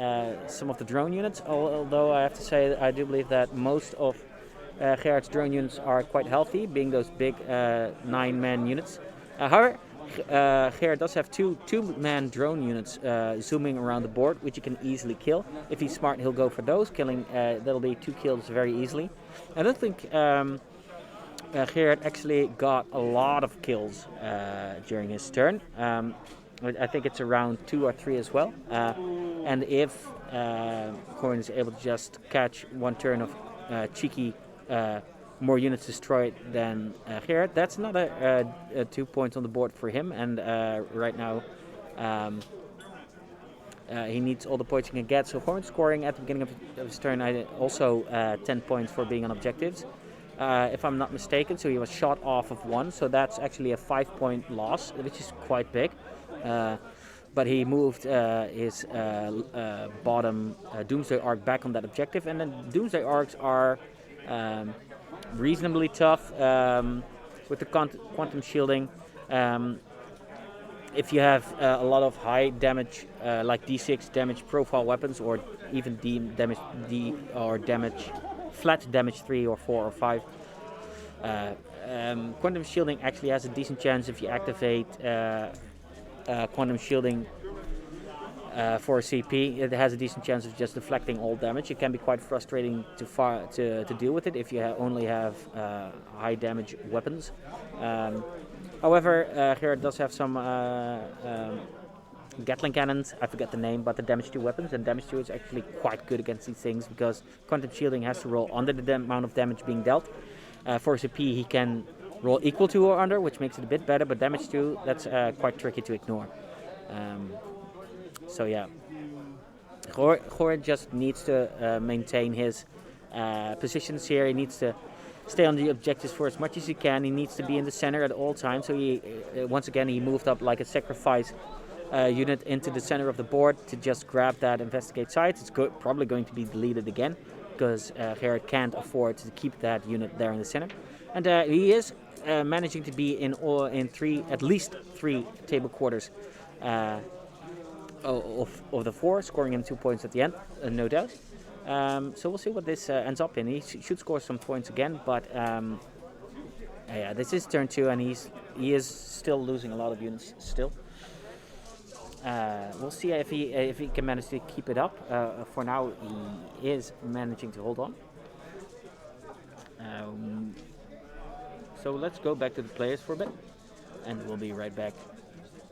some of the drone units, although I have to say that I do believe that most of Gerard's drone units are quite healthy, being those big 9-man units. However, Gerard does have two-man drone units zooming around the board, which you can easily kill. If he's smart, he'll go for those. That'll be 2 kills very easily. I don't think Gerard actually got a lot of kills during his turn. I think it's around 2 or 3 as well. And if Corin is able to just catch one turn of cheeky more units destroyed than Gerard, that's another 2 points on the board for him. And right now he needs all the points he can get. So Corin scoring at the beginning of his turn also 10 points for being on objectives. If I'm not mistaken, so he was shot off of 1, so that's actually a 5-point loss, which is quite big. But he moved his bottom Doomsday Arc back on that objective, and then Doomsday Arcs are reasonably tough with the quantum shielding. If you have a lot of high damage, like D6 damage profile weapons, or even flat damage 3 or 4 or 5. Quantum shielding actually has a decent chance if you activate quantum shielding for a CP. It has a decent chance of just deflecting all damage. It can be quite frustrating to deal with it if you only have high damage weapons. However, Gerard does have some Gatling cannons, I forget the name, but the damage 2 weapons, and damage 2 is actually quite good against these things because quantum shielding has to roll under the amount of damage being dealt. For a CP he can roll equal to or under, which makes it a bit better, but damage 2, that's quite tricky to ignore. So yeah, Goran just needs to maintain his positions here. He needs to stay on the objectives for as much as he can. He needs to be in the center at all times, so he once again he moved up like a sacrifice unit into the center of the board to just grab that investigate sites. It's probably going to be deleted again because Gerard can't afford to keep that unit there in the center, and he is managing to be in at least 3 table quarters of the 4, scoring him 2 points at the end, no doubt. So we'll see what this ends up in. He should score some points again, but yeah, this is turn 2, and he is still losing a lot of units still. We'll see if he can manage to keep it up. For now, he is managing to hold on. So let's go back to the players for a bit, and we'll be right back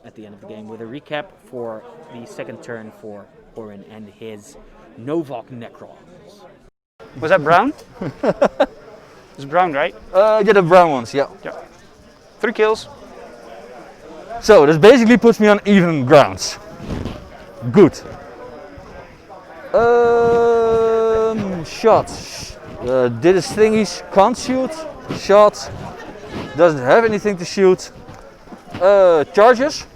at the end of the game with a recap for the second turn for Orin and his Novak Necrons. Was that brown? It was brown, right? Yeah, the brown ones, yeah. 3 kills. So this basically puts me on even grounds. Good. Shot. Did his thingies, can't shoot. Shot. Doesn't have anything to shoot. Charges.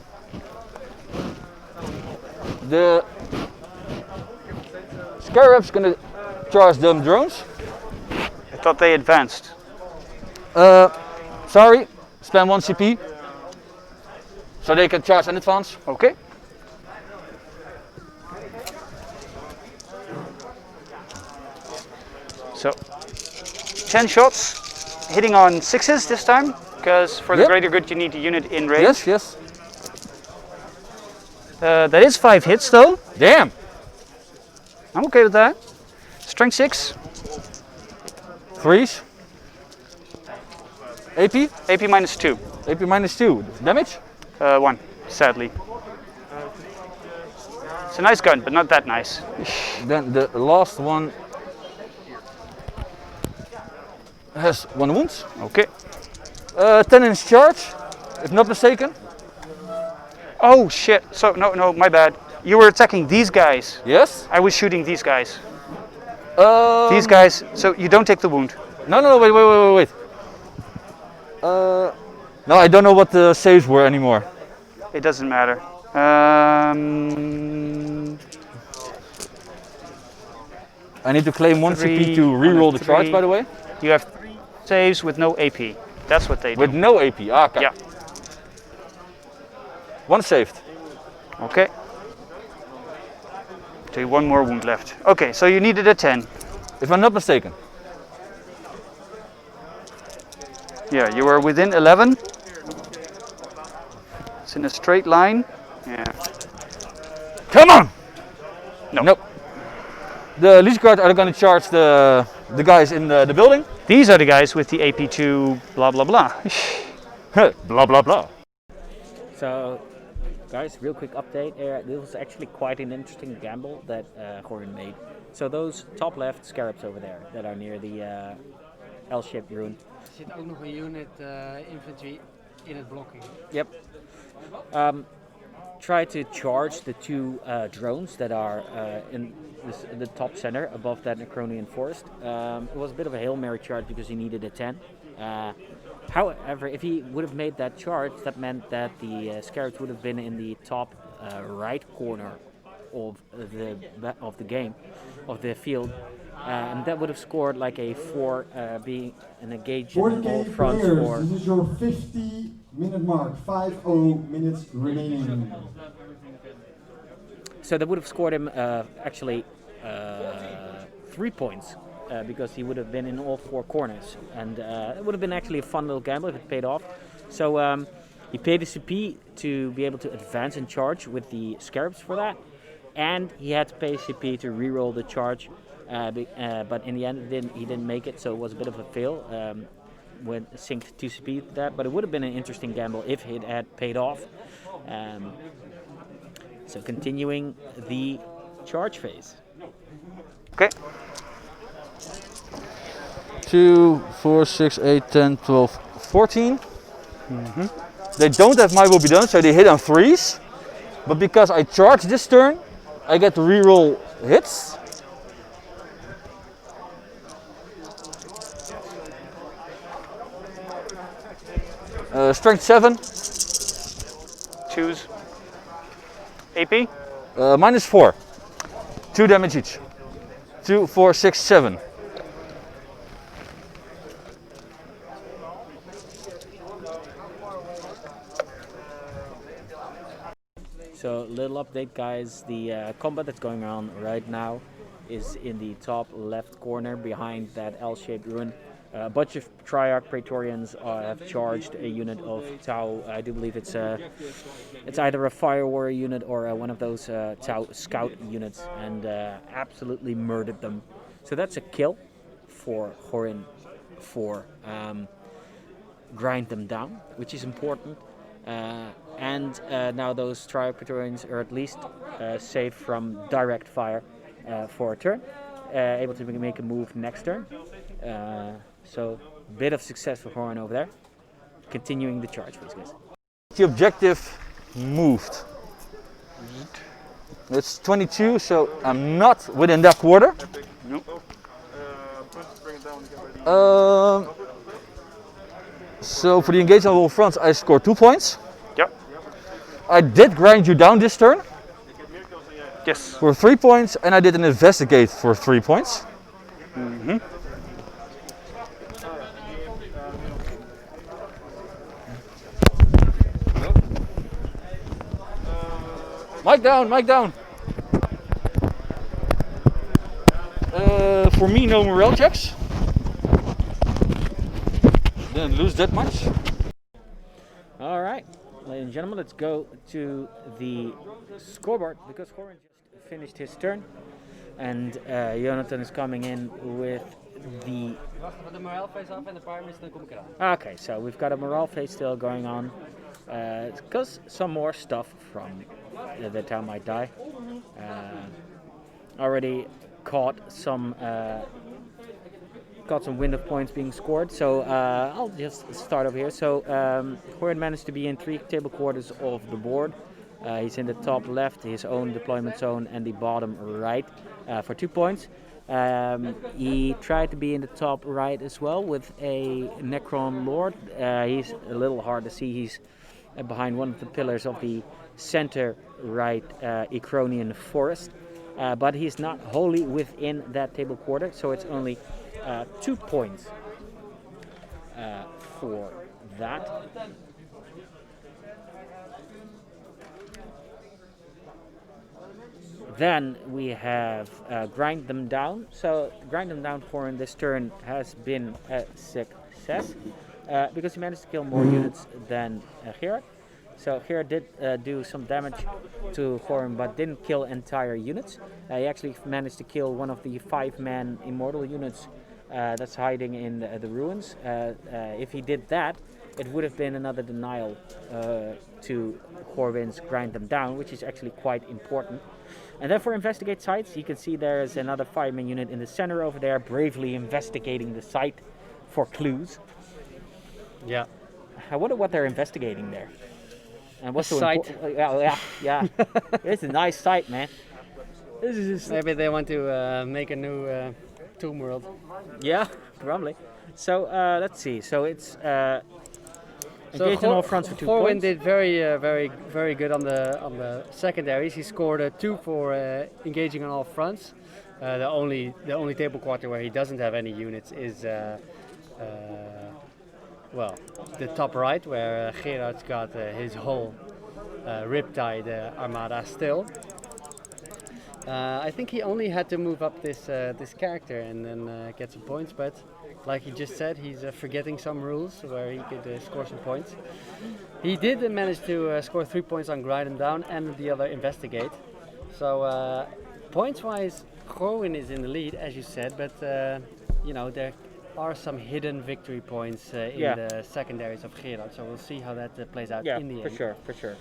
The Scarab's gonna charge them drones. I thought they advanced. Sorry, spend 1 CP. So they can charge in advance. Okay. So 10 shots, hitting on 6s this time, because for the greater good you need a unit in range. Yes. That is 5 hits though. Damn. I'm okay with that. Strength 6. 3s. AP? AP -2. AP -2. Damage? 1, sadly. It's a nice gun, but not that nice. Then the last one has 1 wound. Okay. 10-inch charge, if not mistaken. Oh shit, so no, my bad. You were attacking these guys. Yes? I was shooting these guys. These guys, so you don't take the wound. No, wait. No, I don't know what the saves were anymore. It doesn't matter. I need to claim 1 CP to reroll the charge, by the way. You have 3 saves with no AP. That's what they do. With no AP, okay. Yeah. 1 saved. Okay. So you have 1 more wound left. Okay, so you needed a 10. If I'm not mistaken. Yeah, you were within 11. in a straight line. Yeah. Come on! No. Nope. The legion guards are going to charge the guys in the building. These are the guys with the AP2 blah blah blah. Blah blah blah. So, guys, real quick update. This was actually quite an interesting gamble that Gorin made. So those top left scarabs over there that are near the L-shaped rune. Er zit ook nog een unit infantry in het blocking. Yep. Try to charge the two drones that are in the top center above that Necronian forest. It was a bit of a Hail Mary charge because he needed a 10. However, if he would have made that charge, that meant that the scarabs would have been in the top right corner of the game, of the field, and that would have scored like a 4, being an engage in all 40K fronts players, for. this is your 50-minute mark, 50 minutes remaining. So that would have scored him actually 3 points because he would have been in all 4 corners, and it would have been actually a fun little gamble if it paid off. So he paid the CP to be able to advance and charge with the scarabs for that, and he had to pay CP to reroll the charge, but in the end he didn't make it, so it was a bit of a fail. When synced 2 CP to that, but it would have been an interesting gamble if it had paid off. So continuing the charge phase. Okay. 2, 4, 6, 8, 10, 12, 14. They don't have my will be done, so they hit on 3s. But because I charge this turn, I get to reroll hits. Strength 7. Choose. AP? -4. 2 damage each. 2, 4, 6, 7. So little update, guys, the combat that's going on right now is in the top left corner behind that L-shaped ruin. A bunch of Triarch Praetorians have charged a unit of Tau. I do believe it's either a Fire Warrior unit or one of those Tau Scout units, and absolutely murdered them. So that's a kill for Gorin for grind them down, which is important. And now those Triarch Praetorians are at least safe from direct fire for a turn, able to make a move next turn. So, bit of success for Gorin over there. Continuing the charge phase, guys. The objective moved. It's 22, so I'm not within that quarter. Nope. So for the engage on all fronts, I scored 2 points. Yep. I did grind you down this turn Yes. for 3 points, and I did an investigate for 3 points. Mic down, mic down. For me, no morale checks. Didn't lose that much. All right, ladies and gentlemen, let's go to the scoreboard because Gorin just finished his turn, and Jonathan is coming in with the. Wacht even de morale phase af en de primaries, dan kom ik eraan. Okay, so we've got a morale phase still going on, because some more stuff from the town might die. Already caught some wind of points being scored, so I'll just start over here. So Gorin managed to be in 3 table quarters of the board. He's in the top left, his own deployment zone, and the bottom right for 2 points. He tried to be in the top right as well with a Necron Lord. He's a little hard to see. He's behind one of the pillars of the center right Ecronian forest. But he's not wholly within that table quarter, so it's only 2 points for that. Then we have grind them down. So grind them down for in this turn has been a success because he managed to kill more units than Gerard. So Gerard did do some damage to Thorin, but didn't kill entire units. He actually managed to kill one of the 5-man immortal units that's hiding in the ruins. If he did that, it would have been another denial to Corwin's grind them down, which is actually quite important. And then for investigate sites, you can see there's another 5-man unit in the center over there, bravely investigating the site for clues. Yeah. I wonder what they're investigating there. And what's so site. yeah. It's a nice site, man. This is just Maybe they want to make a new Tomb World. yeah, probably. So let's see. So it's engaged on all fronts for 2 Corwin points. did very good on the secondaries. He scored a 2 for engaging on all fronts. The only table quarter where he doesn't have any units is well, the top right, where Gerard's got his whole Riptide armada still. I think he only had to move up this character and then get some points, but like he just said, he's forgetting some rules where he could score some points. He did manage to score 3 points on grind him down and the other investigate. So points-wise, Corwin is in the lead, as you said, but you know, there are some hidden victory points in the secondaries of Gerard, so we'll see how that plays out in the end. For sure.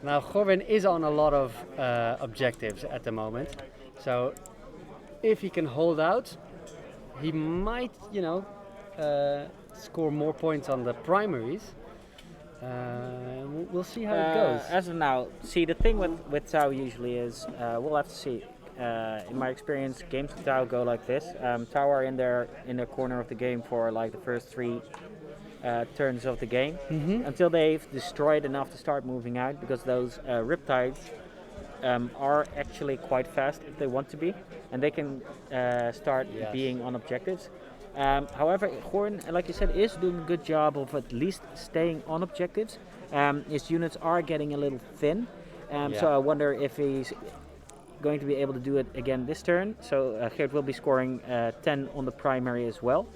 Now Corwin is on a lot of objectives at the moment, so if he can hold out, he might, you know, score more points on the primaries. We'll see how it goes. As of now, see, the thing with Tau usually is, we'll have to see. In my experience, games with Tau go like this. Tau are in their corner of the game for like the first 3 turns of the game, until they've destroyed enough to start moving out, because those Riptides are actually quite fast if they want to be, and they can start being on objectives. However, Horn, like you said, is doing a good job of at least staying on objectives. His units are getting a little thin, so I wonder if he's going to be able to do it again this turn. So Geert will be scoring 10 on the primary as well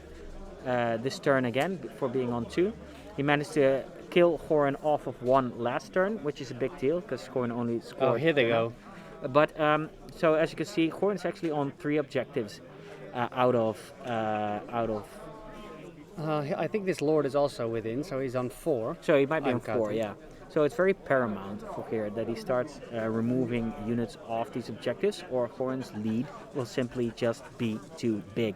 this turn again for being on 2. He managed to kill Horan off of 1 last turn, which is a big deal because Horan only scored. Oh, here they go. But so as you can see, Horan is actually on 3 objectives out of. I think this Lord is also within, so he's on 4. So he might be I'm on 4, counting. yeah. So it's very paramount for Gerard that he starts removing units off these objectives, or Horan's lead will simply just be too big.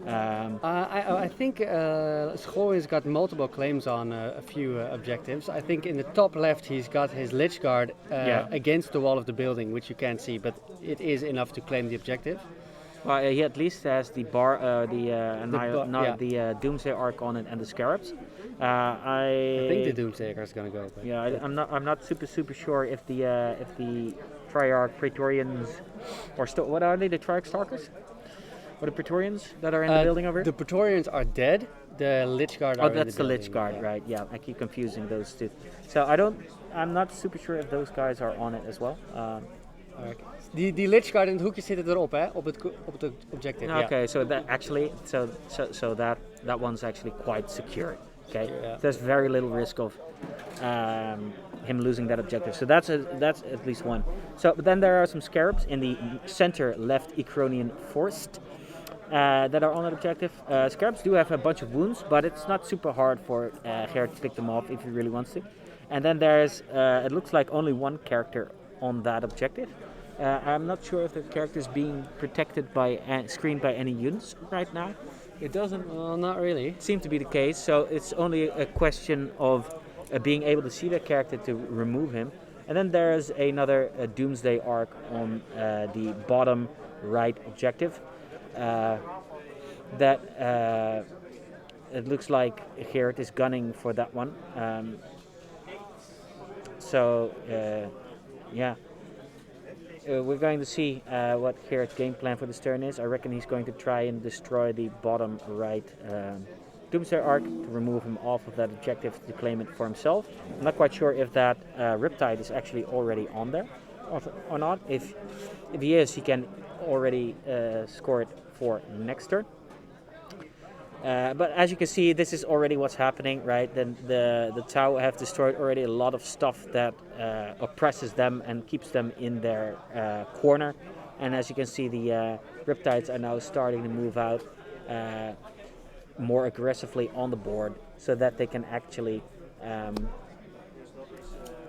I think Schorin's got multiple claims on a few objectives. I think in the top left he's got his Lich Guard against the wall of the building, which you can't see, but it is enough to claim the objective. Well, he at least has the Doomsday Arc on it and the Scarabs. I think the Doomsday Arc is going to go. But I'm not super sure if the Triarch Praetorians or what are they? The Triarch Stalkers? Or the Praetorians that are in the building over here? The Praetorians are dead. The Lich Guard are that's in the Lich Guard, right? Yeah, I keep confusing those two. So I'm not super sure if those guys are on it as well. Die Lich Guard in het hoekje zitten erop, hè? Op het objective. Okay, so that actually, so that one's actually quite secure. Okay, there's very little risk of him losing that objective. So that's at least one. So but then there are some Scarabs in the center left Ecronian Forest that are on that objective. Scarabs do have a bunch of wounds, but it's not super hard for Gerard to pick them off if he really wants to. And then there's it looks like only one character on that objective. I'm not sure if the character is being protected by screened by any units right now. It doesn't. Well, not really. Seem to be the case. So it's only a question of being able to see that character to remove him. And then there's another Doomsday Arc on the bottom right objective. That it looks like Gerard is gunning for that one. Yeah. We're going to see what Gerard's game plan for this turn is. I reckon he's going to try and destroy the bottom right Doomsday Arc to remove him off of that objective to claim it for himself. I'm not quite sure if that Riptide is actually already on there or not. If he is, he can already score it for next turn. But as you can see, this is already what's happening, right? Then the Tau have destroyed already a lot of stuff that oppresses them and keeps them in their corner. And as you can see, the Riptides are now starting to move out more aggressively on the board, so that they can actually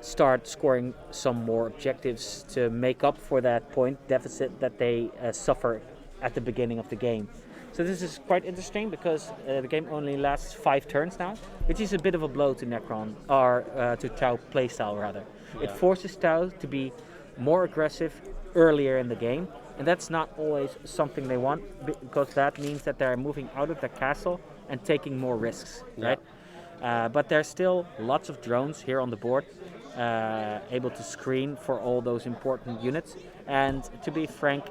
start scoring some more objectives to make up for that point deficit that they suffer at the beginning of the game. So this is quite interesting because the game only lasts 5 turns now, which is a bit of a blow to Necron, or to Tau playstyle rather. It forces Tau to be more aggressive earlier in the game, and that's not always something they want, because that means that they're moving out of their castle and taking more risks, right? But there's still lots of drones here on the board, able to screen for all those important units. And to be frank,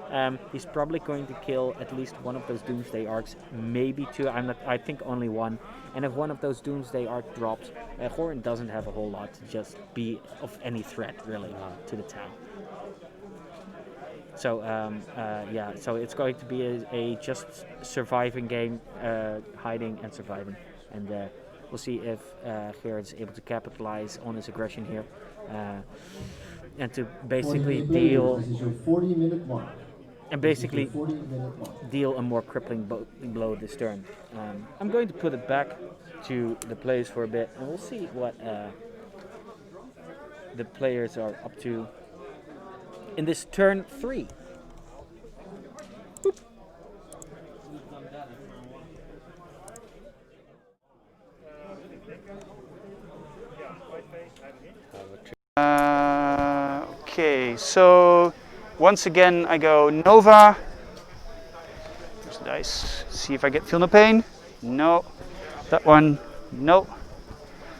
he's probably going to kill at least one of those Doomsday Arcs, maybe 2. I think only 1. And if one of those Doomsday Arc drops, Gorin doesn't have a whole lot to just be of any threat really to the town. So yeah, so it's going to be a just surviving game, hiding and surviving, and we'll see if Gerard is able to capitalize on his aggression here, and to basically deal. This is your 40-minute mark. And basically 40-minute mark. deal a more crippling blow this turn. I'm going to put it back to the players for a bit, and we'll see what the players are up to in this turn 3. Okay, so once again I go Nova. There's the dice. See if I feel no pain. No. That one. No.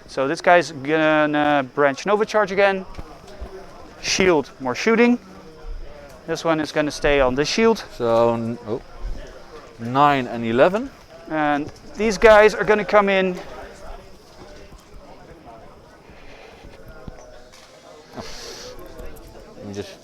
So this guy's gonna branch Nova charge again. Shield, more shooting. This one is gonna stay on the shield. So 9 and 11. And these guys are gonna come in. Let me just.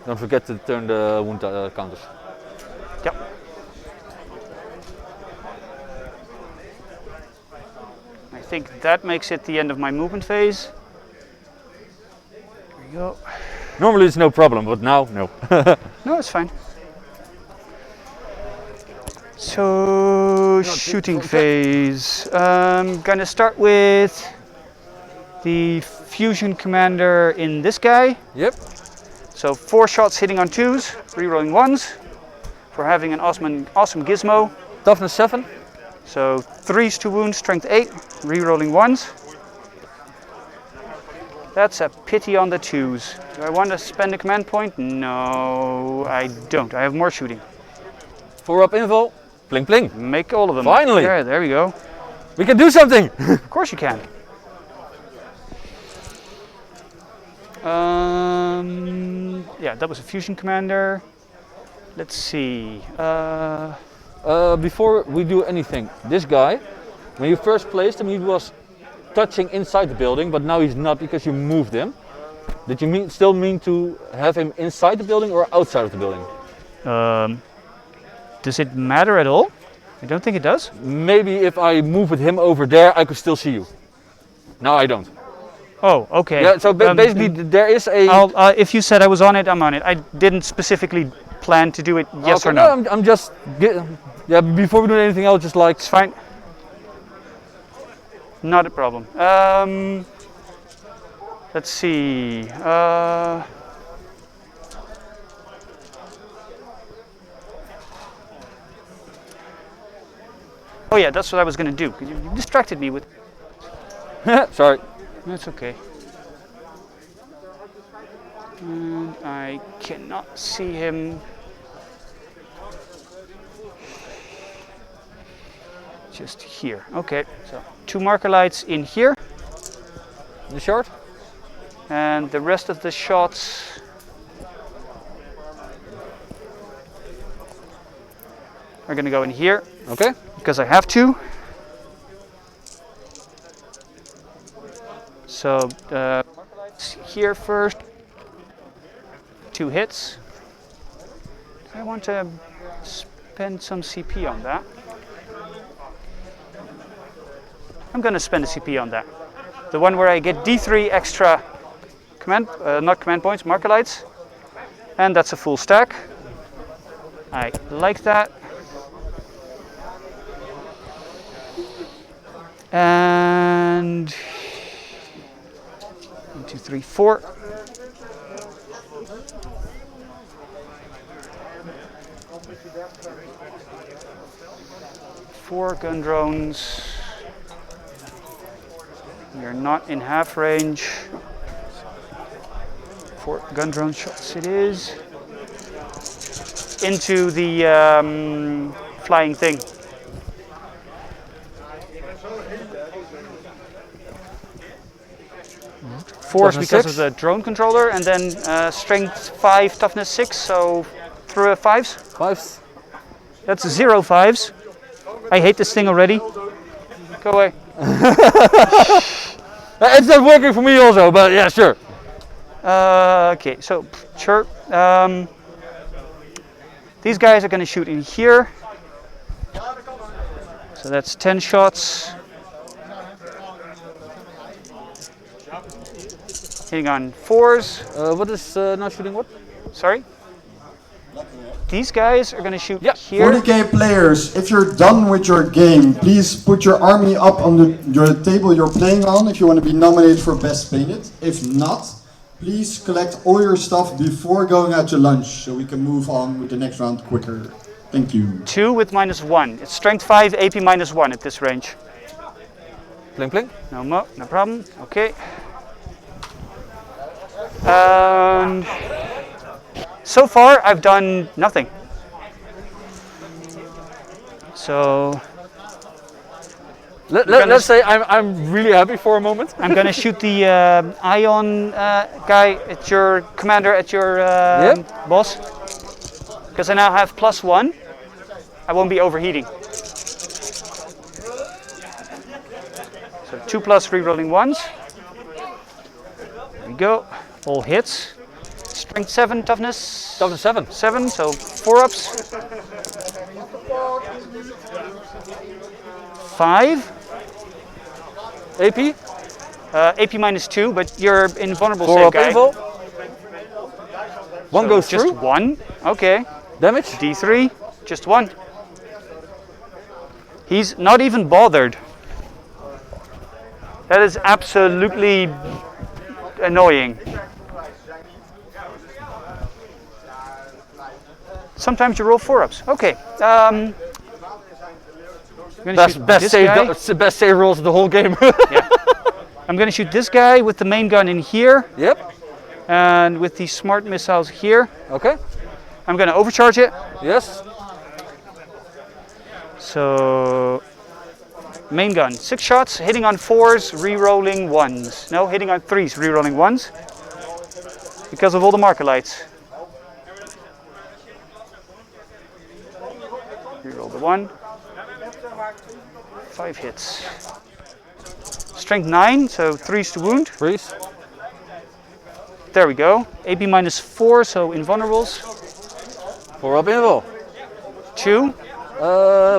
Don't forget to turn the wound counters. Yep. I think that makes it the end of my movement phase. There we go. Normally it's no problem, but now no. No, it's fine. So shooting phase. Gonna start with the fusion commander in this guy. Yep. So 4 shots hitting on 2s, rerolling 1s for having an awesome gizmo. Toughness 7. So 3s to wound, strength 8, rerolling 1s. That's a pity on the 2s. Do I want to spend a command point? No, I don't. I have more shooting. 4-up info. Pling pling. Make all of them. Finally. There we go. We can do something. Of course you can. Yeah, that was a fusion commander. Let's see. Before we do anything, this guy, when you first placed him, he was touching inside the building, but now he's not because you moved him. Did you still mean to have him inside the building or outside of the building? Does it matter at all? I don't think it does. Maybe if I move with him over there, I could still see you. Now I don't. Oh, okay. Yeah, so basically there is a... if you said I was on it, I'm on it. I didn't specifically plan to do it, yes okay, or no. I'm just... Yeah, before we do anything else, just like... It's fine. Not a problem. Let's see. Oh yeah, that's what I was going to do. You distracted me with... Sorry. That's okay. And I cannot see him. Just here. Okay, so 2 marker lights in here. In the short? And the rest of the shots are going to go in here. Okay. Because I have to. So here first. 2 hits. I want to spend some CP on that. I'm going to spend a CP on that. The one where I get D3 extra not command points, marker lights. And that's a full stack. I like that. And 1, 2, 3, 4. 4 gun drones. We are not in half range. 4 gun drone shots it is. Into the flying thing. Force because of the drone controller, and then strength 5, toughness 6, so through 5s. 5s. That's 0 5s. I hate this thing already. Go away. It's not working for me also, but yeah, sure. Okay, so sure. These guys are going to shoot in here. So that's 10 shots. Hitting on 4s. What is now shooting what? Sorry? These guys are going to shoot here. 40K players, if you're done with your game, please put your army up on your table you're playing on if you want to be nominated for Best Painted. If not, please collect all your stuff before going out to lunch so we can move on with the next round quicker. Thank you. 2 with -1. It's strength 5, AP -1 at this range. Pling pling. No problem. Okay. And so far I've done nothing. So let's say I'm really happy for a moment. I'm gonna shoot the ion guy at your commander at your boss, because I now have +1. I won't be overheating. So 2+ rerolling 1s. There we go. All hits. Strength 7, toughness 7. 7, so 4 ups. 5. AP? AP -2, but you're invulnerable 4 save up guy. info. 1 So goes just through. 1. Okay. Damage? D3. Just 1. He's not even bothered. That is absolutely annoying. Sometimes you roll 4 ups. Okay. Best save rolls of the whole game. Yeah. I'm going to shoot this guy with the main gun in here. Yep. And with the smart missiles here. Okay. I'm going to overcharge it. Yes. So main gun, 6 shots, hitting on 4s, re-rolling 1s. No, hitting on 3s, re-rolling 1s. Because of all the marker lights. Re-roll the 1. 5 hits. Strength 9, so 3s to wound. 3s. There we go. AP -4, so invulnerables. 4 up info. 2.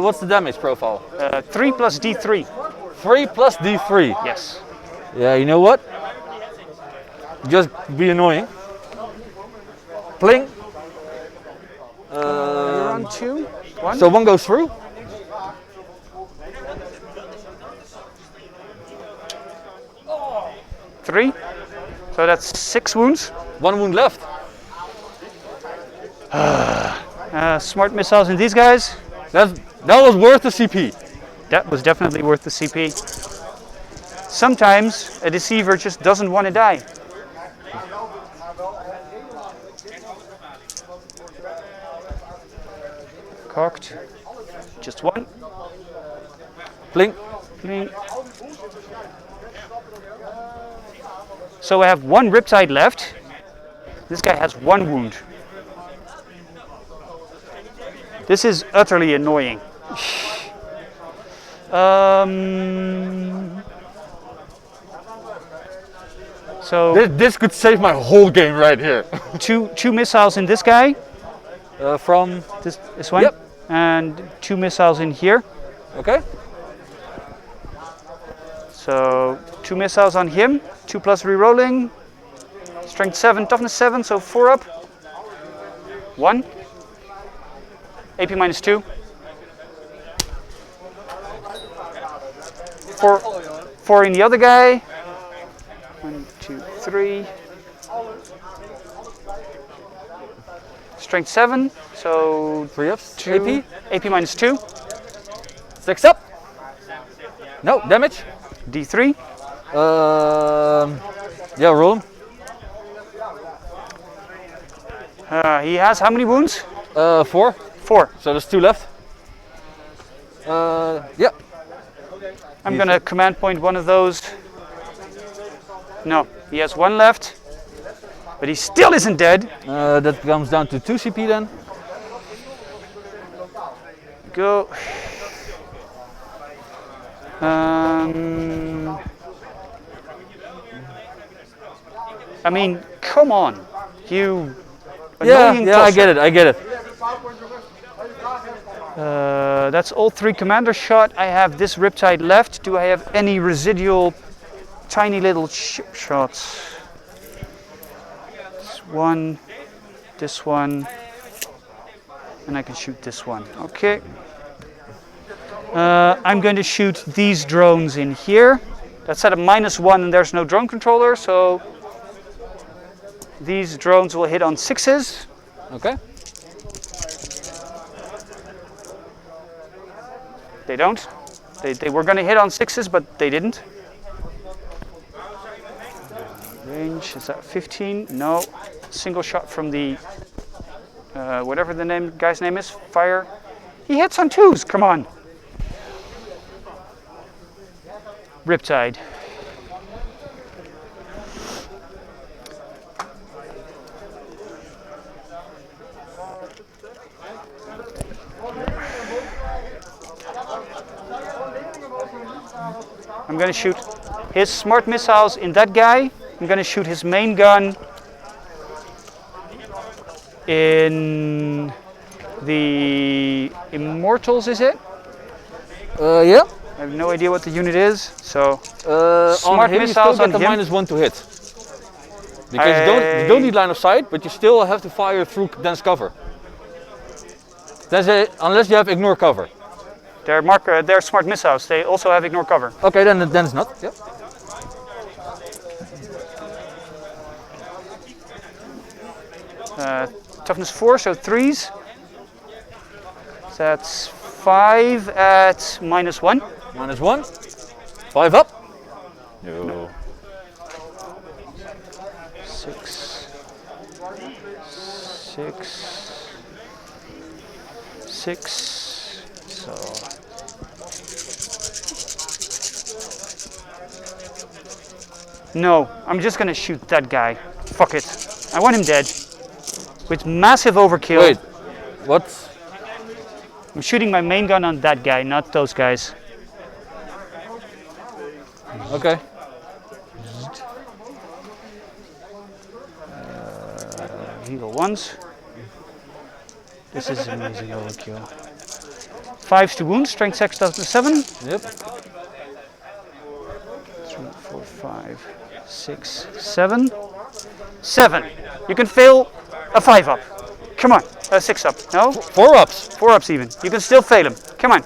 What's the damage profile? 3 plus D3. 3 plus D3. Yes. Yeah, you know what? Just be annoying. Pling. You're on 2. 1. So 1 goes through. Three. So that's 6 wounds. 1 wound left. Smart missiles in these guys. That was worth the CP. That was definitely worth the CP. Sometimes a deceiver just doesn't want to die. Cocked. Just 1. Pling. Pling. So I have 1 Riptide left. This guy has 1 wound. This is utterly annoying. So This could save my whole game right here. two missiles in this guy. From This one. Yep. And 2 missiles in here. okay. So 2 missiles on him. 2 plus rerolling. Strength 7, toughness 7, so 4 up. 1. AP minus 2. 4 in the other guy. 1, 2, 3. Strength 7, so 3 ups. 2. AP minus 2. 6 up. No damage. D3. Yeah, roll him. He has how many wounds? 4. 4. So there's 2 left. Yeah. I'm gonna command point one of those. No, he has 1 left. But he still isn't dead. That comes down to 2 CP then. Go. I mean, come on, you annoying Yeah, I tosser. get it. That's all 3 commander shot. I have this Riptide left. Do I have any residual tiny little ship shots? This one, and I can shoot this one. Okay. I'm going to shoot these drones in here. That's at a -1 and there's no drone controller, so these drones will hit on 6s. Okay. They don't. They were going to hit on 6s, but they didn't. Range is that 15? No. Single shot from the whatever the guy's name is. Fire. He hits on 2s. Come on. Riptide. I'm going to shoot his smart missiles in that guy. I'm going to shoot his main gun in the Immortals, is it? Yeah. I have no idea what the unit is, so On smart him, you still missiles get on the him. -1 to hit. Because you don't need line of sight, but you still have to fire through dense cover. Unless you have ignore cover. They're smart missiles. They also have ignore cover. Okay, then it's not. Yep. Toughness 4, so 3s. That's 5 at -1. -1. 5 up. No. 6. 6. So. No, I'm just gonna shoot that guy. Fuck it. I want him dead. With massive overkill. Wait. What? I'm shooting my main gun on that guy, not those guys. Okay. Heal once. This is amazing overkill. 5s to wound, strength 6 to 7. Yep. 3, 4, 5, 6, 7. 7. You can fail a 5 up. Come on, a 6 up. No? 4 ups. 4 ups even. You can still fail him. Come on.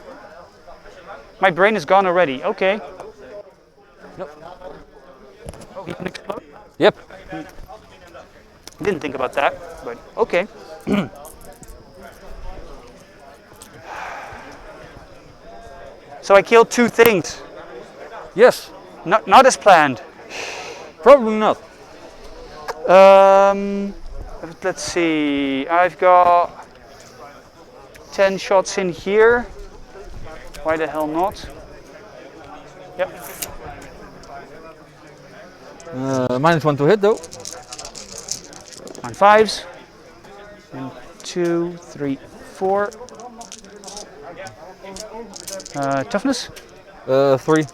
My brain is gone already. Okay. Nope. Oh, he can explode? Yep. Didn't think about that, but okay. So I killed 2 things. Yes. Not as planned. Probably not. Let's see. I've got 10 shots in here. Why the hell not? Yep. -1 to hit though. On 5s. And 2, 3, 4. Toughness? 3.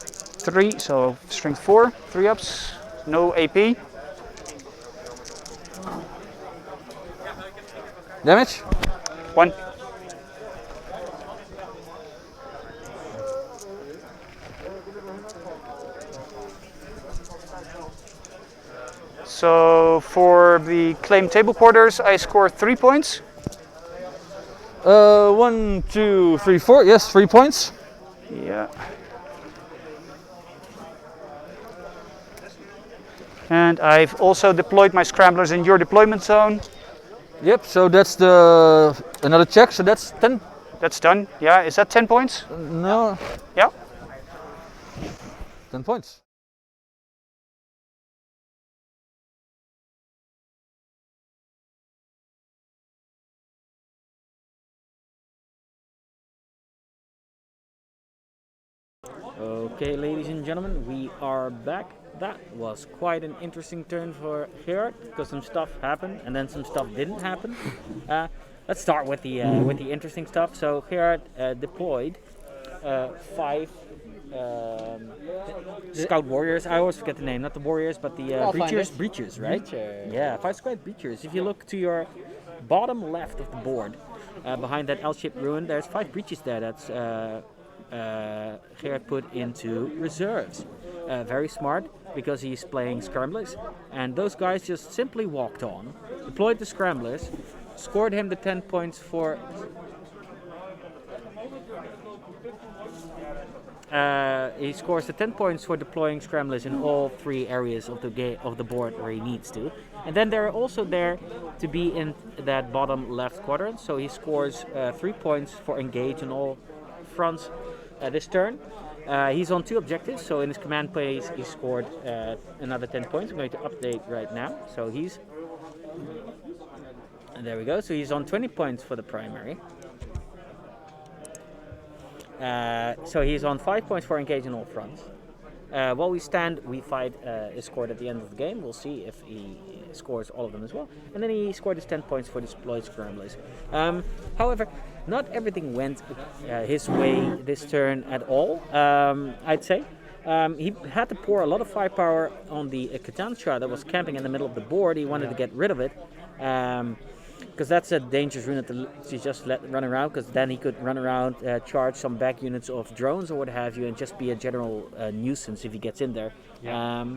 3, so strength 4, 3 ups. No AP. Damage? 1. So for the claimed table quarters, I score 3 points. 1, 2, 3, 4. Yes, 3 points. Yeah. And I've also deployed my scramblers in your deployment zone. Yep. So that's another check. So that's 10. That's done. Yeah. Is that 10 points? No. Yeah. 10 points. Okay, ladies and gentlemen, we are back. That was quite an interesting turn for Gerard because some stuff happened and then some stuff didn't happen. Let's start with the interesting stuff. So Gerard deployed 5 scout warriors. I always forget the name, not the warriors, but the breachers. Breachers, right? Breacher. Yeah, 5 scout breachers. If you look to your bottom left of the board, behind that L-shaped ruin, there's 5 breaches there. That's Gerard put into reserves. Very smart because he's playing scramblers, and those guys just simply walked on, deployed the scramblers, scored him the 10 points for. He scores the 10 points for deploying scramblers in all 3 areas of the board where he needs to, and then they're also there to be in that bottom left quadrant. So he scores 3 points for engage on all fronts this turn. He's on 2 objectives, so in his command phase he scored another 10 points. I'm going to update right now. So and there we go. So he's on 20 points for the primary. So he's on 5 points for engage on all fronts. While we stand, we fight is scored at the end of the game. We'll see if he scores all of them as well. And then he scored his 10 points for deployed scramblers. However, not everything went his way this turn at all, I'd say. He had to pour a lot of firepower on the Katancha that was camping in the middle of the board. He wanted to get rid of it. Because that's a dangerous unit to just let run around, because then he could run around, charge some back units of drones or what have you, and just be a general nuisance if he gets in there. Yeah.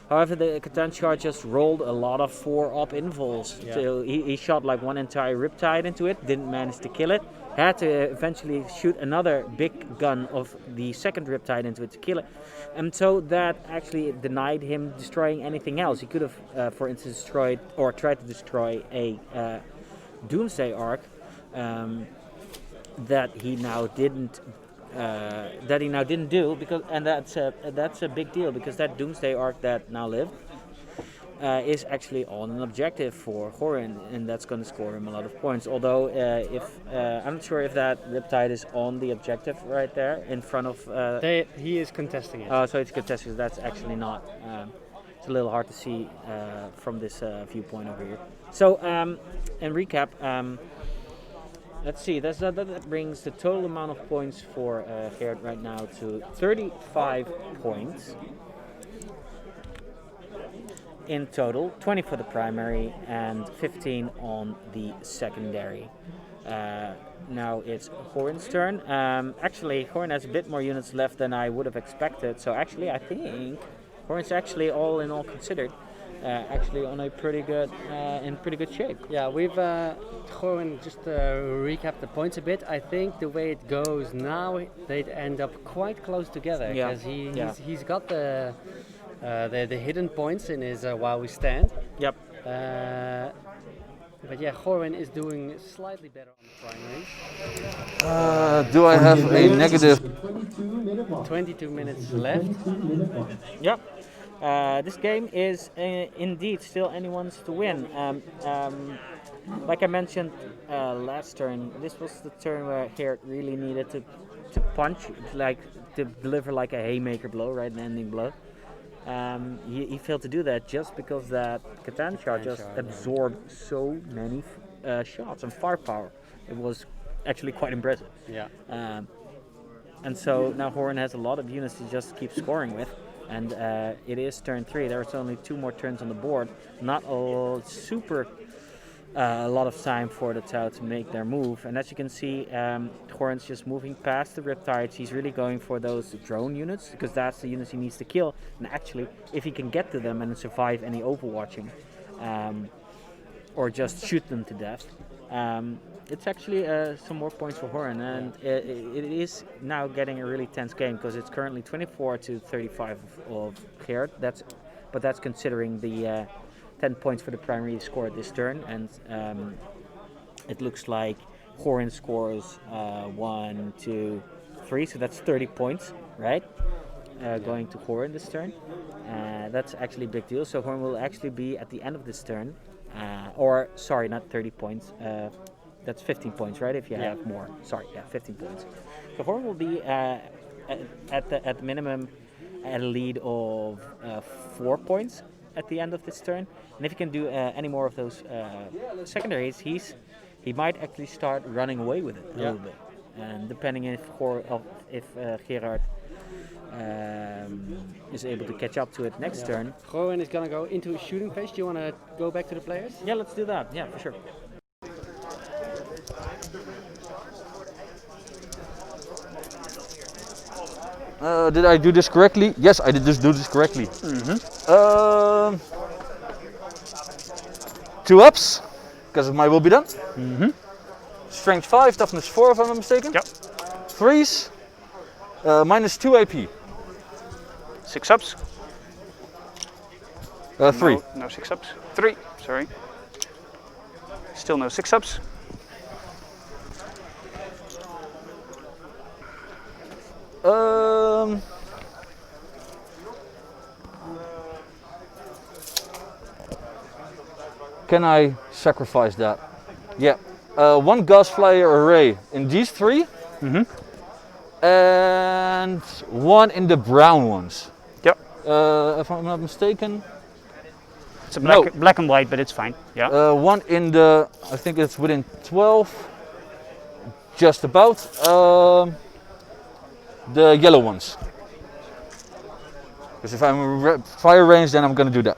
However, the Katancha just rolled a lot of 4-up invols. Yeah. So he shot like 1 entire Riptide into it, didn't manage to kill it, had to eventually shoot another big gun of the second Riptide into it to kill it. And so that actually denied him destroying anything else. He could have, for instance, destroyed or tried to destroy a Doomsday Ark that he now didn't do, because, and that's a big deal, because that Doomsday Ark that now lived is actually on an objective for Horin, and that's going to score him a lot of points. Although I'm not sure if that Riptide is on the objective right there in front of. He is contesting it. Oh, so it's contested. That's actually not. It's a little hard to see from this viewpoint over here. So in recap. Let's see, that brings the total amount of points for Gerard right now to 35 points in total, 20 for the primary and 15 on the secondary. Now it's Horin's turn. Actually, Horin has a bit more units left than I would have expected, so actually I think Horin's actually, all in all considered, actually on a pretty good, in pretty good shape. Yeah, we've Gorin, just to recap the points a bit. I think the way it goes now, they'd end up quite close together, because he's got the hidden points in his while we stand. Yep. But yeah, Gorin is doing slightly better on the primaries. Do I have a negative? 22 minutes left. Yep. This game is indeed still anyone's to win. Like I mentioned last turn, this was the turn where Gerard really needed to punch, like to deliver like a haymaker blow, right, an ending blow. He failed to do that just because that Catan shot just absorbed so many shots and firepower. It was actually quite impressive. Yeah. And so now Horan has a lot of units to just keep scoring with. And it is turn 3. There's only 2 more turns on the board. Not a lot of time for the Tau to make their move. And as you can see, Horan's just moving past the Riptides. He's really going for those drone units because that's the units he needs to kill. And actually, if he can get to them and survive any overwatching, or just shoot them to death, it's actually some more points for Horan, and it is now getting a really tense game because it's currently 24 to 35 of Gerard. But that's considering the 10 points for the primary score this turn, and it looks like Horan scores 1, 2, 3, so that's 30 points, right? Going to Horan this turn. That's actually a big deal. So Horan will actually be at the end of this turn, or sorry, not 30 points. That's 15 points, right? If you have more. Sorry, 15 points. So Horan will be at minimum at a lead of 4 points at the end of this turn. And if he can do any more of those secondaries, he might actually start running away with it a little bit. And depending if Gerard is able to catch up to it next turn. Horan is going to go into a shooting phase. Do you want to go back to the players? Yeah, let's do that. Yeah, for sure. Did I do this correctly? Yes, I did do this correctly. 2 ups, because of my will be done. Strength 5, toughness 4 if I'm not mistaken. Yep. 3s, minus 2 AP. 6 ups. 3. No 6 ups. 3, sorry. Still no 6 ups. Can I sacrifice that? Yeah. 1 gas flyer array in these 3. And 1 in the brown ones. Yep. If I'm not mistaken. It's a black and white, but it's fine. Yeah. 1 in the, I think it's within 12. Just about. The yellow ones. Because if I'm fire range, then I'm gonna do that.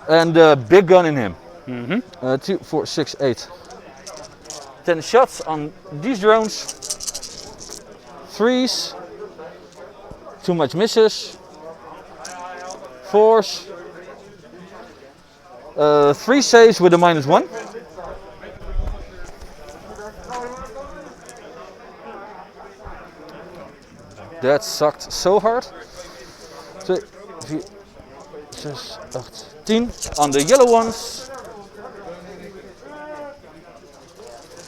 And the big gun in him. 2, 4, 6, 8. 10 shots on these drones. 3s. Too much misses. 4s. 3 saves with a -1. That sucked so hard. 2, 4, 6, 8, 10 on the yellow ones.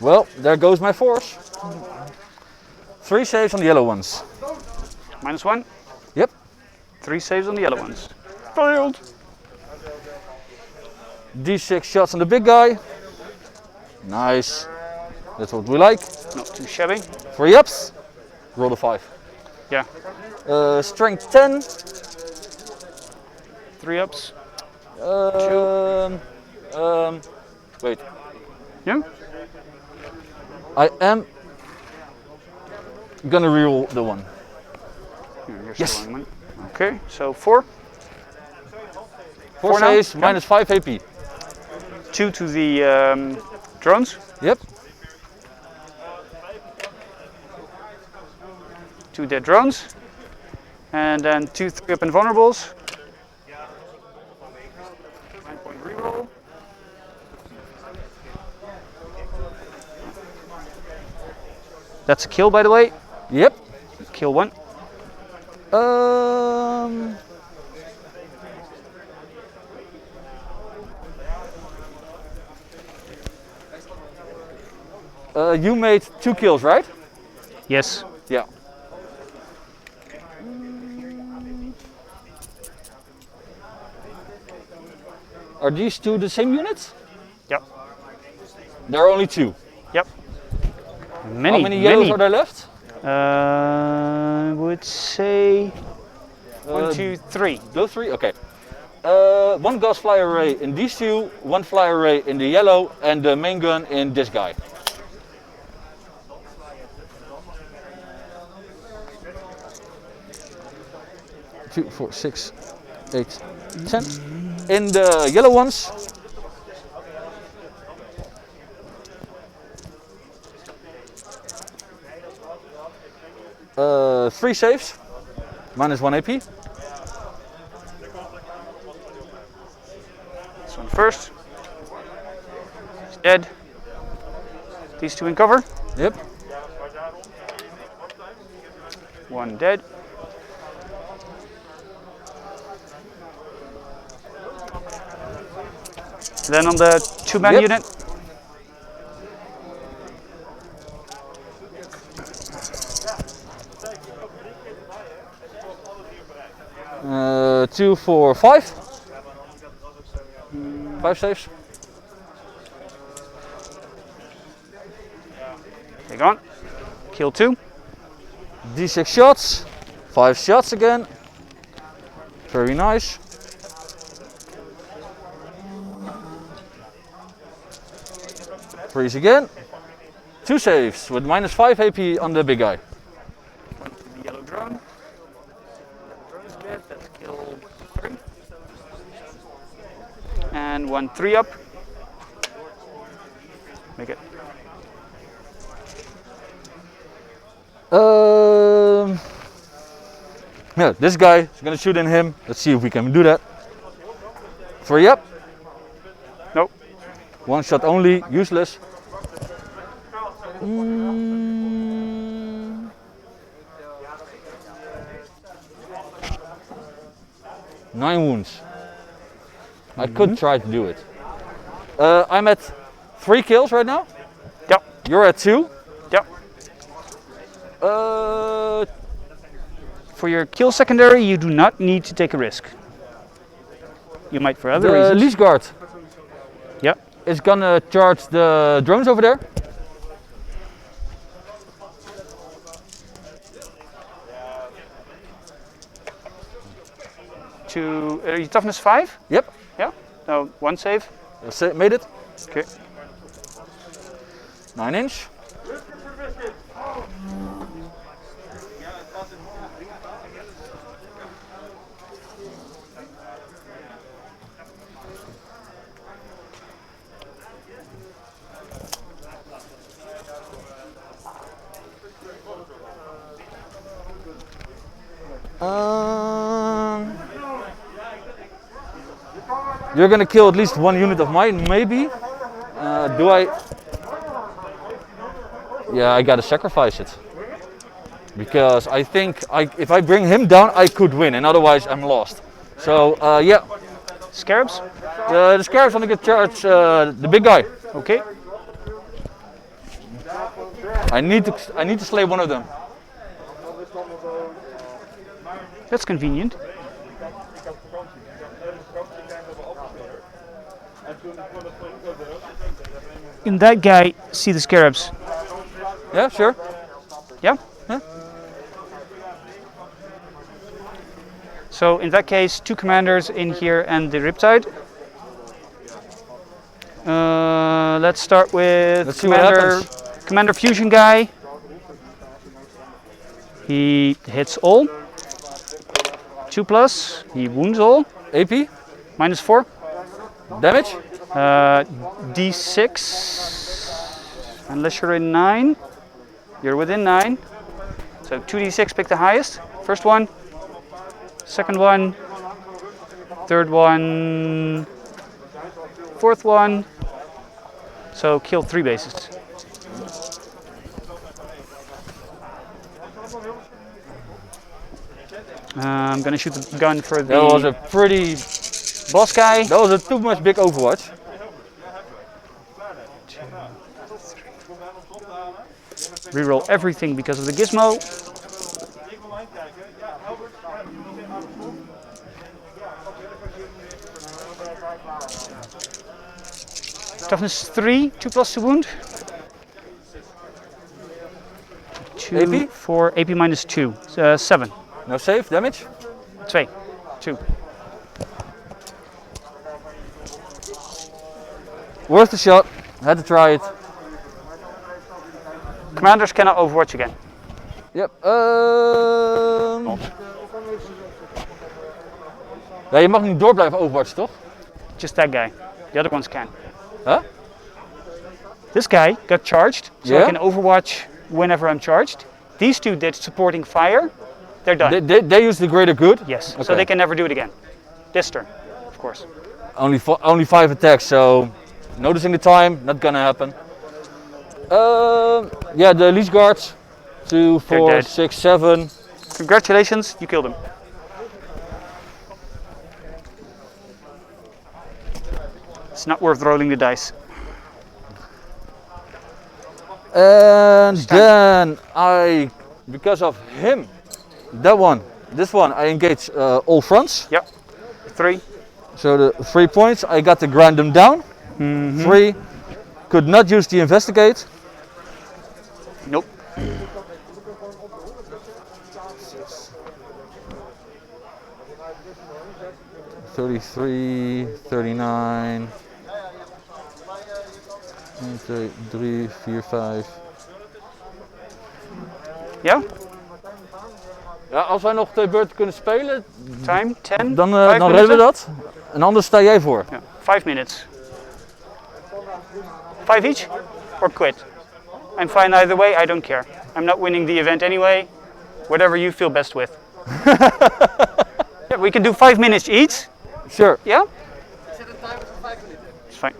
Well, there goes my 4s. 3 saves on the yellow ones. -1. Yep. 3 saves on the yellow ones. Failed. D6 shots on the big guy. Nice. That's what we like. Not too shabby. 3 ups. Roll a 5. Yeah. Strength 10. 3 ups. Wait. Yeah. I am gonna reroll the 1. You're Yes. still on 1. Okay, so 4. 4 now? saves, Yeah. -5 AP. 2 to the drones. Yep. 2 dead drones. And then 2 3-up invulnerables. 9-point reroll. That's a kill, by the way. Yep. Kill 1. You made 2 kills, right? Yes. Yeah. Are these 2 the same units? Yep. There are only 2. Yep. How many yellows are there left? I would say 1, 2, 3. Those three? Okay. One gas fly array in these two, one fly array in the yellow, and the main gun in this guy. Two, 4, 6, 8, 10. In the yellow ones, three saves, -1 AP. This one first. He's dead. These two in cover. Yep. One dead. Then on the two-man Yep. unit. Two, 4, 5. 5 saves. Take on. Kill 2. D6 shots. 5 shots again. Very nice. Freeze again. 2 saves with -5 AP on the big guy. One to the yellow drone. Drone is dead. That's kill 3. And 1 3 up. Make it. Yeah, this guy is gonna shoot in him. Let's see if we can do that. 3 up. Nope. 1 shot only, useless. 9 wounds. I could try to do it. I'm at 3 kills right now. Yep. You're at 2. Yep. Uh, For your kill secondary, you do not need to take a risk. You might for other the reasons. leash guard Yep. is gonna charge the drones over there. To your toughness 5. Yep. Yeah. No, 1 save. Made it. Okay. 9 inch. You're gonna kill at least 1 unit of mine, maybe. Do I? Yeah, I gotta sacrifice it. Because I think if I bring him down, I could win, and otherwise I'm lost. So, yeah. Scarabs? The Scarab's gonna get charged the big guy. Okay. I need to slay one of them. That's convenient. In that guy, see the scarabs. Yeah, sure. Yeah? Yeah. So in that case, 2 commanders in here and the Riptide. Let's start with Let's see what happens. Commander Fusion guy. He hits all. 2+. He wounds all. AP, -4. damage. D6. Unless you're in 9. You're within 9. So 2d6, pick the highest. First one. Second one. Third one. Fourth one. So kill 3 bases. I'm gonna shoot the gun for the That was a pretty. boss guy. That was a too much big Overwatch. Reroll everything because of the gizmo. Toughness 3, 2+ to wound. 2 AP? for AP -2, 7. No save, damage. 2. 2. Worth the shot. Had to try it. Commanders cannot overwatch again. Yep. Ja, je mag niet door blijven overwatchen, toch? Just that guy. The other ones can. Huh? This guy got charged, so I Yeah? can overwatch whenever I'm charged. These two did supporting fire. They're done. They use the greater good? Yes, so Okay. they can never do it again. This turn, of course. Only 5 attacks, so noticing the time, not gonna happen. Yeah, the Leech Guards. 2, 4, dead. 6, 7. Congratulations, you killed him. It's not worth rolling the dice. And then because of him, this one, I engage all fronts. Yep. 3. So the 3 points, I got to grind them down. 3, could not use the investigate. Nope. 33, 39. 1, 2, 3, 4, 5. Ja? Ja, als wij nog 2 beurten kunnen spelen, Time, 10. dan 5 redden we minuten? dat. En anders sta jij voor. Ja, 5 minutes. 5 each? Or quit? I'm fine either way, I don't care. I'm not winning the event anyway. Whatever you feel best with. Yeah, we can do 5 minutes each. Sure. Yeah? Zet een timer voor 5 minuten. It's fine.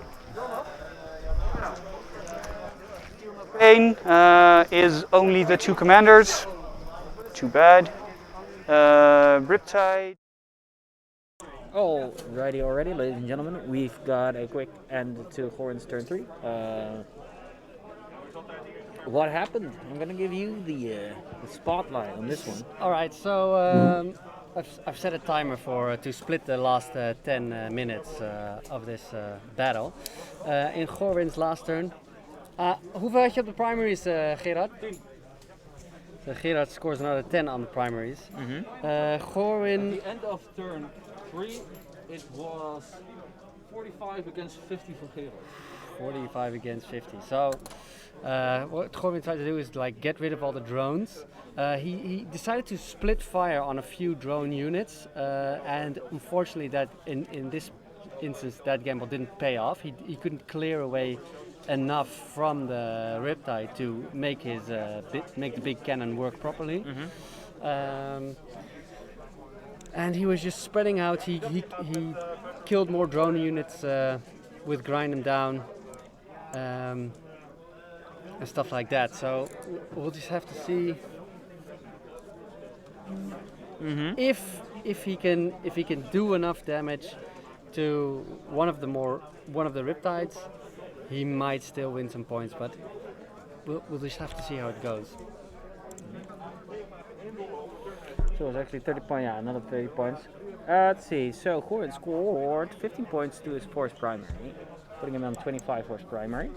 Pain is only the 2 commanders. Too bad. Riptide. Alrighty, ladies and gentlemen, we've got a quick end to Goran's turn 3. What happened? I'm gonna give you the spotlight on this one. All right, so I've set a timer for to split the last 10 minutes of this battle. In Goran's last turn. Hoeveel had je op de primaries, Gerard? 10. So Gerard scores another 10 on the primaries. Goran. At the end of turn 3, it was 45 against 50 for Gerard. 45 against 50. So what Goran tried to do is like get rid of all the drones. He decided to split fire on a few drone units, and unfortunately, that in this instance, that gamble didn't pay off. He couldn't clear away enough from the Riptide to make his make the big cannon work properly. And he was just spreading out. He killed more drone units with grind them down and stuff like that. So we'll just have to see if he can do enough damage to one of the Riptides. He might still win some points, but we'll just have to see how it goes. So it's actually 30 points, yeah, another 30 points. Let's see, so Goran scored 15 points to his force primary, putting him on 25 force primary.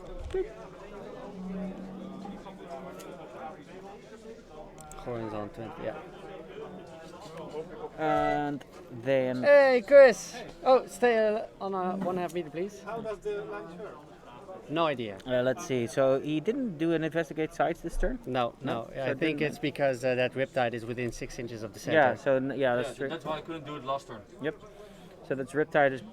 Goran's on 20, yeah. And then... Hey, Chris! Oh, stay on a 1.5 meter, please. How does the line serve? No idea. let's see, so he didn't do an investigate sites this turn? No. So I think it's because that Riptide is within 6 inches of the center. Yeah, so yeah, that's true. That's why I couldn't do it last turn. Yep. So that's Riptide is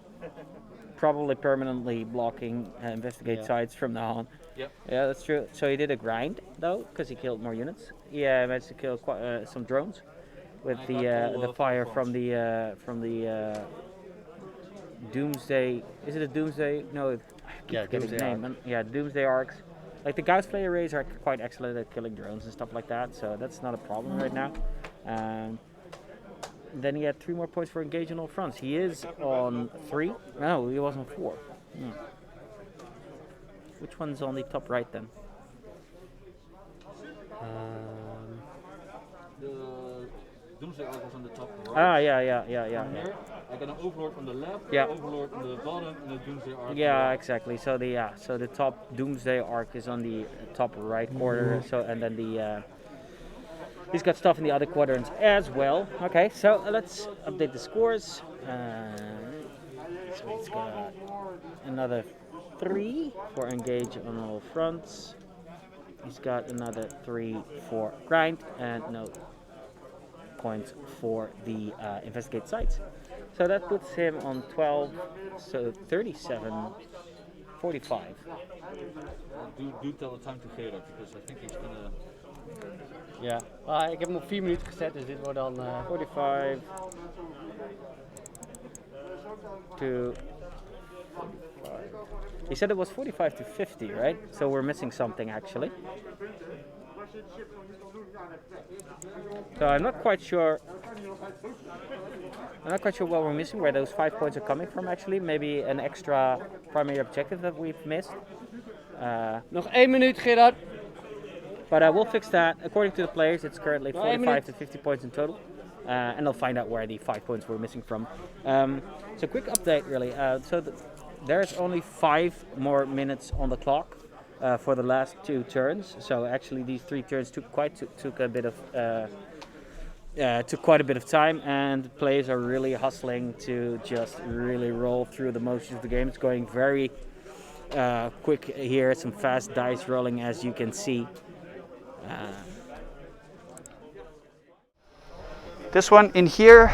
probably permanently blocking investigate sites from now on. Yep. Yeah, that's true. So he did a grind though, because he killed more units. He managed to kill quite, some drones with the fire from the Doomsday. Is it a Doomsday? No. Doomsday Arc. Yeah, Doomsday Arcs. Like the Gauss Player Rays are quite excellent at killing drones and stuff like that, so that's not a problem right now. Then he had 3 more points for engage on all fronts. He is on 3. No, he was on 4. Which one's on the top right then? The Doomsday Arc was on the top right. Yeah. Here, I got an Overlord on the left, Yeah. Overlord on the bottom, and a Doomsday Arc. Yeah, exactly. So the top Doomsday Arc is on the top right corner. So and then He's got stuff in the other quadrants as well. Okay, so let's update the scores. So he's got another 3 for engage on all fronts. He's got another 3 for grind and no points for the investigate sites. So that puts him on 12, so 37, 45. Do tell the time to Gerard, because I think he's gonna... Ja, maar ik heb hem op 4 minuten gezet, dus dit wordt dan 45 to 45. He said it was 45 to 50, right? So we're missing something actually. So I'm not quite sure what we're missing, where those 5 points are coming from actually. Maybe an extra primary objective that we've missed. Nog 1 minuut, Gerard. But we'll fix that. According to the players, it's currently 45 to 50 points in total. And they'll find out where the 5 points were missing from. So quick update really. There's only 5 more minutes on the clock for the last 2 turns. So actually these 3 turns took quite a bit of time, and players are really hustling to just really roll through the motions of the game. It's going very quick here. Some fast dice rolling, as you can see. This one in here.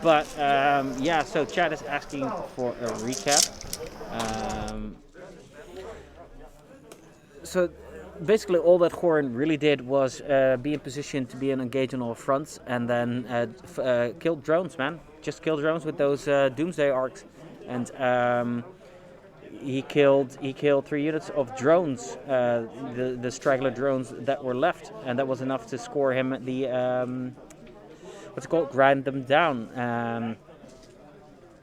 But yeah, so chat is asking for a recap. So basically all that Goran really did was be in position to be engaged on all fronts, and then kill drones, man. Just kill drones with those doomsday arcs. And he killed 3 units of drones, the straggler drones that were left, and that was enough to score him the what's it called, grind them down.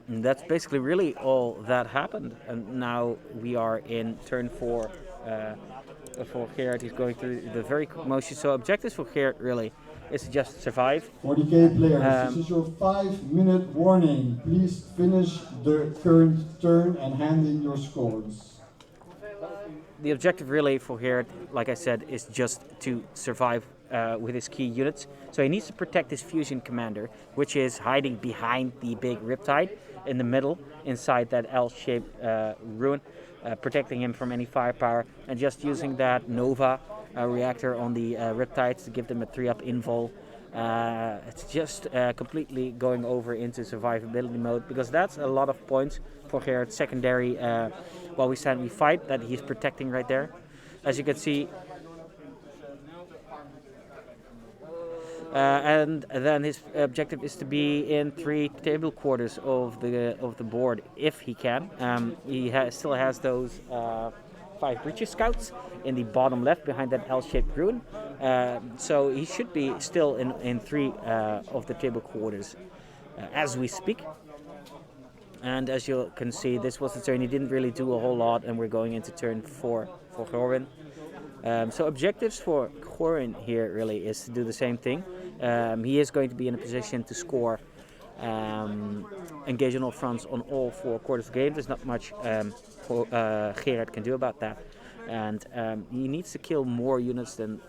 And that's basically really all that happened. And now we are in turn 4 for Gerard. He's going through the very quick motion. So objectives for Gerard really is to just survive. 40k players, this is your 5-minute warning. Please finish the current turn and hand in your scores. The objective really for Gerard, like I said, is just to survive with his key units. So he needs to protect his fusion commander, which is hiding behind the big riptide in the middle, inside that L-shaped ruin, protecting him from any firepower, and just using that Nova reactor on the riptides to give them a 3-up invul. It's just completely going over into survivability mode, because that's a lot of points for Gerard's secondary while we stand we fight that he's protecting right there. As you can see, and then his objective is to be in 3 table quarters of the board if he can. He still has those 5 breaches scouts in the bottom left behind that L-shaped ruin. So he should be still in 3 of the table quarters as we speak. And as you can see, this was the turn. He didn't really do a whole lot, and we're going into turn 4 for Goran. So objectives for Goran here really is to do the same thing. He is going to be in a position to score engage on all fronts on all 4 quarters of the game. There's not much Gerard can do about that. And he needs to kill more units than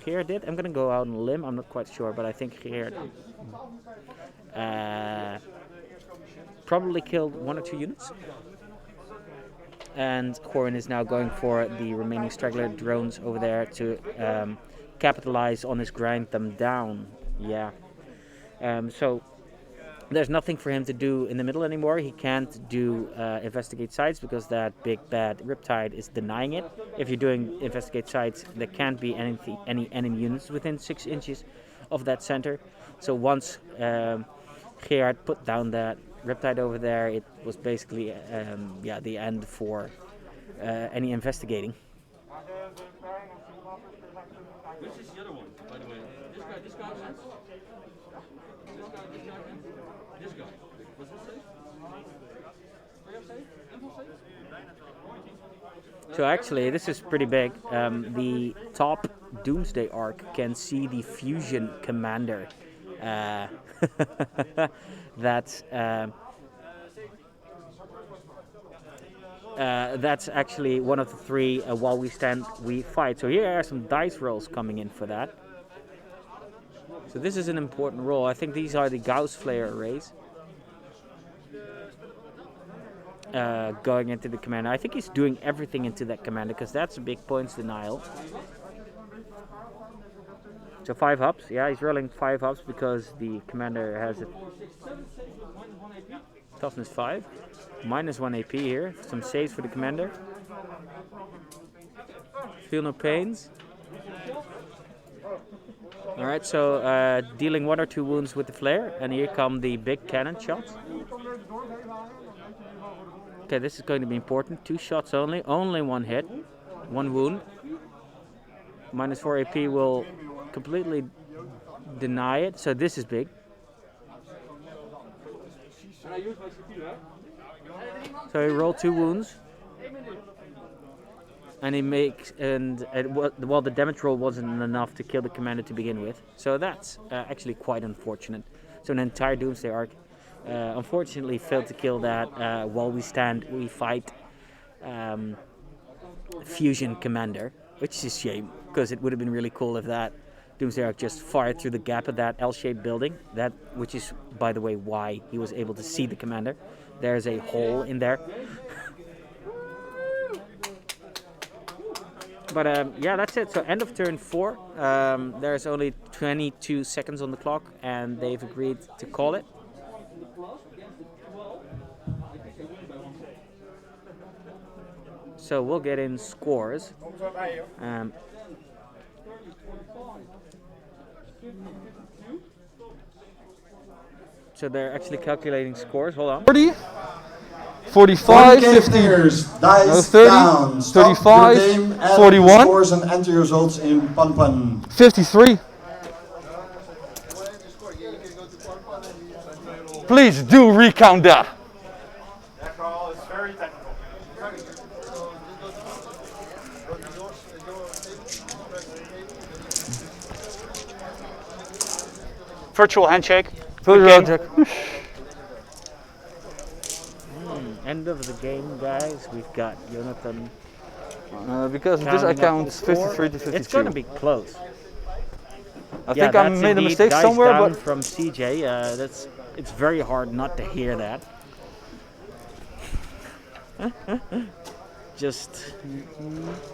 Gerard did. I'm going to go out on a limb, I'm not quite sure, but I think Gerard probably killed 1 or 2 units. And Goran is now going for the remaining straggler drones over there to capitalize on his grind them down. Yeah. So there's nothing for him to do in the middle anymore. He can't do investigate sites because that big bad riptide is denying it. If you're doing investigate sites, there can't be any enemy units within 6 inches of that center. So once Gerard put down that riptide over there, it was basically yeah, the end for any investigating. Which is the other one, by the way? This guy, this guy. Was this safe? So actually, this is pretty big. The top Doomsday Arc can see the fusion commander. That that's actually one of the three while we stand, we fight. So here are some dice rolls coming in for that. So this is an important roll. I think these are the Gauss Flare arrays. Going into the commander. I think he's doing everything into that commander because that's a big points denial. So 5 ups. Yeah, he's rolling 5 ups because the commander has a toughness 5. -1 AP here. Some saves for the commander. Feel no pains. Alright, so dealing 1 or 2 wounds with the flare. And here come the big cannon shots. Okay, this is going to be important. 2 shots only. Only 1 hit. 1 wound. -4 AP will completely deny it. So this is big. So he rolled 2 wounds. And he makes, well, the damage roll wasn't enough to kill the commander to begin with. So that's actually quite unfortunate. So an entire Doomsday arc unfortunately failed to kill that. While we stand, we fight Fusion Commander, which is a shame, because it would have been really cool if that Doomsday arc just fired through the gap of that L-shaped building. That, which is, by the way, why he was able to see the commander. There's a hole in there. But yeah, that's it. So end of turn 4. There's only 22 seconds on the clock, and they've agreed to call it. So we'll get in scores. So they're actually calculating scores. Hold on. 40, 45, 50, no, 30, 35, 41, scores and enter your results in Pan. 53. Please do recount that. That call is very technical. Virtual handshake. End of the game, guys. We've got Jonathan. Because this account is 53 to 52. It's going to be close. I think I made a mistake dice somewhere, down but from CJ, it's very hard not to hear that. Just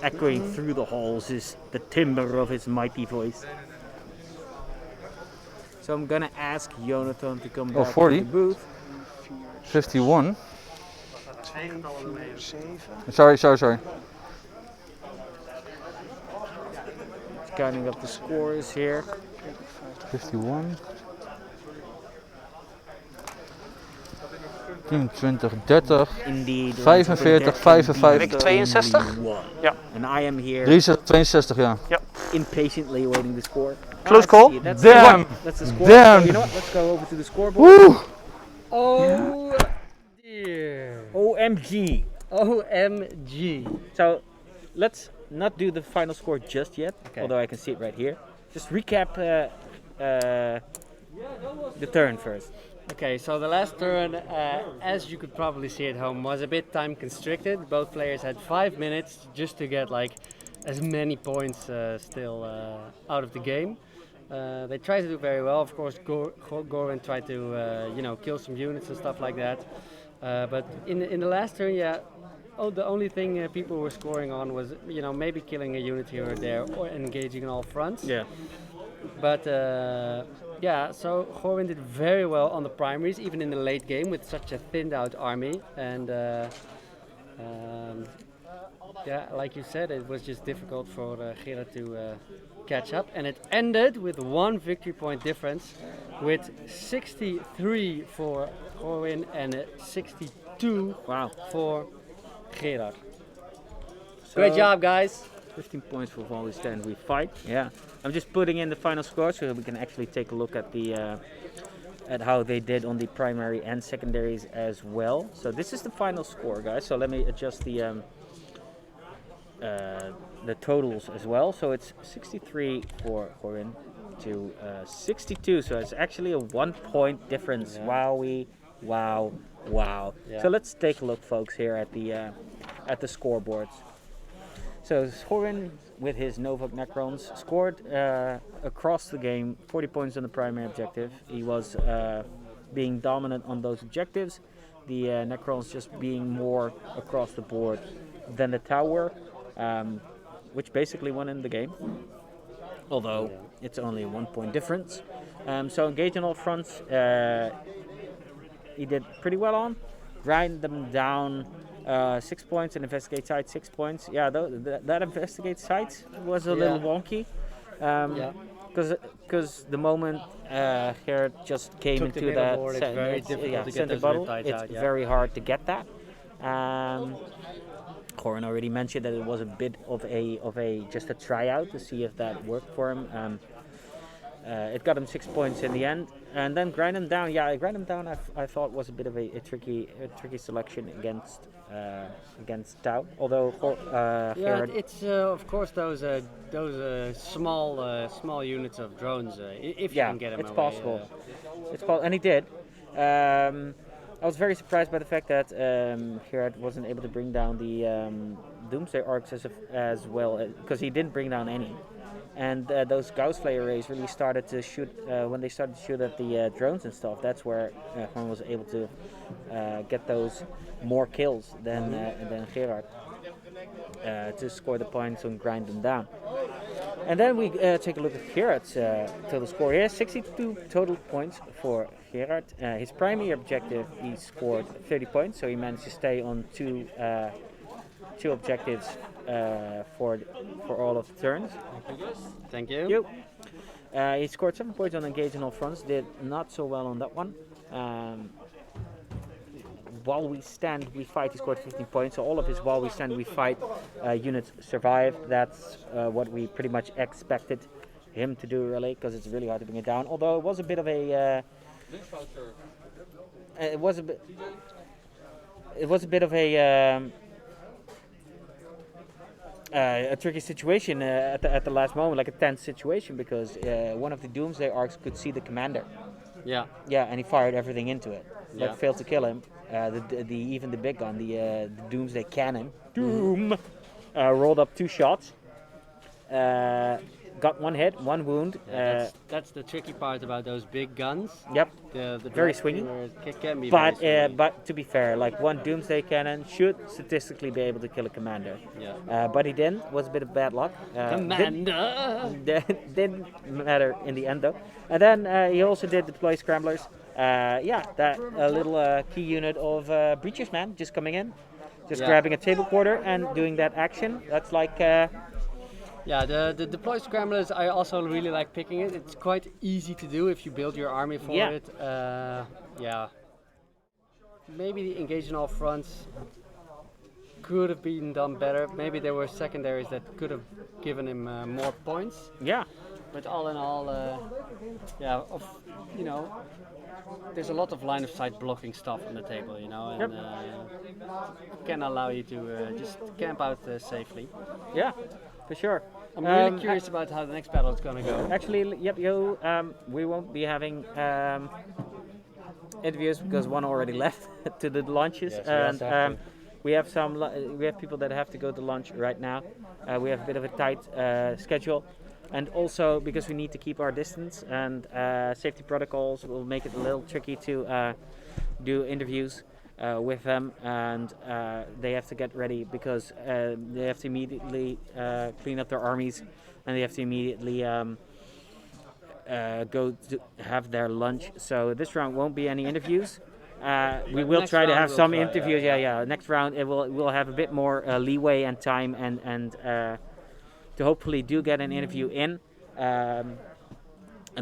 echoing through the halls is the timbre of his mighty voice. So I'm gonna ask Jonathan to come back 40. to the booth. 51. Sorry. Counting up the scores here. 51. 20, 30. Indeed. 45, 55. 62. Ja. And I am here 63, ja. impatiently awaiting the score. Close call. That's Damn. That's the score. Damn. So you know what? Let's go over to the scoreboard. Woo! Oh dear. OMG. OMG. So let's not do the final score just yet, Okay. although I can see it right here. Just recap the turn first. Okay, so the last turn, as you could probably see at home, was a bit time constricted. Both players had 5 minutes just to get like as many points still out of the game. They tried to do very well. Of course, Gorwin tried to kill some units and stuff like that. But in the last turn, the only thing people were scoring on was maybe killing a unit here or there or engaging on all fronts. Yeah. But so Gorwin did very well on the primaries, even in the late game with such a thinned out army. And like you said, it was just difficult for Gerard to catch up. And it ended with 1 victory point difference, with 63 for Gorwin and 62 for Gerard. Great job, guys. 15 points for While We Stand, We Fight. Yeah, I'm just putting in the final score so we can actually take a look at the at how they did on the primary and secondaries as well. So this is the final score, guys. So let me adjust the totals as well. So it's 63 for Gorwin to 62. So it's actually a 1 point difference. Yeah. Wow. Yeah. So let's take a look, folks, here at the at the scoreboards. So Thorin, with his Novak Necrons, scored across the game 40 points on the primary objective. He was being dominant on those objectives. The Necrons just being more across the board than the tower, which basically won in the game. Although it's only a 1 point difference. So engage on all fronts. He did pretty well on. Grind them down 6 points and investigate sites 6 points. Yeah, that investigate sites was a little wonky. Because the moment Gerard just came Took into the that board, it's very difficult to get center those bottle, riptides it's out, very hard to get that. Corin already mentioned that it was a bit of a just a tryout to see if that worked for him. It got him 6 points in the end, and then grind him down. Yeah, grind him down. I thought was a bit of a tricky selection against Tau. Although Gerard, it's of course those small units of drones. If you can get them it's away, possible. It's possible, and he did. I was very surprised by the fact that Gerard wasn't able to bring down the Doomsday Arcs as well, because he didn't bring down any. And those Gauss Flare arrays really started to shoot, when they started to shoot at the drones and stuff, that's where Juan was able to get those more kills than Gerard to score the points and grind them down. And then we take a look at Gerard's total score here. 62 total points for Gerard. His primary objective, he scored 30 points, so he managed to stay on two objectives for all of the turns. Thank you. He scored 7 points on engage on all fronts. Did not so well on that one. While we stand, we fight. He scored 15 points. So all of his while we stand, we fight units survived. That's what we pretty much expected him to do, really, because it's really hard to bring it down. Although it was a bit of a it was a bit of a tricky situation at the last moment, like a tense situation, because one of the Doomsday Arcs could see the commander. Yeah, and he fired everything into it, but failed to kill him. Even the big gun, the Doomsday Cannon, rolled up 2 shots. Got 1 hit, 1 wound. That's the tricky part about those big guns. Yep. The very swingy. It can be but very swingy. but to be fair, like 1 Doomsday Cannon should statistically be able to kill a commander. Yeah. But he didn't. Was a bit of bad luck. Commander. Didn't matter in the end though. And then he also did deploy scramblers. That little key unit of breachers, man, just coming in, just grabbing a table quarter and doing that action. That's like. The deploy scramblers, I also really like picking it. It's quite easy to do if you build your army for it. Maybe the engage on all fronts could have been done better. Maybe there were secondaries that could have given him more points. Yeah. But all in all, there's a lot of line of sight blocking stuff on the table, and can allow you to just camp out safely. Yeah, for sure. I'm really curious about how the next battle is going to go. Actually, we won't be having interviews because one already left to the lunches, and we have people that have to go to lunch right now. We have a bit of a tight schedule, and also because we need to keep our distance and safety protocols will make it a little tricky to do interviews with them, and they have to get ready because they have to immediately clean up their armies, and they have to immediately go to have their lunch. So this round won't be any interviews. We will try to have some interviews. Next round we'll have a bit more leeway and time and to hopefully do get an interview in.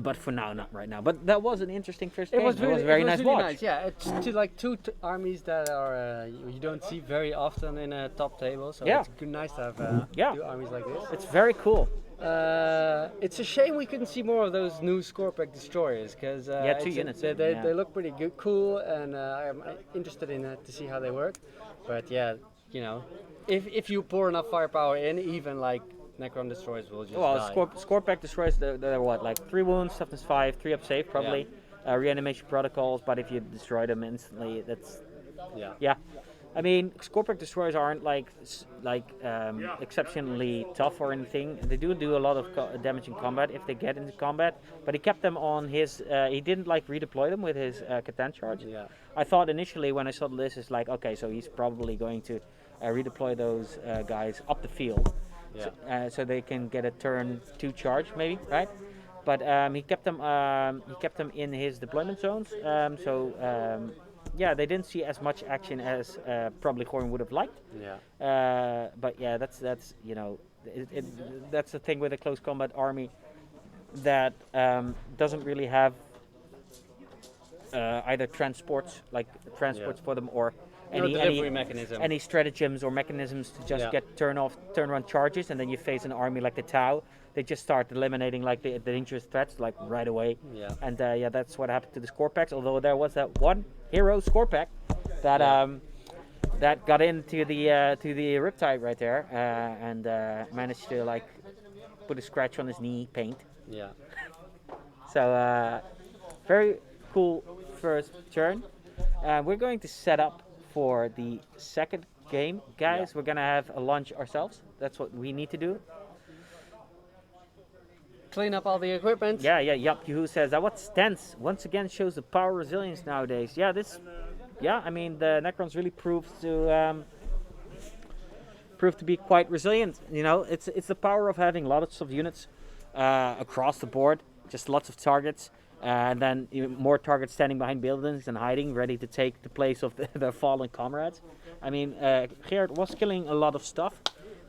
But for now, not right now. But that was an interesting first game. It was a very nice watch. Nice. Yeah, it's two armies that are you don't see very often in a top table. So it's nice to have 2 armies like this. It's very cool. It's a shame we couldn't see more of those new Scorpack destroyers because 2 units. They look pretty good, cool, and I'm interested in to see how they work. But if you pour enough firepower in, even like Necron destroyers will just die. Scorpack destroyers, they're what, like 3 wounds, toughness 5, 3 up safe probably. Reanimation protocols, but if you destroy them instantly, that's I mean, Scorpion destroyers aren't like exceptionally tough or anything. They do a lot of damage in combat if they get into combat. But he kept them on his. He didn't like redeploy them with his Catan charge. Yeah. I thought initially when I saw the list, it's like, okay, so he's probably going to redeploy those guys up the field, so they can get a turn 2 charge maybe, right? But he kept them. He kept them in his deployment zones. Yeah, they didn't see as much action as probably Goran would have liked. Yeah. But yeah, that's that's the thing with a close combat army that doesn't really have either transports for them or any stratagems or mechanisms to just get turn run charges, and then you face an army like the Tau. They just start eliminating like the dangerous threats like right away. Yeah. And that's what happened to the score packs. Although there was that one hero score pack that that got into the Riptide right there and managed to like put a scratch on his knee paint. Yeah. So very cool first turn. We're going to set up for the second game, guys. We're gonna have a lunch ourselves. That's what we need to do. Clean up all the equipment. Yeah. Yup. Says that what stance once again shows the power of resilience nowadays. Yeah, I mean the Necrons really proved to be quite resilient. You know, it's the power of having lots of units across the board, just lots of targets, and then even more targets standing behind buildings and hiding, ready to take the place of their fallen comrades. I mean, Gerard was killing a lot of stuff,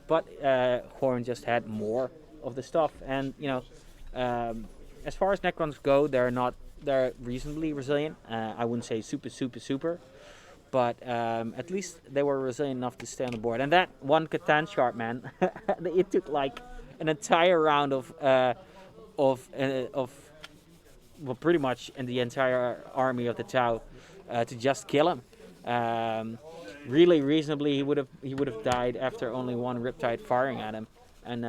but Goran just had more of the stuff, and you know, as far as Necrons go, they're reasonably resilient. I wouldn't say super, but at least they were resilient enough to stay on the board. And that one Catan chart, man, it took like an entire round of well, pretty much in the entire army of the Tau to just kill him. Really reasonably, he would have died after only one Riptide firing at him, and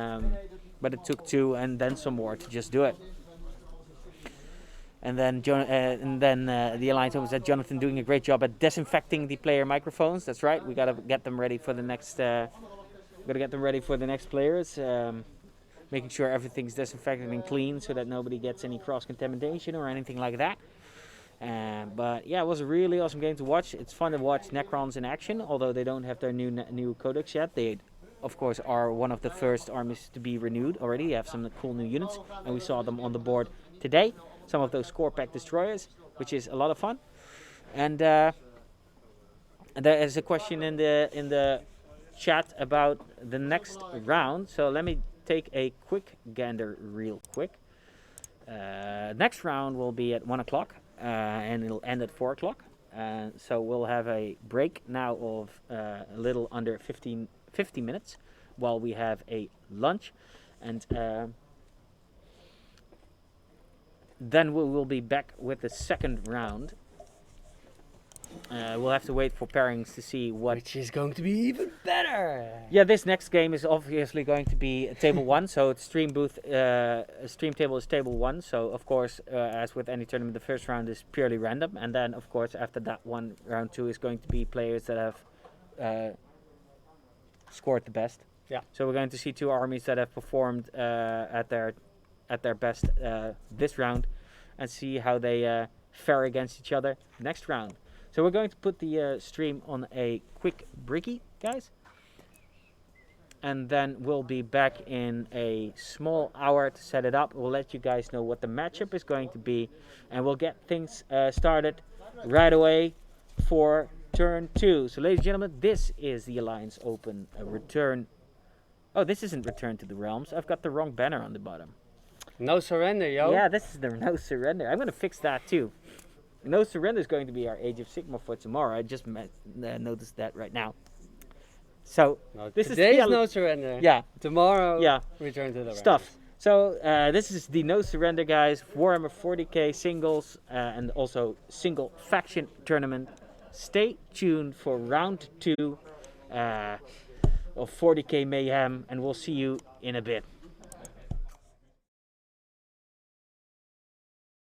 but it took 2 and then some more to just do it. And then the Alliance Home said Jonathan doing a great job at disinfecting the player microphones. That's right. We gotta get them ready for the next. Players. Making sure everything's disinfected and clean so that nobody gets any cross contamination or anything like that. But yeah, it was a really awesome game to watch. It's fun to watch Necrons in action, although they don't have their new codex yet. They, of course, are one of the first armies to be renewed already. They have some cool new units, and we saw them on the board today. Some of those score pack destroyers, which is a lot of fun. And there is a question in the chat about the next round. So let me take a quick gander real quick. Next round will be at 1 o'clock. And it'll end at 4 o'clock. So we'll have a break now of a little under 50 minutes while we have a lunch, and then we will be back with the second round. We'll have to wait for pairings to see which is going to be even better. Yeah, this next game is obviously going to be table 1, so it's stream table is table 1. So of course, as with any tournament, the first round is purely random, and then of course after that one, round 2 is going to be players that have scored the best. Yeah. So we're going to see 2 armies that have performed at their best this round, and see how they fare against each other next round. So we're going to put the stream on a quick breaky, guys. And then we'll be back in a small hour to set it up. We'll let you guys know what the matchup is going to be. And we'll get things started right away for turn 2. So ladies and gentlemen, this is the Alliance Open return. Oh, this isn't Return to the Realms. I've got the wrong banner on the bottom. No surrender, yo. Yeah, this is the No Surrender. I'm going to fix that too. No Surrender is going to be our Age of Sigmar for tomorrow. I just noticed that right now. So this today's No Surrender. Yeah. Tomorrow. Yeah. Return to the stuff. Realms. So this is the No Surrender, guys. Warhammer 40K singles and also single faction tournament. Stay tuned for round 2 of 40K Mayhem, and we'll see you in a bit.